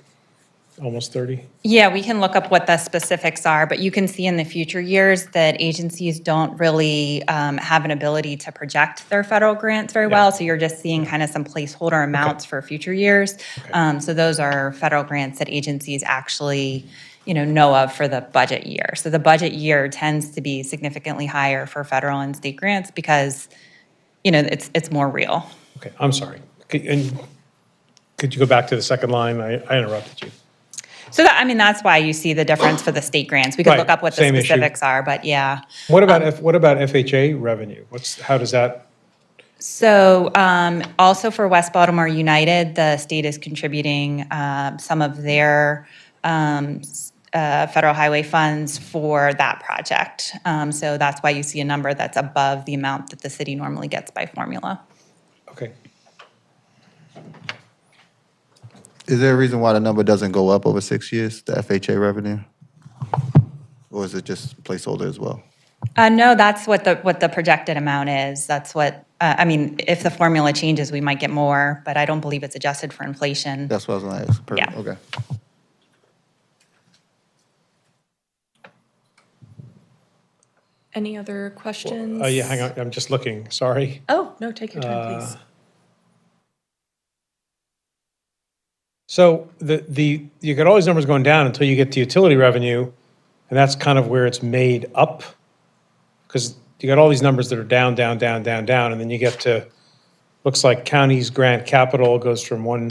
Almost 30? Yeah, we can look up what the specifics are, but you can see in the future years that agencies don't really have an ability to project their federal grants very well. So you're just seeing kind of some placeholder amounts for future years. So those are federal grants that agencies actually know of for the budget year. So the budget year tends to be significantly higher for federal and state grants because, it's more real. Okay, I'm sorry. And could you go back to the second line? I interrupted you. So that's why you see the difference for the state grants. We could look up what the specifics are, but yeah. What about FHA revenue? How does that? So also for West Baltimore United, the state is contributing some of their federal highway funds for that project. So that's why you see a number that's above the amount that the city normally gets by formula. Okay. Is there a reason why the number doesn't go up over 6 years, the FHA revenue? Or is it just placeholder as well? No, that's what the projected amount is. That's what, if the formula changes, we might get more, but I don't believe it's adjusted for inflation. That's what I was going to ask. Perfect. Yeah. Okay. Any other questions? Yeah, hang on, I'm just looking, sorry. Oh, no, take your time, please. So you got all these numbers going down until you get to utility revenue, and that's kind of where it's made up. Because you got all these numbers that are down, down, down, down, down, and then you get to, looks like counties grant capital goes from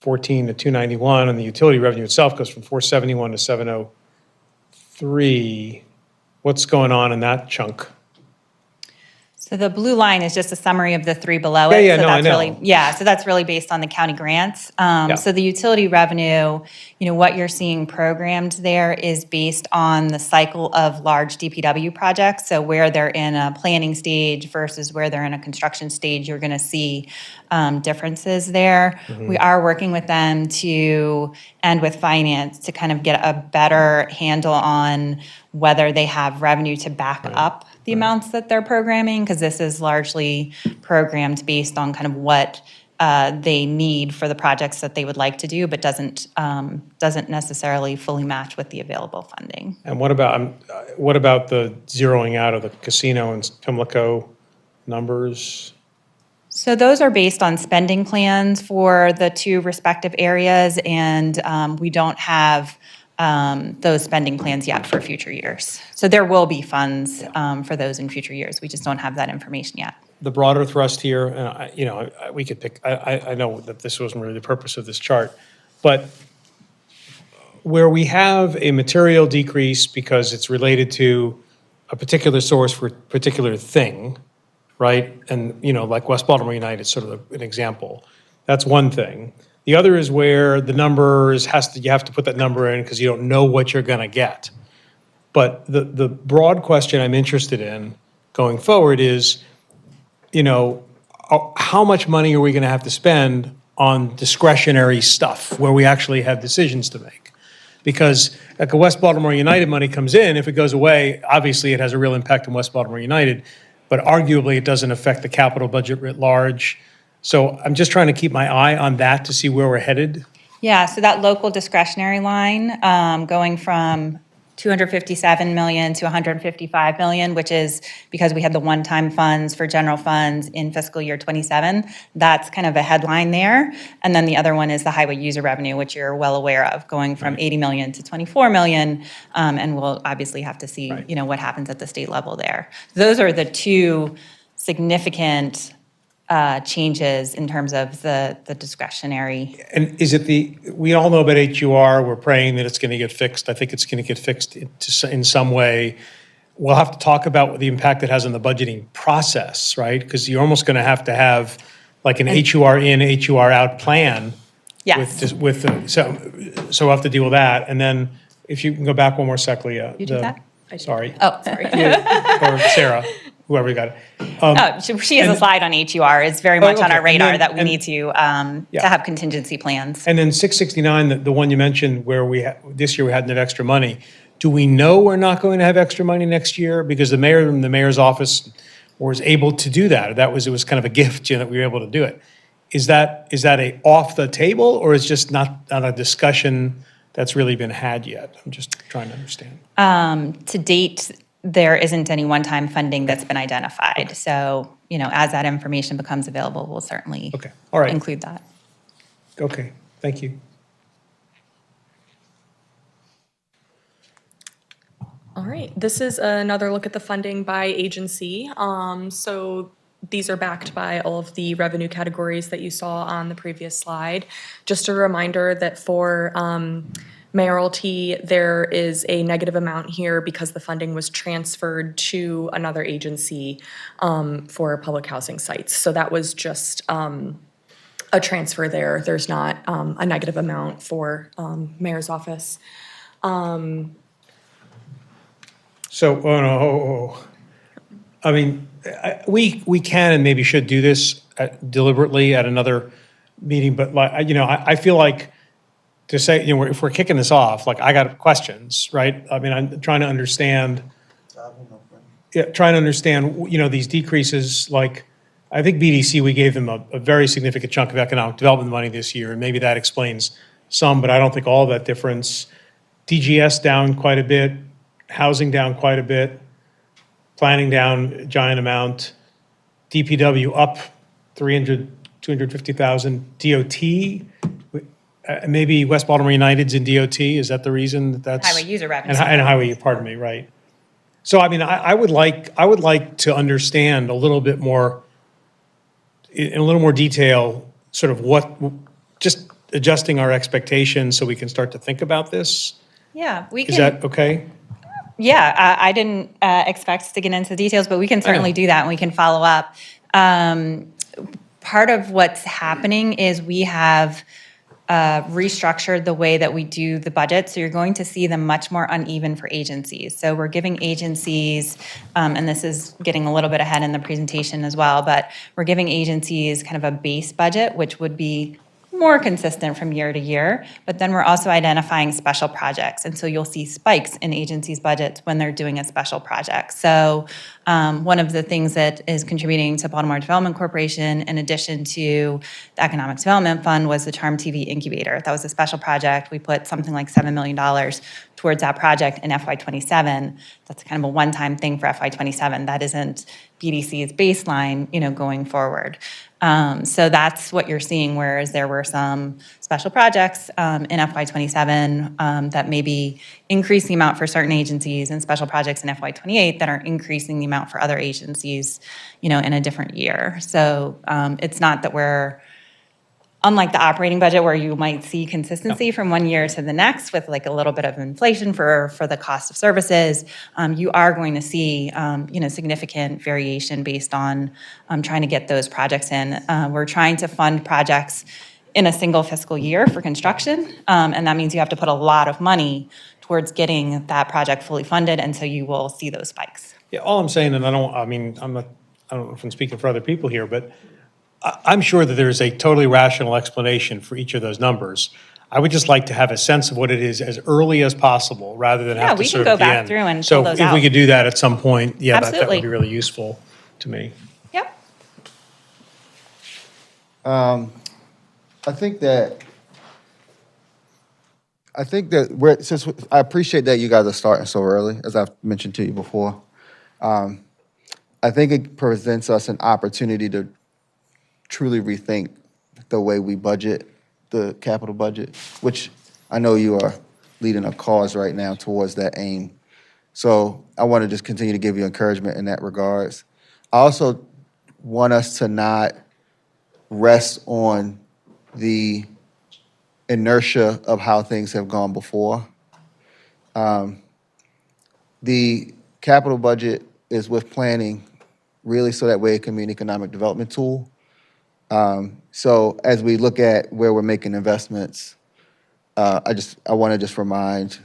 14 to 291, and the utility revenue itself goes from 471 to 703. What's going on in that chunk? So the blue line is just a summary of the three below Yeah, it. yeah, So no, I that's know. really, so that's really based on the county grants. Yeah. So the utility revenue, what you're seeing programmed there is based on the cycle of large DPW projects. So where they're in a planning stage versus where they're in a construction stage, you're going to see differences there. We are working with them and with finance to kind of get a better handle on whether they have revenue to back up the amounts that they're programming, because this is largely programmed based on kind of what they need for the projects that they would like to do, but doesn't necessarily fully match with the available funding. And what about the zeroing out of the casino and Pimlico numbers? So those are based on spending plans for the two respective areas, and we don't have those spending plans yet for future years. So there will be funds for those in future years. We just don't have that information yet. The broader thrust here, and we could pick, I know that this wasn't really the purpose of this chart, but where we have a material decrease because it's related to a particular source for a particular thing, right? And, like West Baltimore United is sort of an example. That's one thing. The other is where the numbers you have to put that number in because you don't know what you're going to get. But the broad question I'm interested in going forward is, how much money are we going to have to spend on discretionary stuff where we actually have decisions to make? Because like a West Baltimore United money comes in, if it goes away, obviously it has a real impact on West Baltimore United, but arguably it doesn't affect the capital budget writ large. So I'm just trying to keep my eye on that to see where we're headed. Yeah, so that local discretionary line going from 257 million to 155 million, which is because we had the one-time funds for general funds in fiscal year 27. That's kind of a headline there. And then the other one is the highway user revenue, which you're well aware of, going from 80 million to 24 million. And we'll obviously have to see, what happens at the state level there. Those are the two significant changes in terms of the discretionary. And is it we all know about HUR, we're praying that it's going to get fixed. I think it's going to get fixed in some way. We'll have to talk about the impact it has on the budgeting process, right? Because you're almost going to have like an HUR in, HUR out plan. Yes. So we'll have to deal with that. And then if you can go back one more sec, Leah. You did that? Sorry. Oh, sorry. Or Sarah, whoever you got it. She has a slide on HUR. It's very much on okay. our radar And then- that we need to have contingency plans. And then 669, the one you mentioned where this year we had no extra money. Do we know we're not going to have extra money next year? Because the mayor's office was able to do that. It was kind of a gift, that we were able to do it. Is that a off the table, or is just not a discussion that's really been had yet? I'm just trying to understand. To date, there isn't any one-time funding that's been identified. Okay. So, as that information becomes available, we'll certainly include that. Okay, thank you. All right, this is another look at the funding by agency. So these are backed by all of the revenue categories that you saw on the previous slide. Just a reminder that for mayoralty, there is a negative amount here because the funding was transferred to another agency for public housing sites. So that was just a transfer there. There's not a negative amount for mayor's office. I mean, we can and maybe should do this deliberately at another meeting, but I feel like to say, if we're kicking this off, I got questions, right? I mean, I'm trying to understand. These decreases. I think BDC, we gave them a very significant chunk of economic development money this year, and maybe that explains some, but I don't think all of that difference. DGS down quite a bit, housing down quite a bit, planning down a giant amount, DPW up 250,000, DOT, maybe West Baltimore United's in DOT, is that the reason that's? Highway user revenue. And highway, pardon me, right. So, I mean, I would like to understand a little bit more, in a little more detail, sort of just adjusting our expectations so we can start to think about this? Yeah, we Is can. that okay? Yeah, I didn't expect to get into the details, but we can certainly do that and we can follow up. Part of what's happening is we have restructured the way that we do the budget. So you're going to see them much more uneven for agencies. So we're giving agencies, and this is getting a little bit ahead in the presentation as well, but we're giving agencies kind of a base budget, which would be more consistent from year to year, but then we're also identifying special projects. And so you'll see spikes in agencies' budgets when they're doing a special project. So one of the things that is contributing to Baltimore Development Corporation, in addition to the Economic Development Fund, was the Charm TV Incubator. That was a special project. We put something like $7 million towards that project in FY27. That's kind of a one-time thing for FY27. That isn't BDC's baseline, going forward. So that's what you're seeing, whereas there were some special projects in FY27 that maybe increase the amount for certain agencies and special projects in FY28 that are increasing the amount for other agencies, in a different year. So it's not that we're, unlike the operating budget where you might see consistency from one year to the next with like a little bit of inflation for the cost of services, you are going to see, significant variation based on trying to get those projects in. We're trying to fund projects in a single fiscal year for construction, and that means you have to put a lot of money towards getting that project fully funded, and so you will see those spikes. Yeah, all I'm saying, and I don't know if I'm speaking for other people here, but I'm sure that there's a totally rational explanation for each of those numbers. I would just like to have a sense of what it is as early as possible, rather than have to serve at the end. Yeah, we can go back through and pull those So if we out. could do that at some point, yeah, that would Absolutely. be really useful to me. Yep. I think that since I appreciate that you guys are starting so early, as I've mentioned to you before. I think it presents us an opportunity to truly rethink the way we budget the capital budget, which I know you are leading a cause right now towards that aim. So I want to just continue to give you encouragement in that regards. I also want us to not rest on the inertia of how things have gone before. The capital budget is with planning really so that way it can be an economic development tool. So as we look at where we're making investments, I want to just remind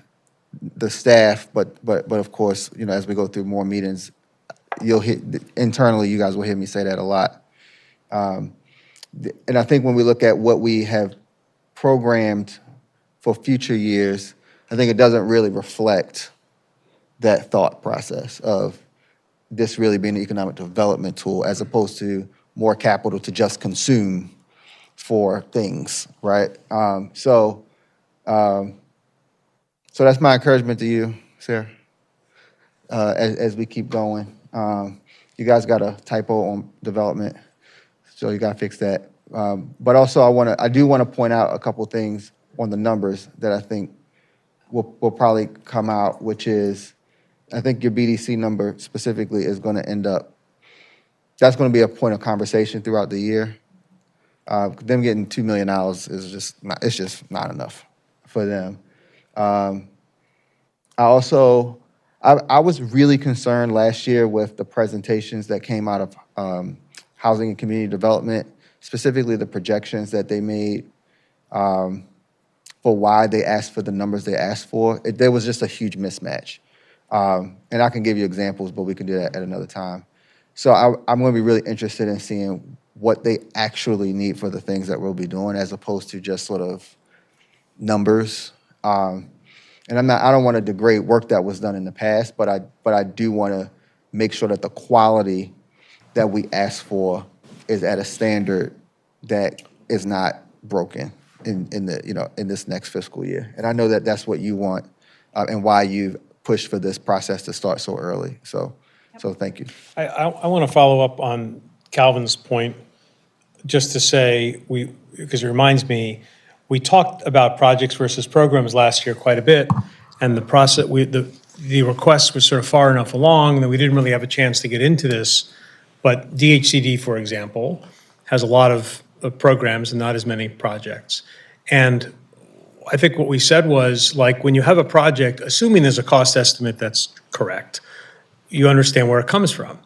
the staff, but of course, as we go through more meetings, internally, you guys will hear me say that a lot. And I think when we look at what we have programmed for future years, I think it doesn't really reflect that thought process of this really being an economic development tool as opposed to more capital to just consume for things, right? So that's my encouragement to you, Sarah, as we keep going. You guys got a typo on development, so you got to fix that. But also, I do want to point out a couple things on the numbers that I think will probably come out, which is, I think your BDC number specifically is going to end up, that's going to be a point of conversation throughout the year. Them getting $2 million is just not enough for them. I was really concerned last year with the presentations that came out of housing and community development, specifically the projections that they made for why they asked for the numbers they asked for. There was just a huge mismatch. And I can give you examples, but we can do that at another time. So I'm going to be really interested in seeing what they actually need for the things that we'll be doing, as opposed to just sort of numbers. And I don't want to degrade work that was done in the past, but I do want to make sure that the quality that we ask for is at a standard that is not broken in this next fiscal year. And I know that that's what you want, and why you've pushed for this process to start so early. So thank you. I want to follow up on Calvin's point, just to say, because it reminds me, we talked about projects versus programs last year quite a bit, and the process, the requests were sort of far enough along that we didn't really have a chance to get into this. But DHCD, for example, has a lot of programs and not as many projects. And I think what we said was, like, when you have a project, assuming there's a cost estimate that's correct, you understand where it comes from.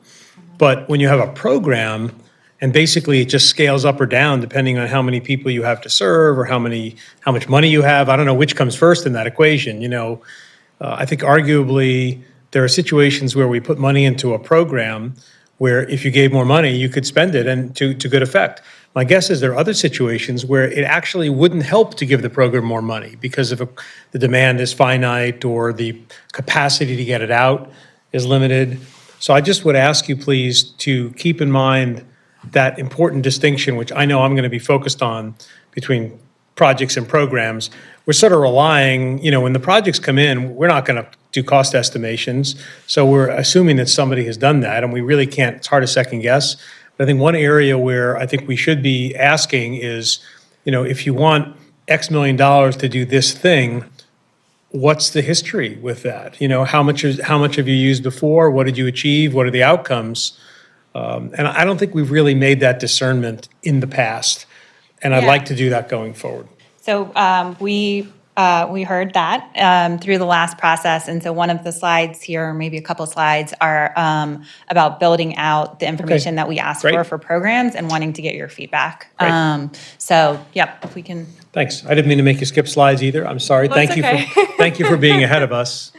But when you have a program, and basically it just scales up or down depending on how many people you have to serve or how much money you have, I don't know which comes first in that equation, you know. I think arguably there are situations where we put money into a program where if you gave more money, you could spend it and to good effect. My guess is there are other situations where it actually wouldn't help to give the program more money because if the demand is finite or the capacity to get it out is limited. So I just would ask you, please, to keep in mind that important distinction, which I know I'm going to be focused on between projects and programs. We're sort of relying, you know, when the projects come in, we're not going to do cost estimations. So we're assuming that somebody has done that, and we really can't, it's hard to second guess. But I think one area where I think we should be asking is, you know, if you want X million dollars to do this thing, what's the history with that? You know, how much have you used before? What did you achieve? What are the outcomes? And I don't think we've really made that discernment in the past. And I'd like to do that going forward. So we heard that through the last process. And so one of the slides here, or maybe a couple slides, are about building out the information that we asked for programs and wanting to get your feedback. So, yep, if we can. Thanks. I didn't mean to make you skip slides either. I'm sorry. Well, Thank you for being ahead of us.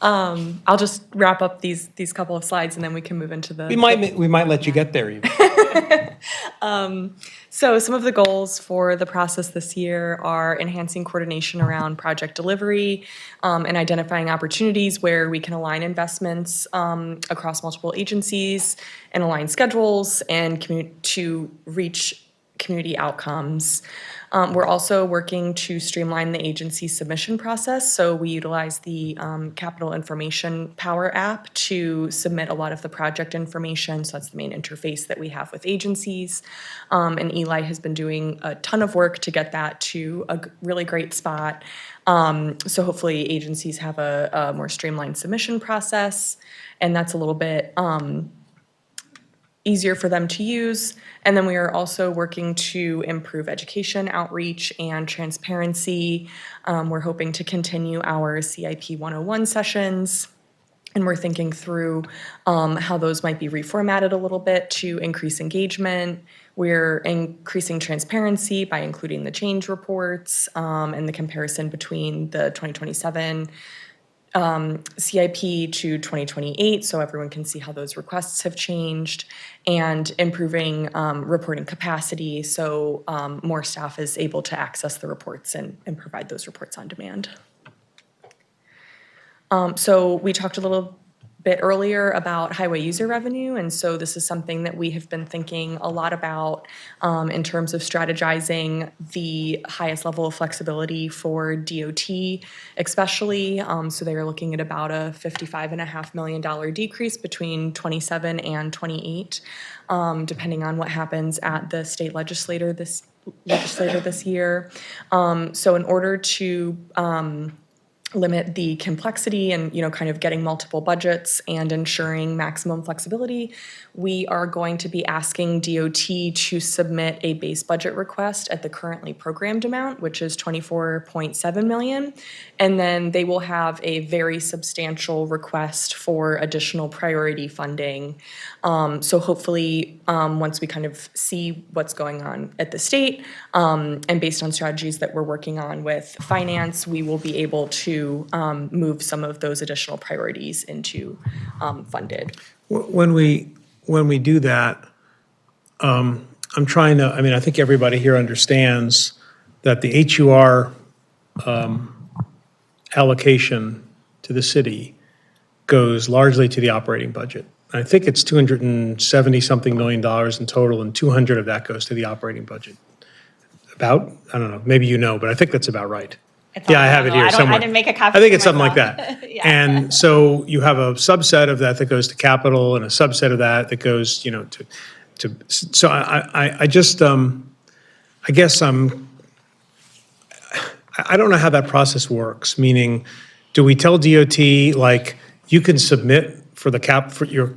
I'll just wrap up these couple of slides and then we can move into the. We might let you get there even. So some of the goals for the process this year are enhancing coordination around project delivery and identifying opportunities where we can align investments across multiple agencies and align schedules and to reach community outcomes. We're also working to streamline the agency submission process. So we utilize the Capital Information Power app to submit a lot of the project information. So that's the main interface that we have with agencies. And Eli has been doing a ton of work to get that to a really great spot. So hopefully agencies have a more streamlined submission process. And that's a little bit easier for them to use. And then we are also working to improve education, outreach, and transparency. We're hoping to continue our CIP 101 sessions. And we're thinking through how those might be reformatted a little bit to increase engagement. We're increasing transparency by including the change reports and the comparison between the 2027 CIP to 2028, so everyone can see how those requests have changed, and improving reporting capacity so more staff is able to access the reports and provide those reports on demand. So we talked a little bit earlier about highway user revenue, and so this is something that we have been thinking a lot about in terms of strategizing the highest level of flexibility for DOT, especially. So they are looking at about a $55.5 million decrease between 27 and 28, depending on what happens at the state legislature this year. So in order to limit the complexity and, you know, kind of getting multiple budgets and ensuring maximum flexibility, we are going to be asking DOT to submit a base budget request at the currently programmed amount, which is $24.7 million. And then they will have a very substantial request for additional priority funding. So hopefully, once we kind of see what's going on at the state, and based on strategies that we're working on with finance, we will be able to move some of those additional priorities into funded. When we do that, I'm trying to, I mean, I think everybody here understands that the HUR allocation to the city goes largely to the operating budget. I think it's $270-something million in total, and 200 of that goes to the operating budget. About, I don't know, maybe you know, but I think that's about right. Yeah, I have it here somewhere. I didn't make a copy. I think it's something like that. Yeah. And so you have a subset of that goes to capital, and a subset of that goes, you know, to. So I just I guess I don't know how that process works. Meaning, do we tell DOT like you can submit for the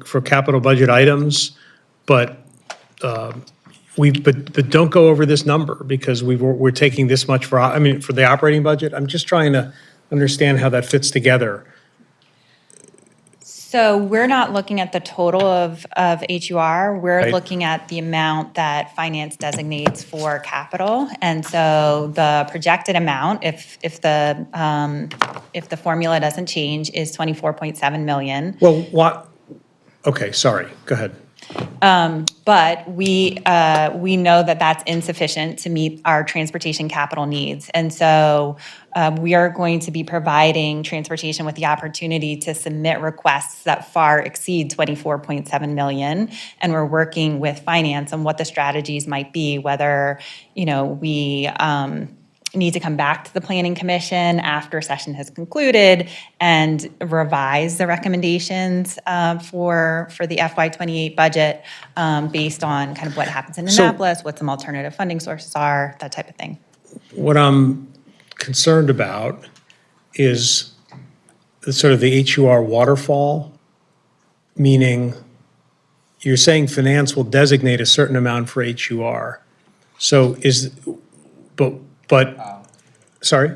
for capital budget items, but but don't go over this number because we're taking this much for, I mean, for the operating budget. I'm just trying to understand how that fits together. So we're not looking at the total of HUR. We're Right. looking at the amount that finance designates for capital. And so the projected amount, if the formula doesn't change, is 24.7 million. Well, what, okay, sorry, go ahead. But we know that that's insufficient to meet our transportation capital needs. And so we are going to be providing transportation with the opportunity to submit requests that far exceed 24.7 million. And we're working with finance on what the strategies might be, whether, we need to come back to the Planning Commission after session has concluded and revise the recommendations for the FY28 budget based on kind of what happens in Annapolis, what some alternative funding sources are, that type of thing. What I'm concerned about is sort of the HUR waterfall, meaning you're saying finance will designate a certain amount for HUR. So but sorry?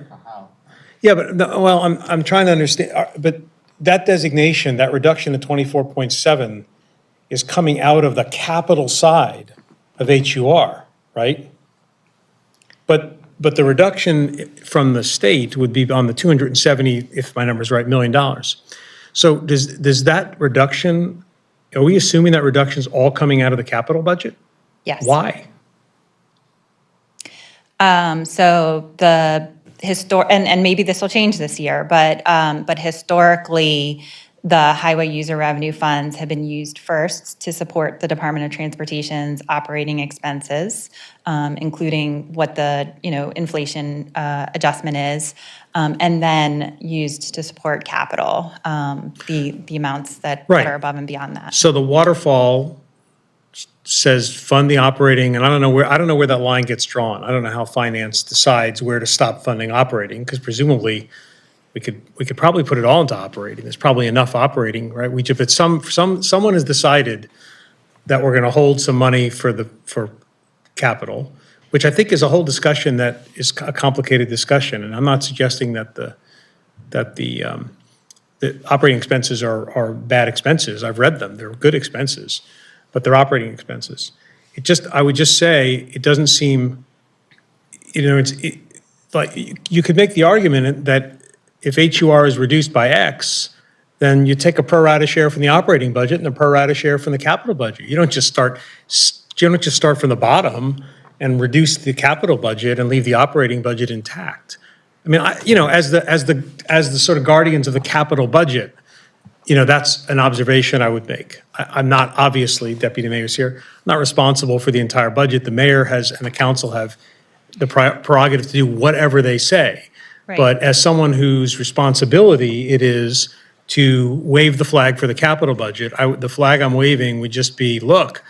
Yeah, but, well, I'm trying to understand, but that designation, that reduction to 24.7 is coming out of the capital side of HUR, right? But the reduction from the state would be on the 270, if my number's right, $1 million. So does that reduction, are we assuming that reduction is all coming out of the capital budget? Yes. Why? So the and maybe this will change this year, but historically, the highway user revenue funds have been used first to support the Department of Transportation's operating expenses, including what the inflation adjustment is, and then used to support capital, the amounts that are above and beyond that. So the waterfall says fund the operating, and I don't know where that line gets drawn. I don't know how finance decides where to stop funding operating, because presumably we could probably put it all into operating. There's probably enough operating, right? But someone has decided that we're going to hold some money for capital, which I think is a whole discussion that is a complicated discussion. And I'm not suggesting that the operating expenses are bad expenses. I've read them; they're good expenses. But they're operating expenses. I would just say, it doesn't seem, like you could make the argument that if HUR is reduced by X, then you take a pro rata share from the operating budget and a pro rata share from the capital budget. You don't just start from the bottom and reduce the capital budget and leave the operating budget intact. I mean, as the sort of guardians of the capital budget, that's an observation I would make. I'm not, obviously, Deputy Mayor's here, not responsible for the entire budget. The mayor and the council have the prerogative to do whatever they say. Right. But as someone whose responsibility it is to wave the flag for the capital budget, the flag I'm waving would just be, look,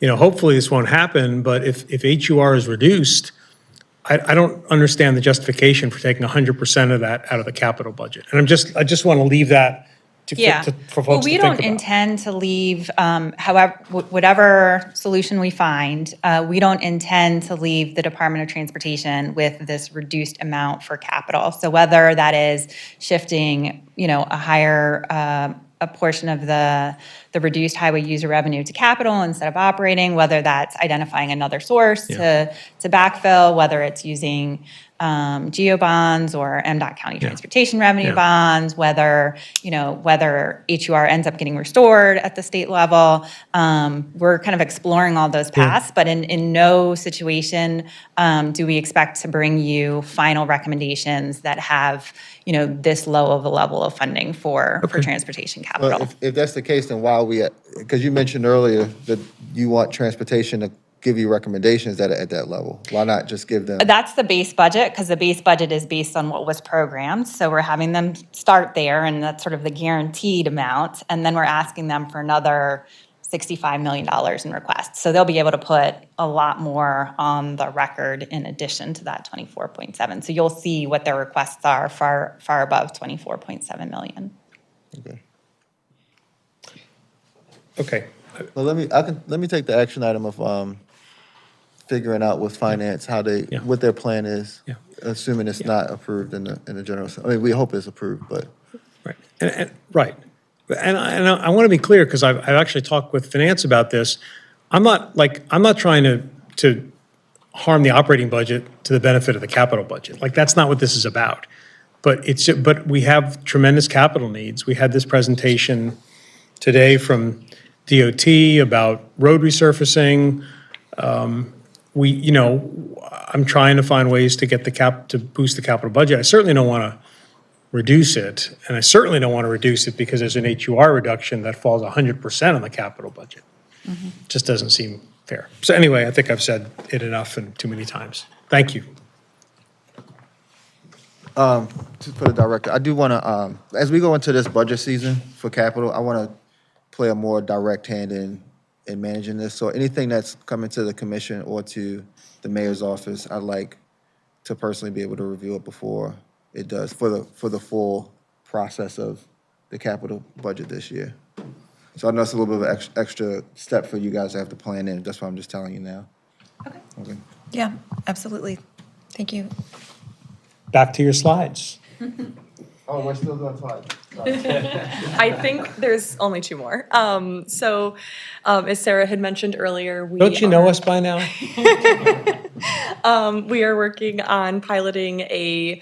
hopefully this won't happen, but if HUR is reduced, I don't understand the justification for taking 100% of that out of the capital budget. And I just want to leave that for folks to we think don't about. intend to leave, whatever solution we find, we don't intend to leave the Department of Transportation with this reduced amount for capital. So whether that is shifting, a higher a portion of the reduced highway user revenue to capital instead of operating, whether that's identifying another source to backfill, whether it's using GEO bonds or MDOT County Transportation Revenue bonds, whether HUR ends up getting restored at the state level. We're kind of exploring all those paths, but in no situation do we expect to bring you final recommendations that have, this low of a level of funding for transportation capital. Well, if that's the case, then why are we because you mentioned earlier that you want transportation to give you recommendations that are at that level. Why not just give them? That's the base budget, because the base budget is based on what was programmed. So we're having them start there, and that's sort of the guaranteed amount. And then we're asking them for another $65 million in requests. So they'll be able to put a lot more on the record in addition to that 24.7. So you'll see what their requests are far above 24.7 million. Okay. Well, let me take the action item of figuring out with finance how they, Yeah. what their plan is. Yeah. Assuming it's not approved in the general, I mean, we hope it's approved, but. Right. Right. And I want to be clear, because I've actually talked with finance about this. I'm not trying to harm the operating budget to the benefit of the capital budget. Like, that's not what this is about. But we have tremendous capital needs. We had this presentation today from DOT about road resurfacing. I'm trying to find ways to get to boost the capital budget. I certainly don't want to reduce it, and I certainly don't want to reduce it because there's an HUR reduction that falls 100% on the capital budget. Just doesn't seem fair. So anyway, I think I've said it enough and too many times. Thank you. Just for the director, I do want to, as we go into this budget season for capital, I want to play a more direct hand in managing this. So anything that's coming to the commission or to the mayor's office, I'd like to personally be able to review it before it does, for the full process of the capital budget this year. So I know it's a little bit of an extra step for you guys to have to plan in. That's why I'm just telling you now. Okay. Yeah, absolutely. Thank you. Back to your slides. Oh, we're still doing slides. I think there's only two more. As Sarah had mentioned earlier, Don't you know us by now? We are working on piloting a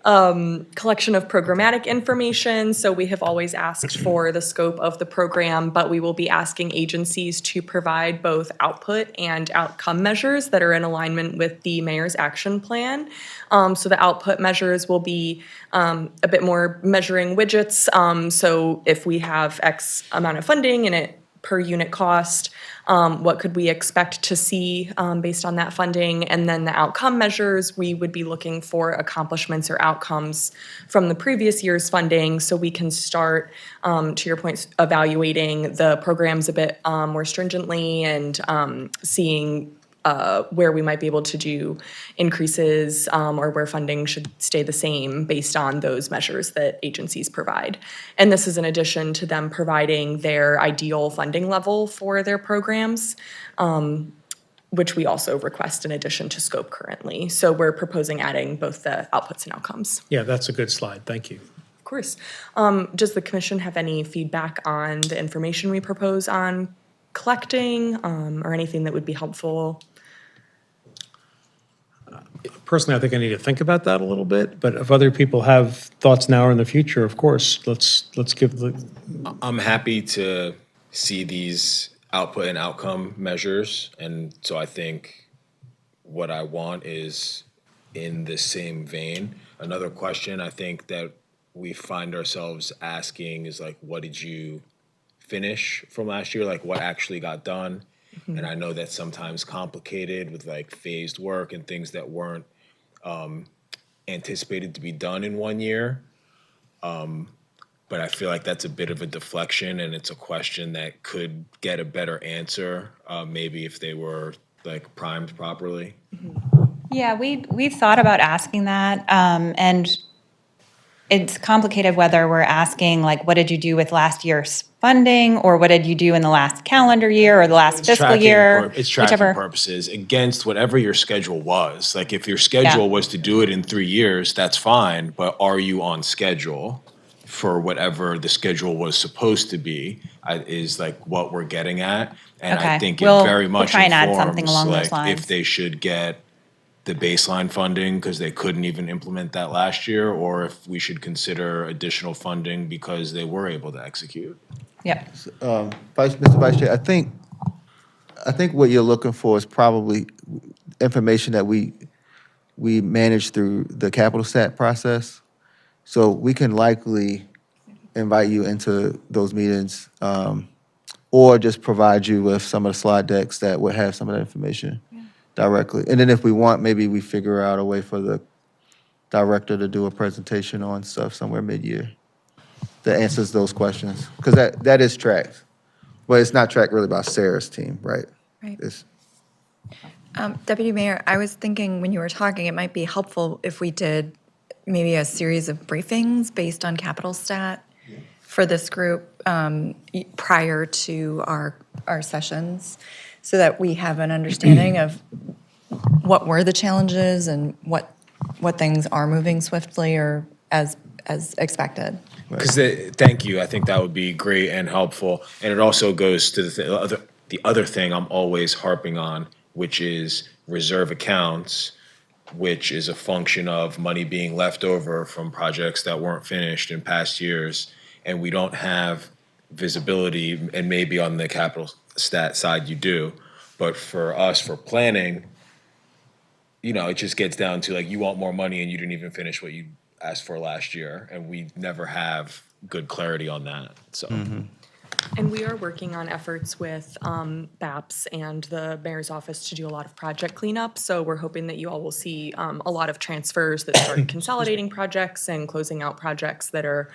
collection of programmatic information. So we have always asked for the scope of the program, but we will be asking agencies to provide both output and outcome measures that are in alignment with the mayor's action plan. So the output measures will be a bit more measuring widgets. So if we have X amount of funding and it per unit cost, what could we expect to see based on that funding? And then the outcome measures, we would be looking for accomplishments or outcomes from the previous year's funding so we can start, to your point, evaluating the programs a bit more stringently and seeing where we might be able to do increases or where funding should stay the same based on those measures that agencies provide. And this is in addition to them providing their ideal funding level for their programs, which we also request in addition to scope currently. So we're proposing adding both the outputs and outcomes. Yeah, that's a good slide. Thank you. Of course. Does the commission have any feedback on the information we propose on collecting or anything that would be helpful? Personally, I think I need to think about that a little bit, but if other people have thoughts now or in the future, of course, let's give the. I'm happy to see these output and outcome measures, and so I think what I want is in the same vein. Another question I think that we find ourselves asking is like, what did you finish from last year? Like, what actually got done? And I know that's sometimes complicated with like phased work and things that weren't anticipated to be done in 1 year. But I feel like that's a bit of a deflection, and it's a question that could get a better answer, maybe if they were like primed properly. Yeah, we've thought about asking that, and it's complicated whether we're asking, like, what did you do with last year's funding, or what did you do in the last calendar year or the last fiscal year? It's tracking whichever. purposes against whatever your schedule was. Like, if your schedule was to do it in 3 years, that's fine, but are you on schedule for whatever the schedule was supposed to be, is like what we're getting at. And I Okay. think We'll- it very we'll much try and add something informs, along those like, lines. if they should get the baseline funding because they couldn't even implement that last year, or if we should consider additional funding because they were able to execute. Yep. Mr. Vice Chair, I think what you're looking for is probably information that we manage through the capital stat process. So we can likely invite you into those meetings, or just provide you with some of the slide decks that would have some of that information directly. And then if we want, maybe we figure out a way for the director to do a presentation on stuff somewhere mid-year that answers those questions. Because that is tracked. Well, it's not tracked really by Sarah's team, right? Right. It's, Deputy Mayor, I was thinking when you were talking, it might be helpful if we did maybe a series of briefings based on capital stat for this group prior to our sessions, so that we have an understanding of what were the challenges and what things are moving swiftly or as expected. Because thank you. I think that would be great and helpful. And it also goes to the other thing I'm always harping on, which is reserve accounts, which is a function of money being left over from projects that weren't finished in past years. And we don't have visibility, and maybe on the capital stat side you do. But for us, for planning, it just gets down to like, you want more money and you didn't even finish what you asked for last year, and we never have good clarity on that, so. And we are working on efforts with BAPS and the mayor's office to do a lot of project cleanup. So we're hoping that you all will see a lot of transfers that start consolidating projects and closing out projects that are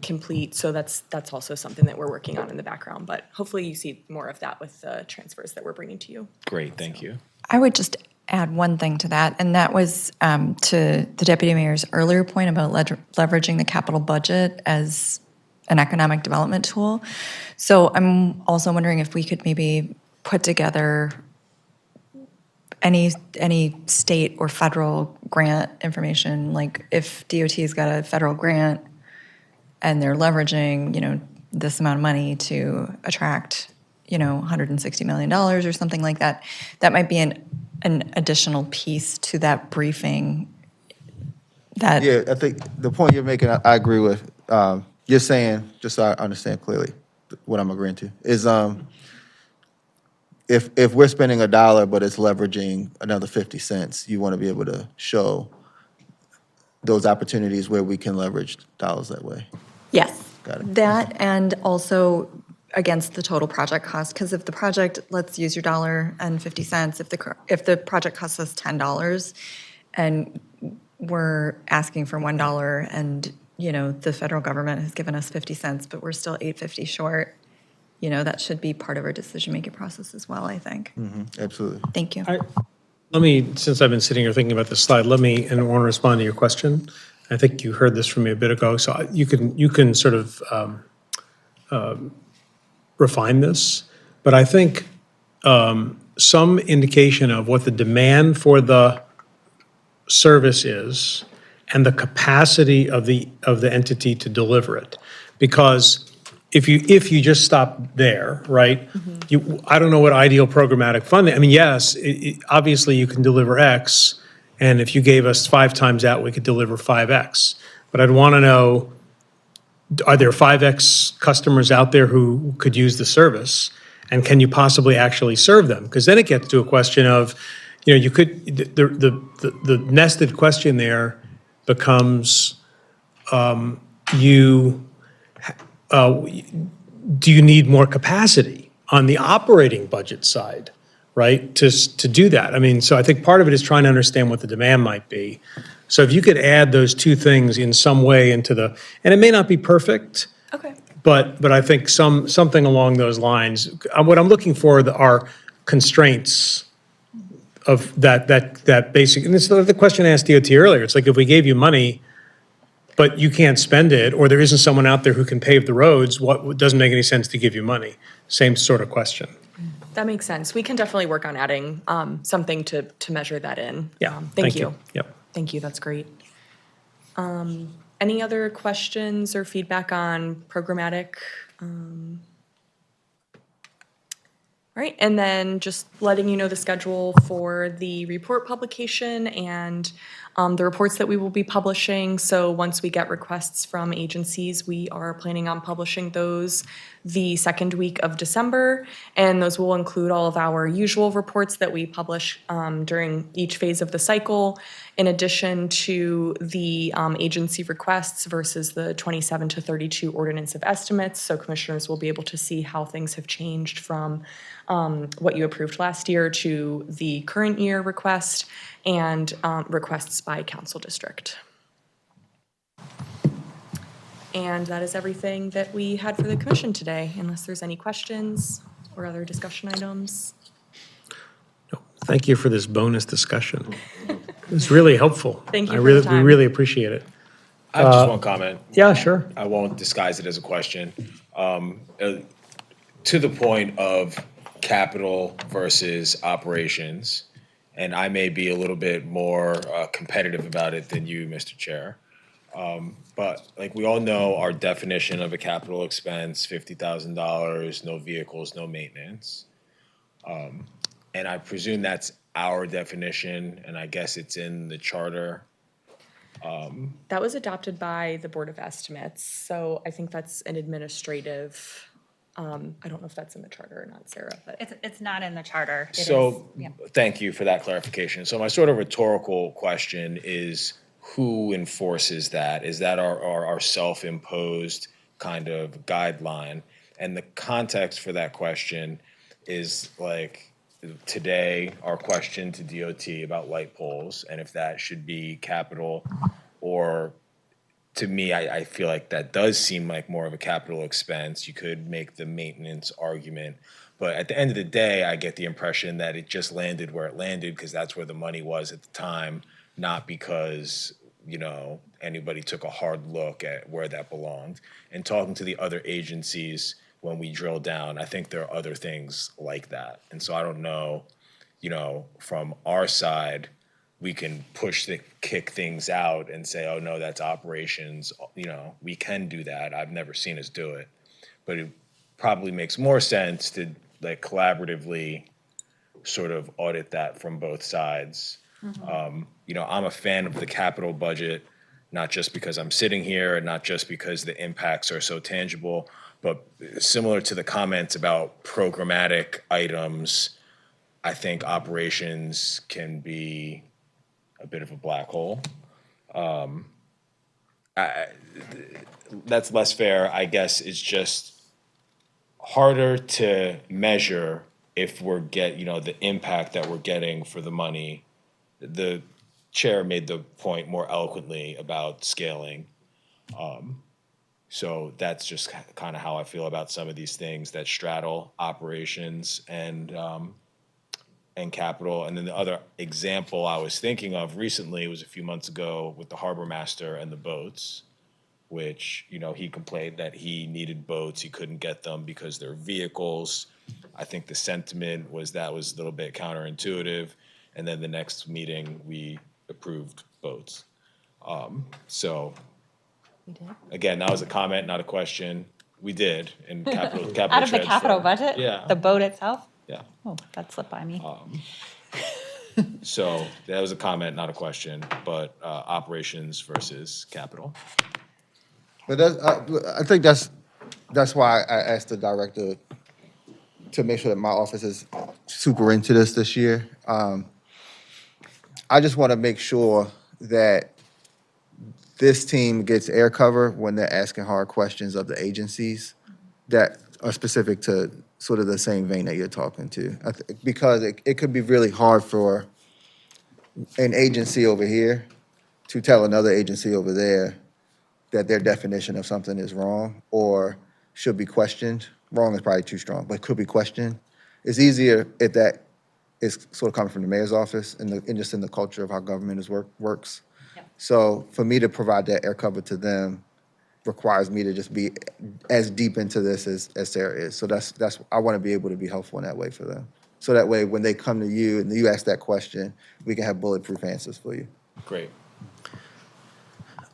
complete. So that's also something that we're working on in the background. But hopefully you see more of that with the transfers that we're bringing to you. Great, thank you. I would just add one thing to that, and that was to the deputy mayor's earlier point about leveraging the capital budget as an economic development tool. So I'm also wondering if we could maybe put together any state or federal grant information, like if DOT's got a federal grant and they're leveraging, this amount of money to attract, $160 million or something like that, that might be an additional piece to that briefing. Yeah, I think the point you're making, I agree with. You're saying, just so I understand clearly what I'm agreeing to, is if we're spending $1 but it's leveraging another 50 cents, you want to be able to show those opportunities where we can leverage dollars that way. Yes. Got it. That, and also against the total project cost, because if the project, let's use your $1.50, if the project costs us $10 and we're asking for $1 and the federal government has given us 50 cents, but we're still $8.50 short, that should be part of our decision-making process as well, I think. Absolutely. Thank you. Let me, since I've been sitting here thinking about this slide, and I want to respond to your question. I think you heard this from me a bit ago, so you can sort of refine this, but I think some indication of what the demand for the service is and the capacity of the entity to deliver it. Because if you just stop there, right? I don't know what ideal programmatic funding. I mean, yes, obviously you can deliver X, and if you gave us 5 times that, we could deliver 5X. But I'd want to know, are there 5X customers out there who could use the service? And can you possibly actually serve them? Because then it gets to a question of, you could, the nested question there becomes, do you need more capacity on the operating budget side, right, to do that? I mean, so I think part of it is trying to understand what the demand might be. So if you could add those two things in some way into and it may not be perfect. Okay. But I think something along those lines. What I'm looking for are constraints of that basic. And this is the question I asked DOT earlier. It's like, if we gave you money, but you can't spend it, or there isn't someone out there who can pave the roads, what doesn't make any sense to give you money? Same sort of question. That makes sense. We can definitely work on adding something to measure that in. Yeah. Thank you. Yep. Thank you, that's great. Any other questions or feedback on programmatic? All right, and then just letting you know the schedule for the report publication and the reports that we will be publishing. So once we get requests from agencies, we are planning on publishing those the second week of December. And those will include all of our usual reports that we publish during each phase of the cycle, in addition to the agency requests versus the 27 to 32 ordinance of estimates. So commissioners will be able to see how things have changed from what you approved last year to the current year request, and requests by council district. And that is everything that we had for the commission today, unless there's any questions or other discussion items. Thank you for this bonus discussion. It's really helpful. Thank you for the time. We really appreciate it. I have just one comment. Yeah, sure. I won't disguise it as a question. To the point of capital versus operations, And I may be a little bit more competitive about it than you, Mr. Chair. But like we all know, our definition of a capital expense, $50,000, no vehicles, no maintenance. And I presume that's our definition, and I guess it's in the charter. That was adopted by the Board of Estimates, so I think that's an administrative, I don't know if that's in the charter or not, Sarah, but. It's not in the charter. It is- So, yeah. thank you for that clarification. So my sort of rhetorical question is, who enforces that? Is that our self-imposed kind of guideline? And the context for that question is like, today, our question to DOT about light poles, and if that should be capital, or to me, I feel like that does seem like more of a capital expense. You could make the maintenance argument, but at the end of the day, I get the impression that it just landed where it landed because that's where the money was at the time, not because, you know, anybody took a hard look at where that belonged. And talking to the other agencies, when we drill down, I think there are other things like that. And so I don't know, you know, from our side, we can kick things out and say, oh, no, that's operations. You know, we can do that. I've never seen us do it. But it probably makes more sense to like collaboratively sort of audit that from both sides. You know, I'm a fan of the capital budget, not just because I'm sitting here and not just because the impacts are so tangible, but similar to the comments about programmatic items, I think operations can be a bit of a black hole. That's less fair. I guess it's just harder to measure if we're you know, the impact that we're getting for the money. The chair made the point more eloquently about scaling. So that's just kind of how I feel about some of these things that straddle operations and capital. And then the other example I was thinking of recently was a few months ago with the harbor master and the boats, which, you know, he complained that he needed boats, he couldn't get them because they're vehicles. I think the sentiment was that was a little bit counterintuitive. And then the next meeting, we approved boats. So, again, that was a comment, not a question. We did in capital. Out of the transfer. capital budget? Yeah. The boat itself? Yeah. Oh, that slipped by me. So that was a comment, not a question, but operations versus capital. But I think that's why I asked the director to make sure that my office is super into this year. I just want to make sure that this team gets air cover when they're asking hard questions of the agencies that are specific to sort of the same vein that you're talking to. Because it could be really hard for an agency over here to tell another agency over there that their definition of something is wrong or should be questioned. Wrong is probably too strong, but could be questioned. It's easier if that is sort of coming from the mayor's office and just in the culture of how government works. Yep. So for me to provide that air cover to them requires me to just be as deep into this as Sarah is. So that's I want to be able to be helpful in that way for them. So that way, when they come to you and you ask that question, we can have bulletproof answers for you. Great.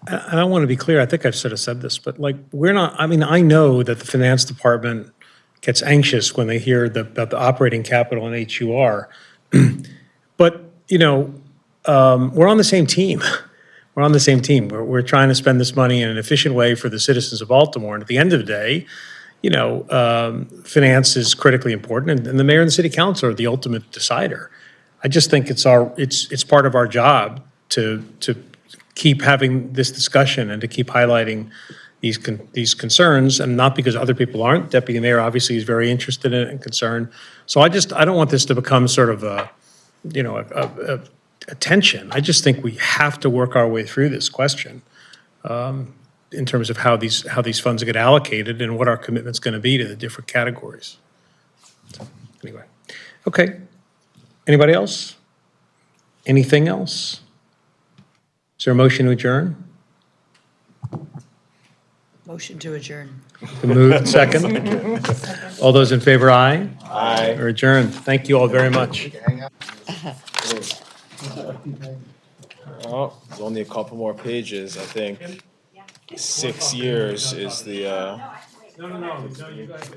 And I want to be clear, I think I've sort of said this, but like, we're not, I mean, I know that the finance department gets anxious when they hear about the operating capital in HUR. But, you know, we're on the same team. We're on the same team. We're trying to spend this money in an efficient way for the citizens of Baltimore. And at the end of the day, you know, finance is critically important, and the mayor and the city council are the ultimate decider. I just think it's part of our job to keep having this discussion and to keep highlighting these concerns, and not because other people aren't. Deputy Mayor obviously is very interested in it and concerned. So I don't want this to become sort of a tension. I just think we have to work our way through this question in terms of how these funds get allocated and what our commitment's going to be to the different categories. So, anyway, okay. Anybody else? Anything else? Is there a motion to adjourn? Motion to adjourn. To move, second. All those in favor, aye? Aye. Or adjourned. Thank you all very much. Oh, there's only a couple more pages, I think. 6 years is the, No, you guys,